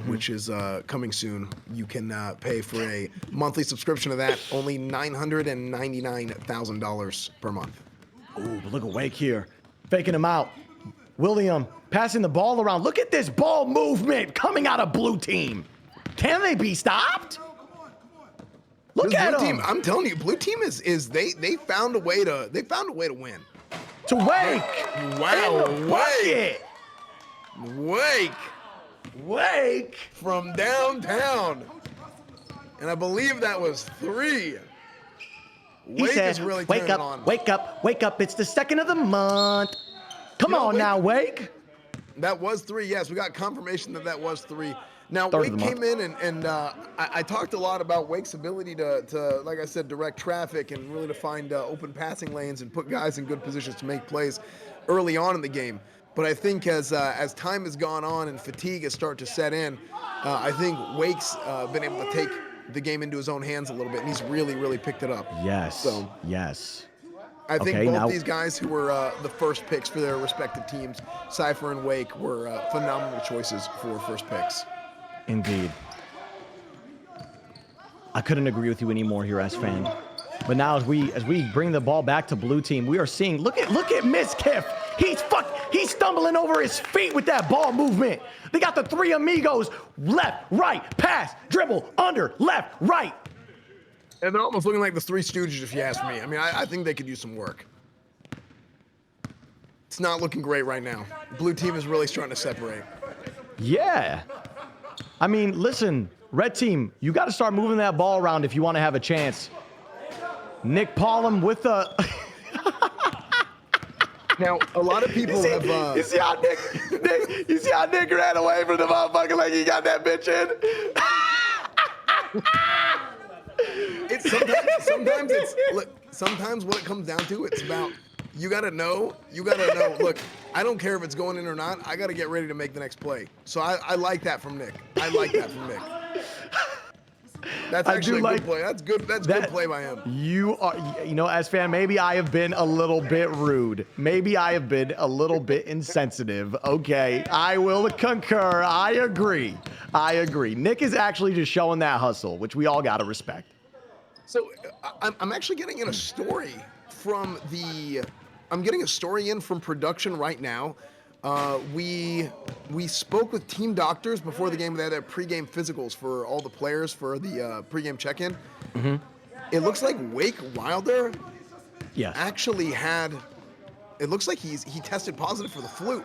A: which is coming soon. You can pay for a monthly subscription to that, only $999,000 per month.
B: Ooh, but look at Wake here, faking him out. William passing the ball around. Look at this ball movement coming out of blue team. Can they be stopped? Look at
A: blue
B: them.
A: Team, I'm telling you, blue team is they found a way to win.
B: To Wake.
A: Wow,
B: Wake
A: from downtown, and I believe that was 3.
B: Wake is really turning it on. Wake up! It's the 2nd of the month. Come on now, Wake.
A: That was 3. Yes, we got confirmation that was 3. Now, Wake came in, and I talked a lot about Wake's ability to, like I said, direct traffic and really to find open passing lanes and put guys in good positions to make plays early on in the game. But I think as time has gone on and fatigue has started to set in, I think Wake's been able to take the game into his own hands a little bit, and he's really, really picked it up.
B: Yes.
A: So,
B: yes.
A: I think both these guys who were the first picks for their respective teams, Cypher and Wake, were phenomenal choices for first picks.
B: Indeed. I couldn't agree with you anymore here, S-Fan. But now as we bring the ball back to blue team, we are seeing, look at Miskiff. He's stumbling over his feet with that ball movement. They got the 3 amigos, left, right, pass, dribble, under, left, right.
A: And they're almost looking like the 3 Stooges, if you ask me. I mean, I think they could use some work. It's not looking great right now. Blue team is really starting to separate.
B: Yeah. I mean, listen, red team, you got to start moving that ball around if you want to have a chance. Nick Paulum with the...
A: Now, a lot of people have...
B: You see how Nick ran away from the motherfucker like he got that bitch in?
A: Sometimes what it comes down to, it's about... You gotta know. Look, I don't care if it's going in or not. I gotta get ready to make the next play. So I like that from Nick. That's actually a good play. That's good. That's good play by him.
B: As fan, maybe I have been a little bit rude. Maybe I have been a little bit insensitive. Okay, I will concur. I agree. Nick is actually just showing that hustle, which we all gotta respect.
A: So I'm actually getting in a story from I'm getting a story in from production right now. We spoke with team doctors before the game. They had their pregame physicals for all the players for the pregame check-in.
B: Mm-hmm.
A: It looks like Wake Wilder
B: Yes.
A: actually had. It looks like he tested positive for the flu.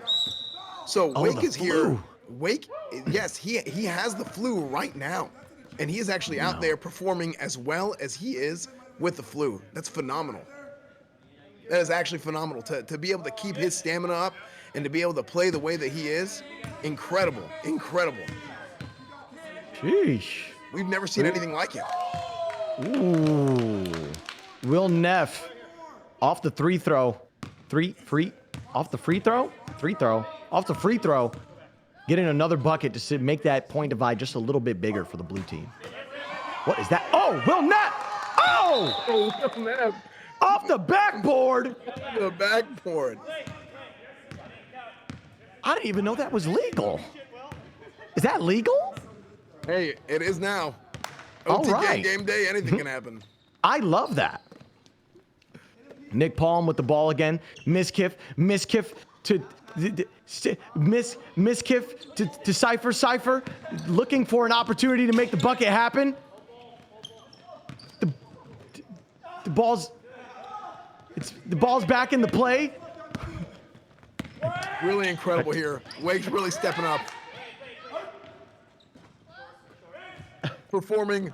A: So Wake
B: the
A: is here.
B: flu.
A: Wake, yes, he has the flu right now, and he is actually out there performing as well as he is with the flu. That's phenomenal. That is actually phenomenal to be able to keep his stamina up and to be able to play the way that he is. Incredible, incredible.
B: Sheesh.
A: We've never seen anything like it.
B: Ooh. Will Neff off the free throw. Off the free throw? Off the free throw. Getting another bucket to make that point divide just a little bit bigger for the blue team. What is that? Oh, Will Neff! Oh!
A: Will Neff.
B: Off the backboard!
A: The backboard.
B: I didn't even know that was legal. Is that legal?
A: Hey, it is now.
B: All
A: OTK
B: right.
A: game day, anything can happen.
B: I love that. Nick Palm with the ball again. Miskiff to Miskiff to Cypher, looking for an opportunity to make the bucket happen. The ball's back in the play.
A: Really incredible here. Wake's really stepping up. Performing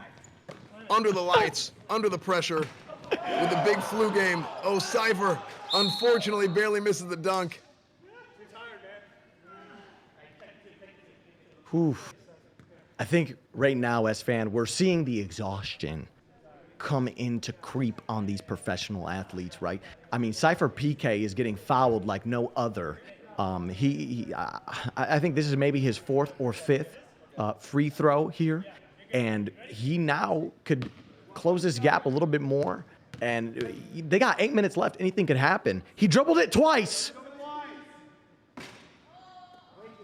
A: under the lights, under the pressure, with a big flu game. Oh, Cypher, unfortunately, barely misses the dunk.
B: Oof. I think right now, as fan, we're seeing the exhaustion come in to creep on these professional athletes, right? I mean, Cypher PK is getting fouled like no other. I think this is maybe his fourth or fifth free throw here, and he now could close this gap a little bit more. And they got 8 minutes left. Anything could happen. He dribbled it twice.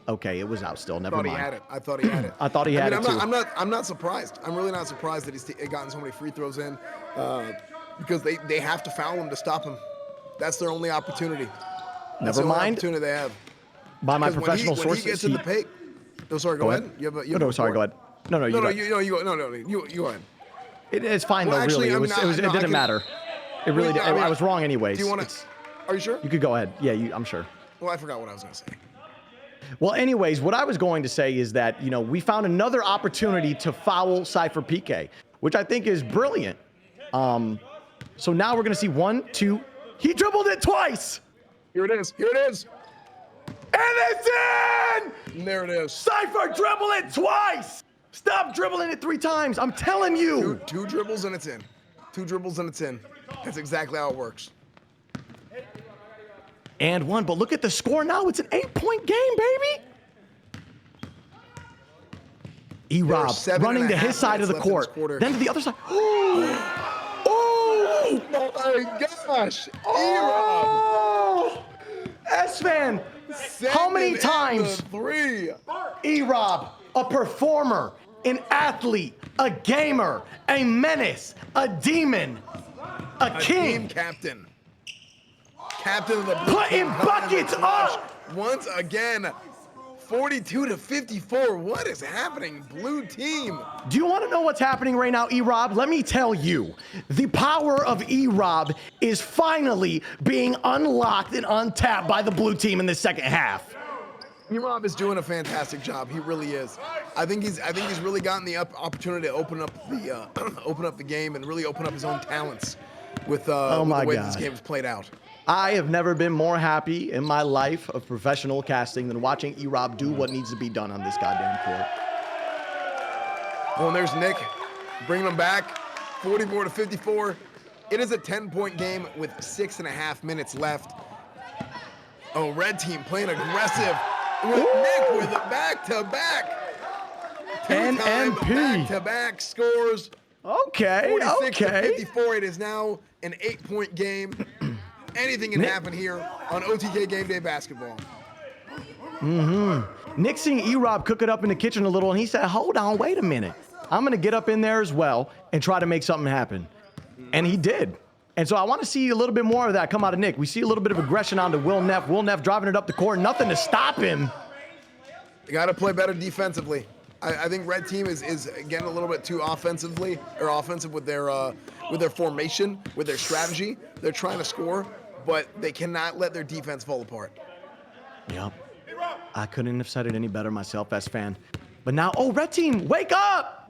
B: Okay, it was out still. Never mind.
A: I thought he had it.
B: I thought he had it too.
A: I'm not surprised. I'm really not surprised that he's gotten so many free throws in because they have to foul him to stop him. That's their only opportunity. That's
B: Never
A: the only
B: mind.
A: opportunity they have.
B: By my professional
A: when he
B: sources,
A: gets in the paint. Oh, sorry. Go ahead. You have a
B: No, sorry. Go ahead. No, you
A: go ahead.
B: It's fine
A: Well,
B: though.
A: actually,
B: Really, it didn't matter. It really did. I was wrong anyways.
A: Do you want to? Are you sure?
B: You could go ahead. Yeah, I'm sure.
A: Well, I forgot what I was going to say.
B: Well, anyways, what I was going to say is that, we found another opportunity to foul Cypher PK, which I think is brilliant. So now we're going to see 1, 2. He dribbled it twice.
A: Here it is. Here it is.
B: And it's in!
A: And there it is.
B: Cypher dribbled it twice. Stop dribbling it 3 times. I'm telling you.
A: Two dribbles and it's in. 2 dribbles and it's in. That's exactly how it works.
B: And 1, but look at the score now. It's an 8-point game, baby. E-Rob running to his side of the court, then to the other side.
A: Oh my gosh!
B: Oh! S-Fan, how many times?
A: 3.
B: E-Rob, a performer, an athlete, a gamer, a menace, a demon, a king.
A: Team captain. Captain of the
B: putting buckets up
A: once again. 42-54. What is happening, blue team?
B: Do you want to know what's happening right now, E-Rob? Let me tell you. The power of E-Rob is finally being unlocked and untapped by the blue team in the second half.
A: E-Rob is doing a fantastic job. He really is. I think he's really gotten the opportunity to open up the game and really open up his own talents with the way this game is played out.
B: I have never been more happy in my life of professional casting than watching E-Rob do what needs to be done on this goddamn court.
A: Well, and there's Nick bringing them back, 44-54. It is a 10-point game with 6.5 minutes left. Oh, red team playing aggressive with Nick with a back-to-back.
B: NMP.
A: Back-to-back scores.
B: Okay,
A: 46-54. It is now an 8-point game. Anything can happen here on OTK Game Day Basketball.
B: Nick seeing E-Rob cook it up in the kitchen a little, and he said, hold on, wait a minute. I'm going to get up in there as well and try to make something happen. And he did. And so I want to see a little bit more of that come out of Nick. We see a little bit of aggression onto Will Neff. Will Neff driving it up the court. Nothing to stop him.
A: You got to play better defensively. I think red team is getting a little bit too offensive with their formation, with their strategy. They're trying to score, but they cannot let their defense fall apart.
B: Yep. I couldn't have said it any better myself as fan. But now, oh, red team, wake up!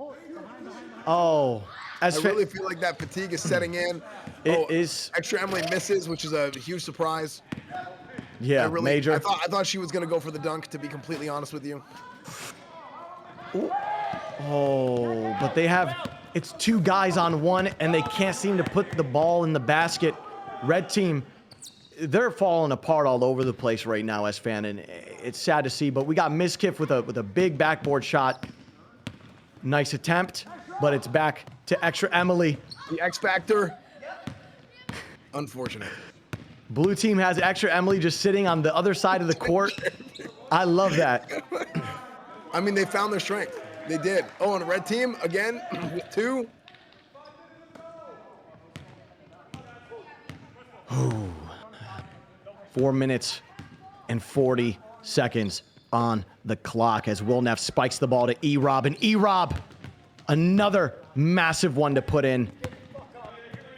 B: Oh,
A: I really feel like that fatigue is setting in.
B: It is.
A: Extra Emily misses, which is a huge surprise.
B: Yeah, major.
A: I thought she was going to go for the dunk, to be completely honest with you.
B: Ooh. Oh, but it's 2 guys on 1, and they can't seem to put the ball in the basket. Red team, they're falling apart all over the place right now, as fan, and it's sad to see. But we got Miskiff with a big backboard shot. Nice attempt, but it's back to Extra Emily.
A: The X Factor. Unfortunate.
B: Blue team has Extra Emily just sitting on the other side of the court. I love that.
A: I mean, they found their strength. They did. Oh, and the red team, again, with 2.
B: Ooh. 4 minutes and 40 seconds on the clock as Will Neff spikes the ball to E-Rob. And E-Rob, another massive one to put in,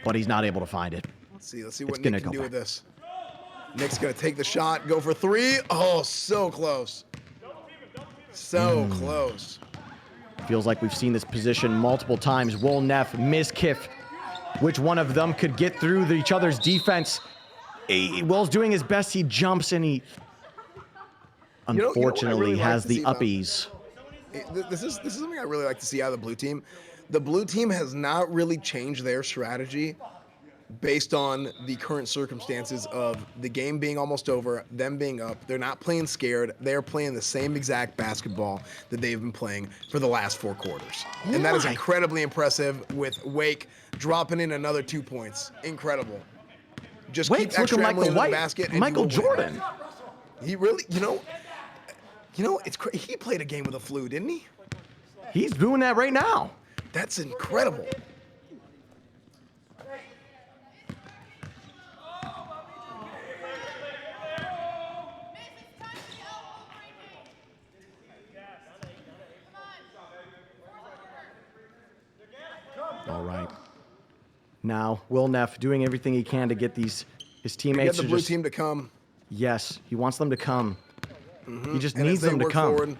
B: but he's not able to find it.
A: Let's see what Nick can do with this. Nick's going to take the shot, go for 3. Oh, so close. So close.
B: Feels like we've seen this position multiple times. Will Neff, Miskiff. Which one of them could get through each other's defense? Will's doing his best. He jumps and he unfortunately has the uppies.
A: This is something I really like to see out of the blue team. The blue team has not really changed their strategy based on the current circumstances of the game being almost over, them being up. They're not playing scared. They're playing the same exact basketball that they've been playing for the last 4 quarters. And that is incredibly impressive, with Wake dropping in another 2 points. Incredible. Just
B: Wake's
A: keep Extra
B: looking like
A: Emily
B: the
A: in the
B: white
A: basket. And
B: Michael Jordan.
A: He really, it's crazy. He played a game with a flu, didn't he?
B: He's doing that right now.
A: That's incredible.
B: All right. Now, Will Neff doing everything he can to get his teammates
A: to get the blue team to come.
B: Yes, he wants them to come. He just
A: And
B: needs
A: as they
B: them to
A: work
B: come.
A: forward,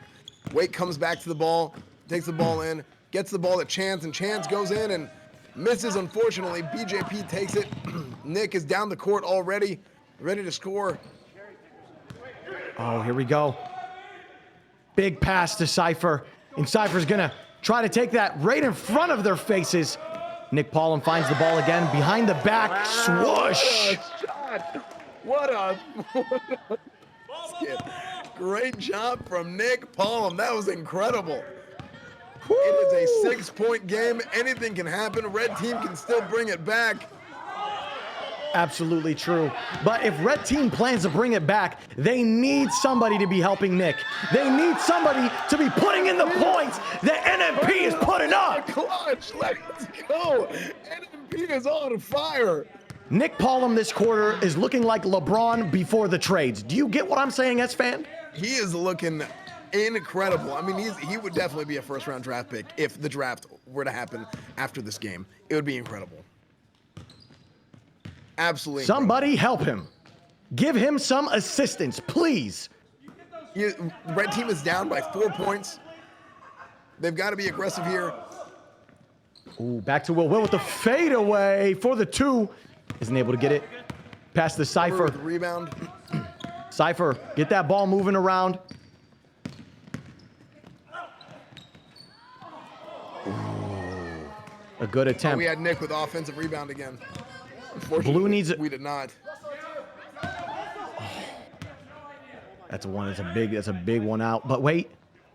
A: Wake comes back to the ball, takes the ball in, gets the ball to Chance, and Chance goes in and misses, unfortunately. BJP takes it. Nick is down the court already, ready to score.
B: Oh, here we go. Big pass to Cypher, and Cypher's gonna try to take that right in front of their faces. Nick Paulum finds the ball again, behind the back, swoosh.
A: What a skip. Great job from Nick Paulum. That was incredible. Woo. It is a 6-point game. Anything can happen. Red team can still bring it back.
B: Absolutely true. But if Red Team plans to bring it back, they need somebody to be helping Nick. They need somebody to be putting in the points that NMP is putting up.
A: Clutch, let's go. NMP is on fire.
B: Nick Paulum this quarter is looking like LeBron before the trades. Do you get what I'm saying, S-Fan?
A: He is looking incredible. I mean, he would definitely be a first-round draft pick if the draft were to happen after this game. It would be incredible. Absolutely.
B: Somebody help him. Give him some assistance, please.
A: Red team is down by 4 points. They've got to be aggressive here.
B: Ooh, back to Will. Will with the fadeaway for the 2. Isn't able to get it. Past the Cypher.
A: The rebound.
B: Cypher, get that ball moving around. Ooh, a good attempt.
A: Oh, we had Nick with offensive rebound again. Unfortunately,
B: Blue needs it.
A: We did not.
B: That's a big one out. But wait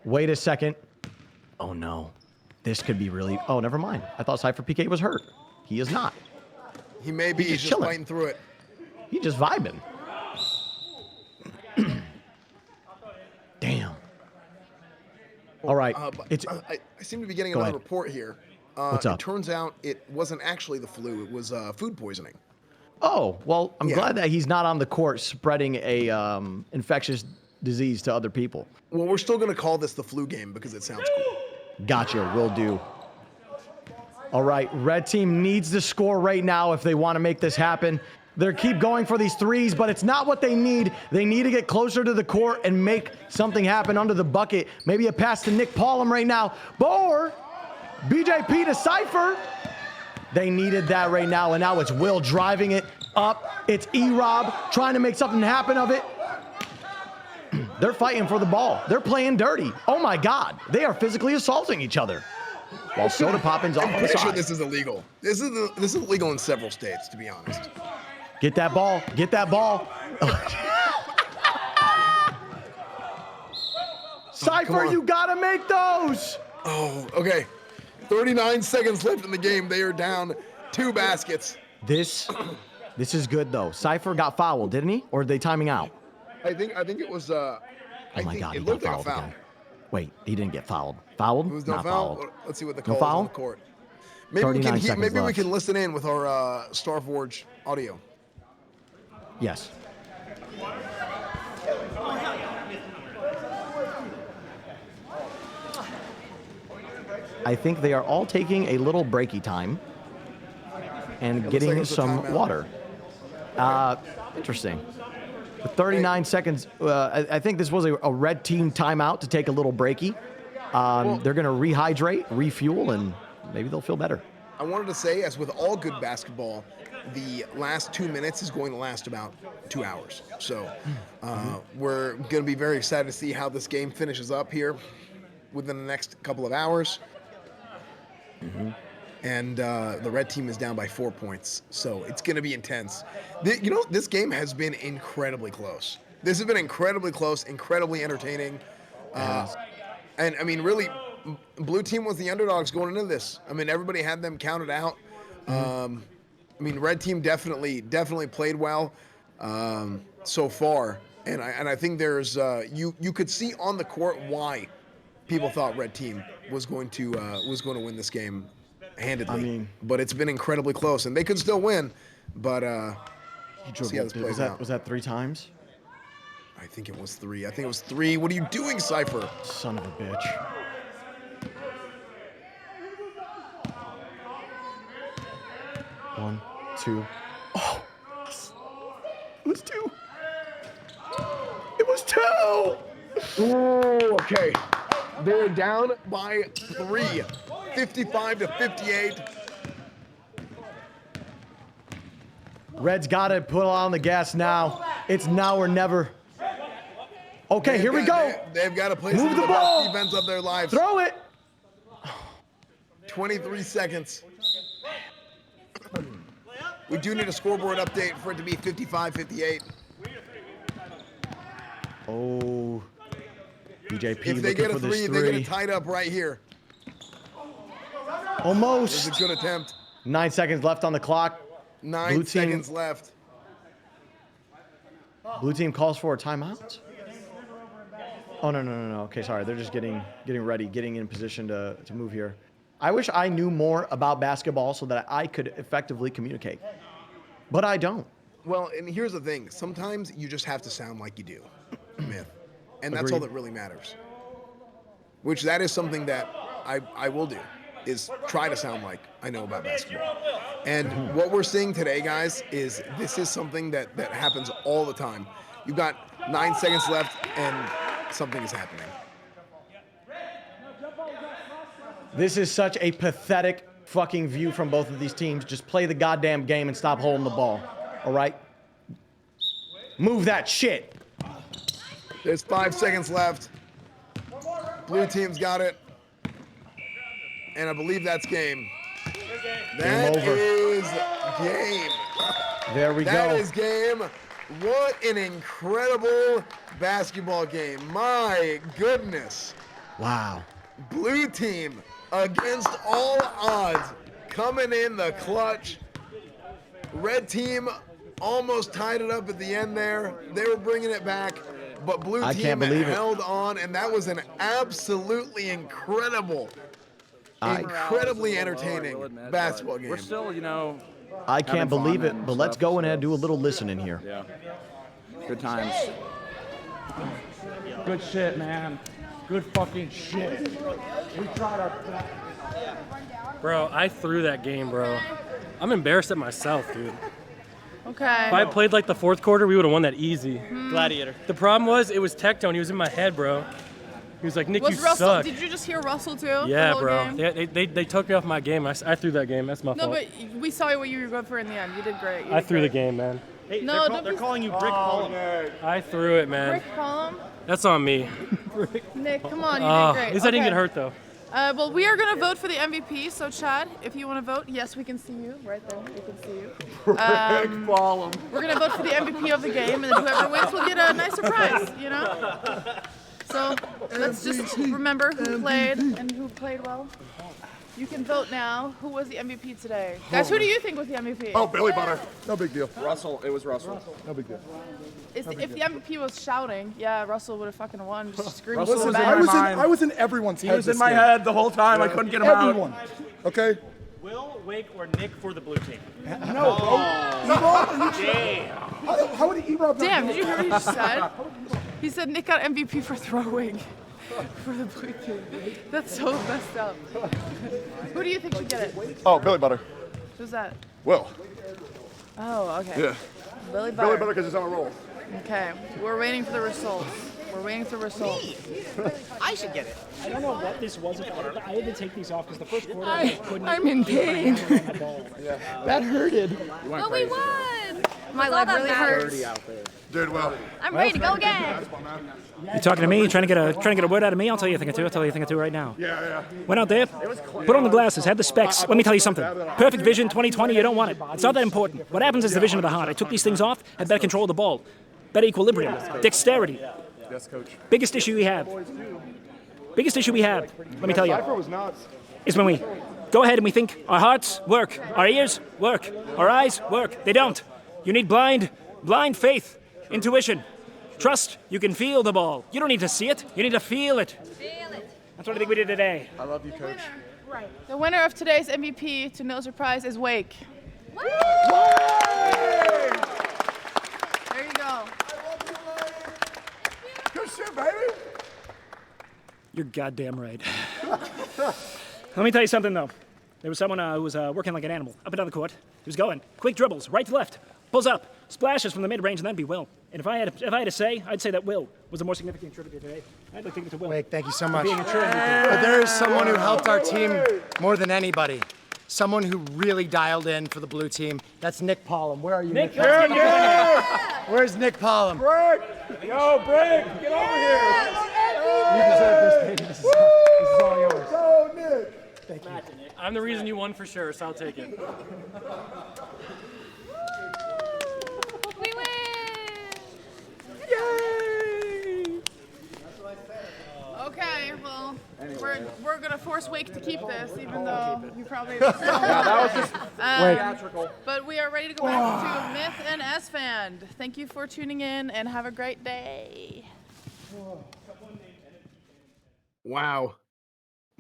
B: a second. Oh no, this could be really. Oh, never mind. I thought Cypher PK was hurt. He is not.
A: He may be. He's just fighting through it.
B: He's just vibing. Damn. All right.
A: I seem to be getting another report here.
B: What's up?
A: It turns out it wasn't actually the flu. It was food poisoning.
B: Oh, well, I'm
A: Yeah.
B: glad that he's not on the court spreading a infectious disease to other people.
A: Well, we're still going to call this the flu game because it sounds cool.
B: Gotcha, will do. All right, red team needs to score right now if they want to make this happen. They keep going for these threes, but it's not what they need. They need to get closer to the court and make something happen under the bucket. Maybe a pass to Nick Paulum right now. Or BJP to Cypher. They needed that right now, and now it's Will driving it up. It's E-Rob trying to make something happen of it. They're fighting for the ball. They're playing dirty. Oh my God, they are physically assaulting each other. While Soda Poppin's off
A: I'm
B: on the
A: pretty sure
B: side.
A: this is illegal. This is illegal in several states, to be honest.
B: Get that ball. Get that ball. Cypher, you gotta make those.
A: Oh, okay. 39 seconds left in the game. They are down 2 baskets.
B: This is good though. Cypher got fouled, didn't he? Or are they timing out?
A: I think it was.
B: Oh my God,
A: it
B: he got
A: looked like a
B: fouled
A: foul.
B: again. Wait, he didn't get fouled. Fouled?
A: It was no
B: Not
A: foul.
B: fouled.
A: Let's see what the
B: No
A: call is
B: foul?
A: on the court. Maybe
B: 39 seconds
A: we
B: left.
A: can listen in with our Starforge audio.
B: Yes. I think they are all taking a little breaky time and
A: looks
B: getting
A: like it's a
B: some
A: timeout.
B: water. Interesting. The 39 seconds. I think this was a red team timeout to take a little breaky. They're going to rehydrate, refuel, and maybe they'll feel better.
A: I wanted to say, as with all good basketball, the last 2 minutes is going to last about 2 hours. So we're going to be very excited to see how this game finishes up here within the next couple of hours. And the red team is down by 4 points, so it's going to be intense. This game has been incredibly close. This has been incredibly close, incredibly entertaining. And, I mean, really, blue team was the underdogs going into this. I mean, everybody had them counted out. I mean, red team definitely played well so far. And I think there's you could see on the court why people thought red team was going to win this game handedly.
B: I mean,
A: but it's been incredibly close, and they could still win. But see how this plays out.
B: Was that 3 times?
A: I think it was 3. I think it was 3. What are you doing, Cypher?
B: Son of a bitch. One, 2. Oh, it was 2. It was 2.
A: Ooh, okay. They're down by 3, 55 to 58.
B: Red's got to put on the gas now. It's now or never. Okay, here we go.
A: They've got to play
B: Move
A: some
B: the
A: of the
B: ball.
A: best defense of their lives.
B: Throw it.
A: 23 seconds. We do need a scoreboard update for it to be 55-58.
B: Oh, BJP
A: If they
B: looking
A: get a
B: for this
A: 3, they get it tied up right here.
B: Almost.
A: This is a good attempt.
B: 9 seconds left on the clock.
A: 9
B: Blue
A: seconds
B: team,
A: left.
B: Blue team calls for a timeout. Oh no. Okay, sorry. They're just getting ready, getting in position to move here. I wish I knew more about basketball so that I could effectively communicate, but I don't.
A: Well, and here's the thing. Sometimes you just have to sound like you do, Myth. And that's
B: Agreed.
A: all that really matters. Which that is something that I will do, is try to sound like I know about basketball. And what we're seeing today, guys, is this is something that happens all the time. You've got 9 seconds left and something is happening.
B: This is such a pathetic fucking view from both of these teams. Just play the goddamn game and stop holding the ball. All right? Move that shit.
A: There's 5 seconds left. Blue team's got it. And I believe that's game. That
B: over.
A: is game.
B: There we
A: That
B: go.
A: is game. What an incredible basketball game. My goodness.
B: Wow.
A: Blue team, against all odds, coming in the clutch. Red team almost tied it up at the end there. They were bringing it back, but blue
B: I
A: team
B: can't believe it.
A: held on, and that was an absolutely incredible incredibly entertaining basketball game.
H: We're still, you know.
B: I can't believe it, but let's go and do a little listening here.
H: Yeah. Good times.
R: Good shit, man. Good fucking shit. We tried our best.
D: Bro, I threw that game, bro. I'm embarrassed at myself, dude.
C: Okay.
D: If I played like the fourth quarter, we would have won that easy.
L: Gladiator.
D: The problem was, it was Tectone. He was in my head, bro. He was like, Nick,
C: Was
D: you
C: Russell?
D: suck.
C: Did you just hear Russell too?
D: Yeah,
C: the whole
D: bro.
C: Game?
D: They took me off my game. I threw that game. That's my
C: No,
D: fault.
C: but we saw what you were going for in the end. You did great.
D: I threw the game, man.
L: Hey,
C: No,
L: they're calling you Brick Column.
D: I threw it, man.
C: Brick column.
D: That's on me.
C: Nick, come on, you did great.
D: At least I didn't get hurt, though.
C: Well, we are going to vote for the MVP. So, Chad, if you want to vote, yes, we can see you right there. We can see you.
O: Brick column.
C: We're going to vote for the MVP of the game, and then whoever wins will get a nice surprise, you know? So let's just remember who played and who played well. You can vote now. Who was the MVP today? Guys, who do you think was the MVP?
N: Oh, Billy Butter. No big deal.
H: Russell. It was Russell.
N: No big deal.
C: If the MVP was shouting, yeah, Russell would have fucking won. Just screaming
N: Listen,
C: so bad.
N: I was in everyone's head.
O: He was in
N: this
O: my
N: game.
O: head the whole time. I couldn't get him out.
N: Everyone. Okay?
J: Will, Wake, or Nick for the blue team?
N: No, bro. How would E-Rob not
C: Damn,
N: know?
C: did you hear what he just said? He said Nick got MVP for throwing for the blue team. That's so messed up. Who do you think should get it?
N: Oh, Billy Butter.
C: Who's that?
N: Will.
C: Oh, okay.
N: Yeah.
C: Billy Butter.
N: Billy Butter because he's on a roll.
C: Okay, we're waiting for the results. We're waiting for the results.
Q: I should get it.
J: I don't know what this was about. I had to take these off because the first quarter I couldn't.
C: I'm in pain.
O: That hurted.
P: But we won.
G: My leg really hurts.
N: Did well.
P: I'm ready to go again.
J: You're talking to me, trying to get a word out of me. I'll tell you a thing or two. I'll tell you a thing or two right now.
N: Yeah.
J: Went out there, put on the glasses, had the specs. Let me tell you something. Perfect vision, 20/20. You don't want it. It's not that important. What happens is the vision of the heart. I took these things off, had better control of the ball, better equilibrium, dexterity.
N: Yes, coach.
J: Biggest issue we have. Let me tell you.
N: Cypher was nuts.
J: Is when we go ahead and we think our hearts work, our ears work, our eyes work. They don't. You need blind faith, intuition. Trust, you can feel the ball. You don't need to see it, you need to feel it. That's what I think we did today.
N: I love you, coach.
C: Right. The winner of today's MVP, to no surprise, is Wake. There you go.
N: Good shit, baby.
J: You're goddamn right. Let me tell you something, though. There was someone who was working like an animal up and down the court. He was going quick dribbles, right to left, pulls up, splashes from the mid-range, and that'd be Will. And if I had to say, I'd say that Will was the more significant contributor today. I'd like to give it to Will.
S: Wake, thank you so much.
J: Being a true MVP.
S: But there is someone who helped our team more than anybody. Someone who really dialed in for the blue team. That's Nick Pollum. Where are you, Nick? Where's Nick Pollum?
O: Brick! Yo, Brick! Get over here!
S: You deserve this, baby. This is all yours.
O: Go, Nick!
S: Thank you.
D: I'm the reason you won for sure, so I'll take it.
P: We win.
O: Yay!
C: Okay, well, we're gonna force Wake to keep this, even though you probably.
H: That was just
C: theatrical. But we are ready to go back to Myth and S-Fan. Thank you for tuning in, and have a great day.
A: Wow.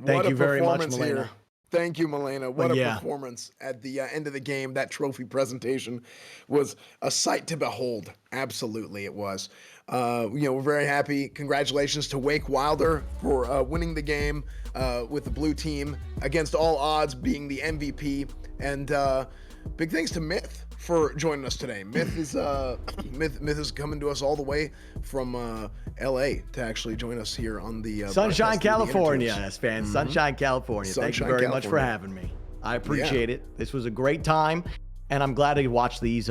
B: Thank
A: What a
B: you very much,
A: performance
B: Milena.
A: here. Thank you, Milena. What a
B: yeah.
A: performance at the end of the game. That trophy presentation was a sight to behold. Absolutely, it was. We're very happy. Congratulations to Wake Wilder for winning the game with the blue team against all odds, being the MVP. And big thanks to Myth for joining us today. Myth is Myth is coming to us all the way from LA to actually join us here on the
B: Sunshine,
A: broadcast of the
B: California,
A: Intertubes.
B: S-Fans. Sunshine, California. Thank you very much for having me. I appreciate it. This was a great time, and I'm glad to watch these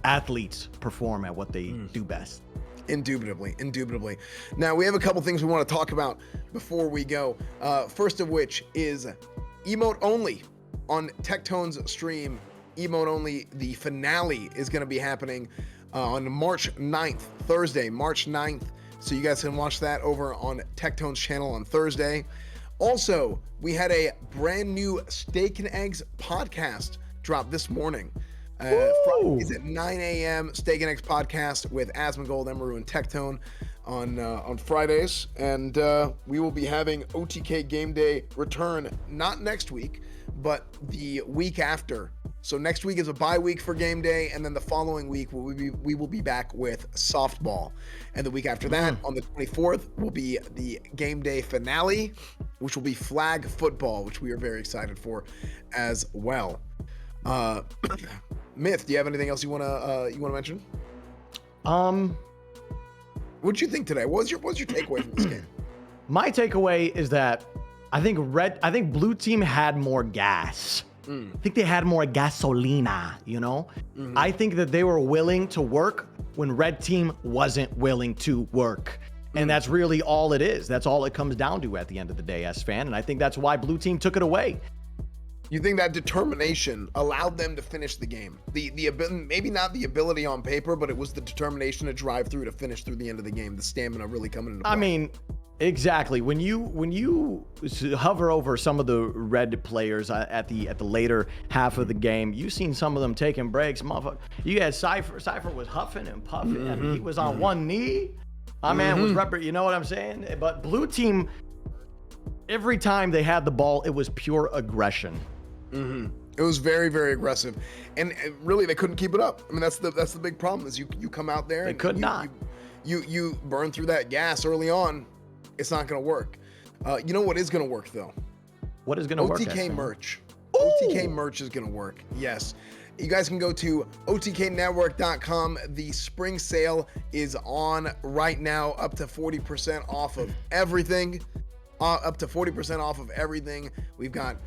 B: athletes perform at what they do best.
A: Indubitably. Now, we have a couple things we want to talk about before we go. First of which is Emote Only on Tectone's stream. Emote Only, the finale is going to be happening on March 9th, Thursday, March 9th. So you guys can watch that over on Tectone's channel on Thursday. Also, we had a brand new Steak and Eggs podcast drop this morning. Fridays at 9 a.m. Steak and Eggs podcast with Asmongold, Emeru, and Tectone on Fridays, and we will be having OTK Game Day return not next week, but the week after. So next week is a bye week for Game Day, and then the following week we will be back with softball, and the week after that, on the 24th, will be the Game Day finale, which will be flag football, which we are very excited for as well. Myth, do you have anything else you wanna mention? What did you think today? What was your takeaway from this game?
B: My takeaway is that I think blue team had more gas. I think they had more gasolina, you know? I think that they were willing to work when red team wasn't willing to work. And that's really all it is. That's all it comes down to at the end of the day, S-Fan. And I think that's why blue team took it away.
A: You think that determination allowed them to finish the game? Maybe not the ability on paper, but it was the determination to drive through to finish through the end of the game. The stamina really coming into play.
B: I mean, exactly. When you hover over some of the red players at the later half of the game, you seen some of them taking breaks. Motherfucker, you had Cypher. Cypher was huffing and puffing. I mean, he was on one knee. My man was you know what I'm saying? But blue team, every time they had the ball, it was pure aggression.
A: It was very, very aggressive, and really they couldn't keep it up. I mean, that's the big problem is you come out there.
B: They could not.
A: You burn through that gas early on. It's not going to work. You know what is going to work though?
B: What is going to work?
A: OTK merch. OTK merch is going to work. Yes. You guys can go to otknetwork.com. The spring sale is on right now, up to 40% off of everything. We've got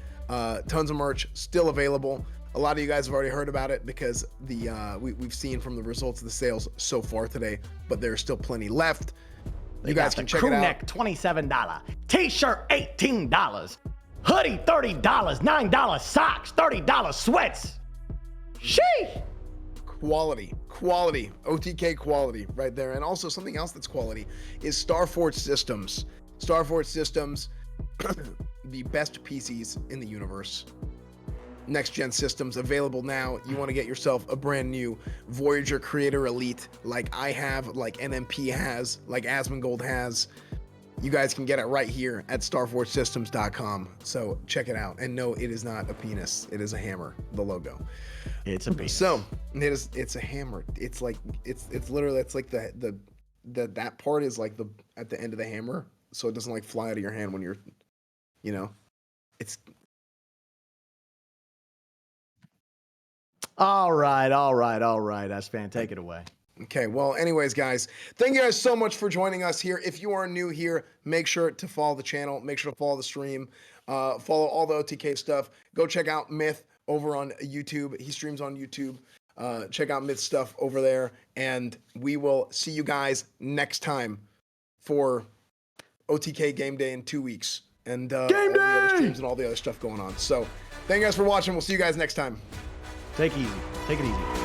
A: tons of merch still available. A lot of you guys have already heard about it because we've seen from the results of the sales so far today, but there's still plenty left. You guys can check it out.
B: Crew neck, $27. T-shirt, $18. Hoodie, $30. $9 socks, $30 sweats. Sheesh.
A: Quality, OTK quality right there. And also something else that's quality is Starforge Systems. Starforge Systems, the best PCs in the universe. Next gen systems available now. You want to get yourself a brand new Voyager Creator Elite like I have, like NMP has, like Asmongold has. You guys can get it right here at starforgesystems.com. So check it out. And no, it is not a penis. It is a hammer, the logo.
B: It's a penis.
A: So it's a hammer. It's like it's literally, it's like that part is like at the end of the hammer, so it doesn't like fly out of your hand when you're, you know, it's.
B: All right. S-Fan, take it away.
A: Okay, well, anyways, guys, thank you guys so much for joining us here. If you are new here, make sure to follow the channel. Make sure to follow the stream. Follow all the OTK stuff. Go check out Myth over on YouTube. He streams on YouTube. Check out Myth stuff over there. And we will see you guys next time for OTK Game Day in 2 weeks. And all the other streams and all the other stuff going on. So thank you guys for watching. We'll see you guys next time.
B: Take it easy.